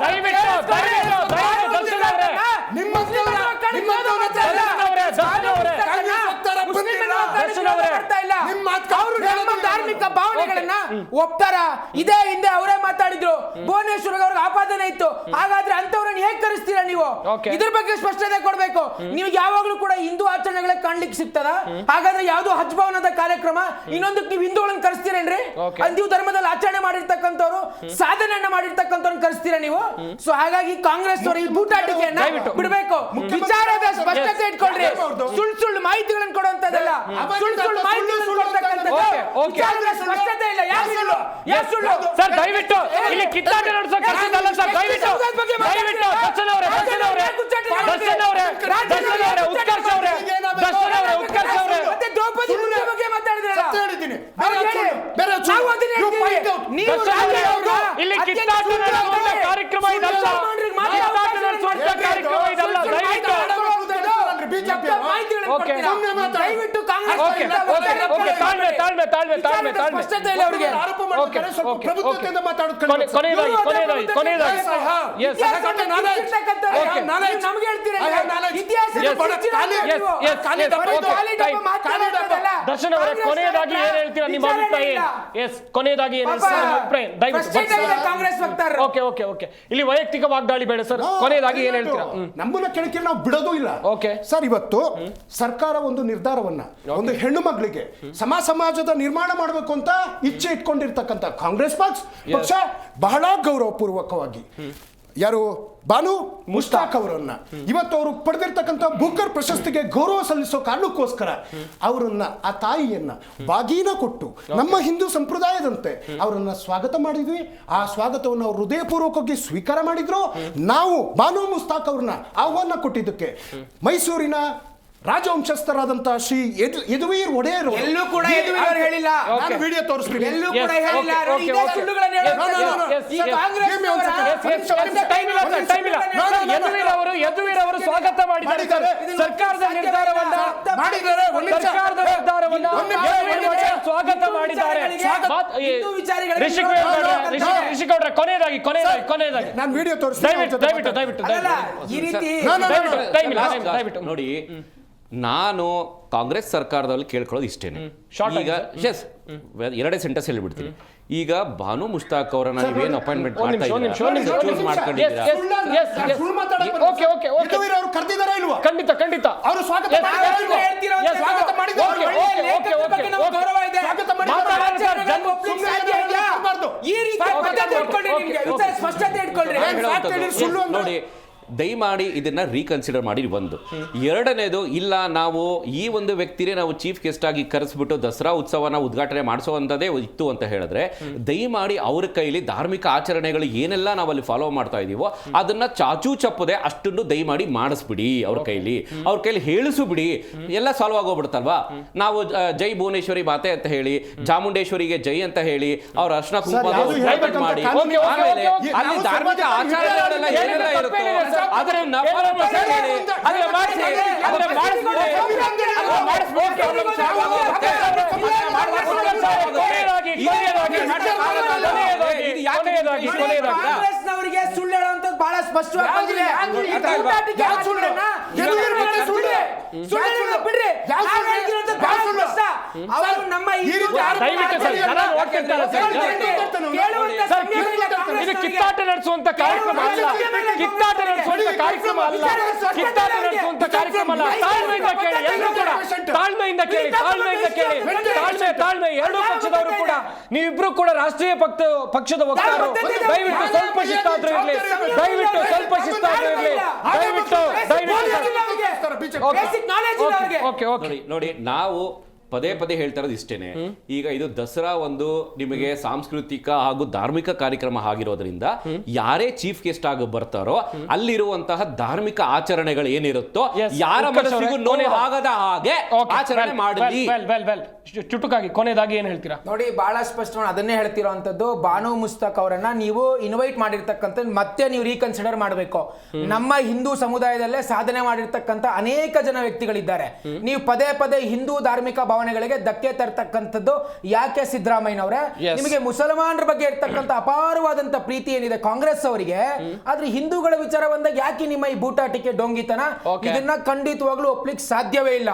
ಧಾರ್ಮಿಕ ಭಾವನೆಗಳನ್ನ ಒಪ್ತಾರ. ಇದೇ ಹಿಂದೆ ಅವರೇ ಮಾತಾಡಿದ್ರು, ಭುವನೇಶ್ವರ್ ಅವ್ರಿಗೆ ಆಪಾದನೆ ಇತ್ತು. ಹಾಗಾದ್ರೆ ಅಂತವ್ರನ್ನ ಹೇಗೆ ಕರೆಸ್ತೀರಾ ನೀವು? ಇದ್ರ ಬಗ್ಗೆ ಸ್ಪಷ್ಟತೆ ಕೊಡ್ಬೇಕು. ನೀವು ಯಾವಾಗ್ಲೂ ಕೂಡ ಹಿಂದೂ ಆಚರಣೆಗಳೇ ಕಾಣ್ಲಿಕ್ಕೆ ಸಿಗ್ತದ? ಹಾಗಾದ್ರೆ ಯಾವ್ದು ಹಜ್ ಭವನದ ಕಾರ್ಯಕ್ರಮ ಇನ್ನೊಂದಕ್ಕೆ ನೀವು ಹಿಂದೂಗಳನ್ನ ಕರೆಸ್ತೀರೇನ್ರಿ? ಹಿಂದೂ ಧರ್ಮದಲ್ಲಿ ಆಚರಣೆ ಮಾಡಿರ್ತಕ್ಕಂಥವ್ರು, ಸಾಧನೆಯನ್ನ ಮಾಡಿರ್ತಕ್ಕಂಥವ್ರನ್ನ ಕರೆಸ್ತೀರಾ ನೀವು? ಸೊ ಹಾಗಾಗಿ ಕಾಂಗ್ರೆಸ್ ಅವರು ಈ ಬೂಟಾಟಿಕೆಯನ್ನ ಬಿಡಬೇಕು. ವಿಚಾರದ ಸ್ಪಷ್ಟತೆ ಇಟ್ಕೊಳ್ರಿ. ಸುಳ್ಳು ಮಾಹಿತಿಗಳನ್ನು ಕೊಡುವಂತದ್ದಲ್ಲ, ಸುಳ್ಳು ಮಾಹಿತಿಗಳನ್ನು ಕೊಡ್ತಕ್ಕಂಥದ್ದು. ವಿಚಾರದ ಸ್ಪಷ್ಟತೆ ಇಲ್ಲ. ಯಾಕೆ ಸುಳ್ಳು ಸರ್? ದಯವಿಟ್ಟು ಇಲ್ಲಿ ಕಿತ್ತಾಟ ನಡೆಸೋ ಕರೆಸಿದ್ದಲ್ಲ ಸರ್. ದಯವಿಟ್ಟು ದರ್ಶನ್ ಅವರೇ, ಮತ್ತೆ ದ್ರೌಪದಿ ಮುರ್ಮು ಬಗ್ಗೆ ಮಾತಾಡಿದ್ರಲ್ಲ, ಇಲ್ಲಿ ಕಿತ್ತಾಟ ನಡೆಸುವಂತ ಕಾರ್ಯಕ್ರಮ ಇದಲ್ಲ. ಕಿತ್ತಾಟ ನಡೆಸುವಂತ ಕಾರ್ಯಕ್ರಮ ಇದಲ್ಲ. ದಯವಿಟ್ಟು ಓಕೆ ದರ್ಶನ್ ಅವರೇ, ಕೊನೆಯದಾಗಿ ಏನ್ ಹೇಳ್ತೀರಾ ನಿಮ್ಮ ಅಭಿಪ್ರಾಯ? ಕೊನೆಯದಾಗಿ ಏನ್ ಓಕೆ ಓಕೆ ಓಕೆ ಇಲ್ಲಿ ವೈಯಕ್ತಿಕ ವಾಗ್ದಾಳಿ ಬೇಡ ಸರ್. ಕೊನೆಯದಾಗಿ ಏನ್ ಹೇಳ್ತೀರಾ? ನಮ್ಮನ್ನ ಕೆಳಕ್ಕೆ ನಾವು ಬಿಡೋದು ಇಲ್ಲ. ಓಕೆ ಸರ್, ಇವತ್ತು ಸರ್ಕಾರ ಒಂದು ನಿರ್ಧಾರವನ್ನ, ಒಂದು ಹೆಣ್ಣು ಮಗಳಿಗೆ ಸಮಾಜದ ನಿರ್ಮಾಣ ಮಾಡಬೇಕು ಅಂತ ಇಚ್ಛೆ ಇಟ್ಕೊಂಡಿರ್ತಕ್ಕಂಥ ಕಾಂಗ್ರೆಸ್ ಪಕ್ಷ ಬಹಳ ಗೌರವಪೂರ್ವಕವಾಗಿ ಯಾರು ಬಾನು ಮುಷ್ತಾಕ್ ಅವರನ್ನ ಇವತ್ತು ಅವರು ಪಡೆದಿರ್ತಕ್ಕಂಥ ಬೂಕರ್ ಪ್ರಶಸ್ತಿಗೆ ಗೌರವ ಸಲ್ಲಿಸೋ ಕಾರಣಕ್ಕೋಸ್ಕರ ಅವರನ್ನ, ಆ ತಾಯಿಯನ್ನ ಬಾಗೀನ ಕೊಟ್ಟು ನಮ್ಮ ಹಿಂದೂ ಸಂಪ್ರದಾಯದಂತೆ ಅವರನ್ನ ಸ್ವಾಗತ ಮಾಡಿದ್ವಿ. ಆ ಸ್ವಾಗತವನ್ನು ಅವರು ಹೃದಯಪೂರ್ವಕವಾಗಿ ಸ್ವೀಕಾರ ಮಾಡಿದ್ರು. ನಾವು ಬಾನು ಮುಷ್ತಾಕ್ ಅವ್ರನ್ನ ಆಹ್ವಾನ ಕೊಟ್ಟಿದ್ದಕ್ಕೆ ಮೈಸೂರಿನ ರಾಜವಂಶಸ್ಥರಾದಂತಹ ಶ್ರೀ ಯದುವೀರ್ ಒಡೆಯರ್ ಎಲ್ಲೂ ಕೂಡ ಯದುವೀರ್ ಹೇಳಿಲ್ಲ. ನಾನು ವಿಡಿಯೋ ತೋರಿಸ್ತೀನಿ. ಎಲ್ಲೂ ಕೂಡ ಹೇಳಿಲ್ಲ. ಇದೇ ಸುಳ್ಳುಗಳನ್ನು ಯದುವೀರ್ ಅವರು ಸ್ವಾಗತ ಮಾಡಿದ್ದಾರೆ. ಸರ್ಕಾರದ ನಿರ್ಧಾರವನ್ನ ಸ್ವಾಗತ ಮಾಡಿದ್ದಾರೆ. ರಿಷಿಕ್ ಅವರ ಕೊನೆಯದಾಗಿ ನಾನು ವಿಡಿಯೋ ತೋರಿಸ್ತೀನಿ. ದಯವಿಟ್ಟು ನೋಡಿ, ನಾನು ಕಾಂಗ್ರೆಸ್ ಸರ್ಕಾರದಲ್ಲಿ ಕೇಳ್ಕೊಳ್ಳೋದು ಇಷ್ಟೇನೆ. ಈಗ ಎರಡೇ ಸೆಂಟೆನ್ಸ್ ಹೇಳ್ಬಿಡ್ತೀನಿ. ಈಗ ಬಾನು ಮುಷ್ತಾಕ್ ಅವರನ್ನ ನೀವೇನು ಅಪಾಯಿಂಟ್ಮೆಂಟ್ ಖಂಡಿತ ಅವರು ಸ್ವಾಗತ ನೋಡಿ, ದಯಮಾಡಿ ಇದನ್ನ ರೀಕನ್ಸಿಡರ್ ಮಾಡಿ. ಒಂದು ಎರಡನೇದು, ಇಲ್ಲ ನಾವು ಈ ಒಂದು ವ್ಯಕ್ತಿನೇ ನಾವು ಚೀಫ್ ಗೆಸ್ಟ್ ಆಗಿ ಕರೆಸ್ಬಿಟ್ಟು ದಸರಾ ಉತ್ಸವನ ಉದ್ಘಾಟನೆ ಮಾಡಿಸುವಂಥದ್ದೇ ಇತ್ತು ಅಂತ ಹೇಳಿದ್ರೆ, ದಯಮಾಡಿ ಅವ್ರ ಕೈಲಿ ಧಾರ್ಮಿಕ ಆಚರಣೆಗಳು ಏನೆಲ್ಲ ನಾವಲ್ಲಿ ಫಾಲೋ ಮಾಡ್ತಾ ಇದೀವೋ ಅದನ್ನ ಚಾಚೂ ಚಪ್ಪದೆ ಅಷ್ಟನ್ನು ದಯಮಾಡಿ ಮಾಡಿಸ್ಬಿಡಿ. ಅವ್ರ ಕೈಲಿ ಹೇಳಿಸುಬಿಡಿ. ಎಲ್ಲ ಸಾಲ್ವ್ ಆಗೋಗ್ಬಿಡುತ್ತಲ್ವಾ? ನಾವು ಜೈ ಭುವನೇಶ್ವರಿ ಮಾತೆ ಅಂತ ಹೇಳಿ, ಚಾಮುಂಡೇಶ್ವರಿಗೆ ಜೈ ಅಂತ ಹೇಳಿ ಅವ್ರ ಅರ್ಶನ ಕುಂಕುಮ ಮಾಡಿ, ಆಮೇಲೆ ಅಲ್ಲಿ ಧಾರ್ಮಿಕ ಆಚರಣೆಗಳೆಲ್ಲ ಏನೆಲ್ಲ ಇರುತ್ತೋ ಅದನ್ನ ಕಾಂಗ್ರೆಸ್ನವರಿಗೆ ಸುಳ್ಳು ಹೇಳುವಂತದ್ದು ಬಹಳ ಸ್ಪಷ್ಟವಾಗಿ ಬಂದಿದೆ. ಇದು ಕಿತ್ತಾಟ ನಡೆಸುವಂತ ಕಾರ್ಯಕ್ರಮ ಅಲ್ಲ. ಕಿತ್ತಾಟ ನಡೆಸುವಂತ ಕಾರ್ಯಕ್ರಮ ಅಲ್ಲ. ತಾಳ್ಮೆಯಿಂದ ಕೇಳಿ, ಎಲ್ಲರೂ ಕೂಡ ತಾಳ್ಮೆಯಿಂದ ಕೇಳಿ. ಎರಡೂ ಪಕ್ಷದವರು ಕೂಡ, ನೀವಿಬ್ರು ಕೂಡ ರಾಷ್ಟ್ರೀಯ ಪಕ್ಷದ ವಕ್ತಾರರು. ದಯವಿಟ್ಟು ಸ್ವಲ್ಪ ಶಿಸ್ತಾದ್ರೂ ಇರಲಿ. ನೋಡಿ, ನಾವು ಪದೇ ಹೇಳ್ತಾ ಇರೋದು ಇಷ್ಟೇನೆ. ಈಗ ಇದು ದಸರಾ ಒಂದು ನಿಮಗೆ ಸಾಂಸ್ಕೃತಿಕ ಹಾಗೂ ಧಾರ್ಮಿಕ ಕಾರ್ಯಕ್ರಮ ಆಗಿರೋದ್ರಿಂದ ಯಾರೇ ಚೀಫ್ ಗೆಸ್ಟ್ ಆಗಿ ಬರ್ತಾರೋ ಅಲ್ಲಿರುವಂತಹ ಧಾರ್ಮಿಕ ಆಚರಣೆಗಳು ಏನಿರುತ್ತೋ ಯಾರ ಮನಸ್ಸಿಗೂ ನೋವು ಆಗದ ಹಾಗೆ ಆಚರಣೆ ಮಾಡಲಿ. ಚುಟುಕಾಗಿ ಕೊನೆಯದಾಗಿ ಏನ್ ಹೇಳ್ತೀರಾ? ನೋಡಿ, ಬಹಳ ಸ್ಪಷ್ಟವಾಗಿ ಅದನ್ನೇ ಹೇಳ್ತಿರೋಂಥದ್ದು. ಬಾನು ಮುಷ್ತಾಕ್ ಅವರನ್ನ ನೀವು ಇನ್ವೈಟ್ ಮಾಡಿರ್ತಕ್ಕಂಥ ಮತ್ತೆ ನೀವು ರೀಕನ್ಸಿಡರ್ ಮಾಡಬೇಕು. ನಮ್ಮ ಹಿಂದೂ ಸಮುದಾಯದಲ್ಲೇ ಸಾಧನೆ ಮಾಡಿರ್ತಕ್ಕಂಥ ಅನೇಕ ಜನ ವ್ಯಕ್ತಿಗಳಿದ್ದಾರೆ. ನೀವು ಪದೇ ಹಿಂದೂ ಧಾರ್ಮಿಕ ಭಾವನೆಗಳಿಗೆ ಧಕ್ಕೆ ತರ್ತಕ್ಕಂಥದ್ದು ಯಾಕೆ? ಸಿದ್ದರಾಮಯ್ಯನವರೇ, ನಿಮಗೆ ಮುಸಲ್ಮಾನರ ಬಗ್ಗೆ ಇರ್ತಕ್ಕಂಥ ಅಪಾರವಾದಂತ ಪ್ರೀತಿ ಏನಿದೆ ಕಾಂಗ್ರೆಸ್ ಅವರಿಗೆ, ಆದ್ರೆ ಹಿಂದೂಗಳ ವಿಚಾರ ಬಂದಾಗ ಯಾಕೆ ನಿಮ್ಮ ಈ ಬೂಟಾಟಿಕೆ ಡೊಂಗಿತನ? ಇದನ್ನ ಖಂಡಿತವಾಗ್ಲೂ ಒಪ್ಲಿಕ್ಕೆ ಸಾಧ್ಯವೇ ಇಲ್ಲ.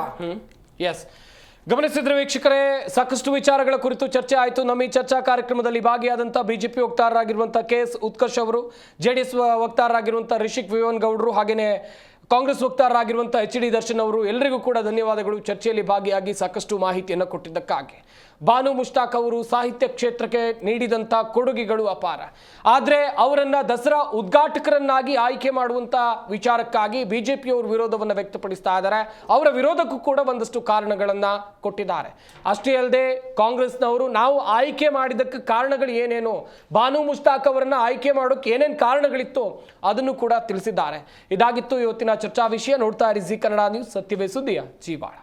ಗಮನಿಸಿದ್ರೆ ವೀಕ್ಷಕರೇ, ಸಾಕಷ್ಟು ವಿಚಾರಗಳ ಕುರಿತು ಚರ್ಚೆ ಆಯಿತು. ನಮ್ಮ ಈ ಚರ್ಚಾ ಕಾರ್ಯಕ್ರಮದಲ್ಲಿ ಭಾಗಿಯಾದಂಥ ಬಿಜೆಪಿ ವಕ್ತಾರರಾಗಿರುವಂತಹ KS ಉತ್ಕರ್ಷ್ ಅವರು, JDS ವಕ್ತಾರರಾಗಿರುವಂತಹ ರಿಷಿಕ್ ವಿವನ್ ಗೌಡ್ರು, ಹಾಗೇನೆ ಕಾಂಗ್ರೆಸ್ ವಕ್ತಾರರಾಗಿರುವಂತಹ HD ದರ್ಶನ್ ಅವರು, ಎಲ್ಲರಿಗೂ ಕೂಡ ಧನ್ಯವಾದಗಳು ಚರ್ಚೆಯಲ್ಲಿ ಭಾಗಿಯಾಗಿ ಸಾಕಷ್ಟು ಮಾಹಿತಿಯನ್ನು ಕೊಟ್ಟಿದ್ದಕ್ಕಾಗಿ. ಬಾನು ಮುಷ್ತಾಕ್ ಅವರು ಸಾಹಿತ್ಯ ಕ್ಷೇತ್ರಕ್ಕೆ ನೀಡಿದಂಥ ಕೊಡುಗೆಗಳು ಅಪಾರ. ಆದರೆ ಅವರನ್ನ ದಸರಾ ಉದ್ಘಾಟಕರನ್ನಾಗಿ ಆಯ್ಕೆ ಮಾಡುವಂಥ ವಿಚಾರಕ್ಕಾಗಿ ಬಿಜೆಪಿಯವರು ವಿರೋಧವನ್ನು ವ್ಯಕ್ತಪಡಿಸ್ತಾ ಇದ್ದಾರೆ. ಅವರ ವಿರೋಧಕ್ಕೂ ಕೂಡ ಒಂದಷ್ಟು ಕಾರಣಗಳನ್ನು ಕೊಟ್ಟಿದ್ದಾರೆ. ಅಷ್ಟೇ ಅಲ್ಲದೆ ಕಾಂಗ್ರೆಸ್ನವರು ನಾವು ಆಯ್ಕೆ ಮಾಡಿದ್ದಕ್ಕೆ ಕಾರಣಗಳು ಏನೇನು, ಬಾನು ಮುಷ್ತಾಕ್ ಅವರನ್ನ ಆಯ್ಕೆ ಮಾಡೋಕ್ಕೆ ಏನೇನು ಕಾರಣಗಳಿತ್ತು ಅದನ್ನು ಕೂಡ ತಿಳಿಸಿದ್ದಾರೆ. ಇದಾಗಿತ್ತು ಇವತ್ತಿನ ಚರ್ಚಾ ವಿಷಯ. ನೋಡ್ತಾ ಇರಿ ಜಿ ಕನ್ನಡ ನ್ಯೂಸ್, ಸತ್ಯವೇ ಸುದ್ದಿಯ ಜೀವಾಳ.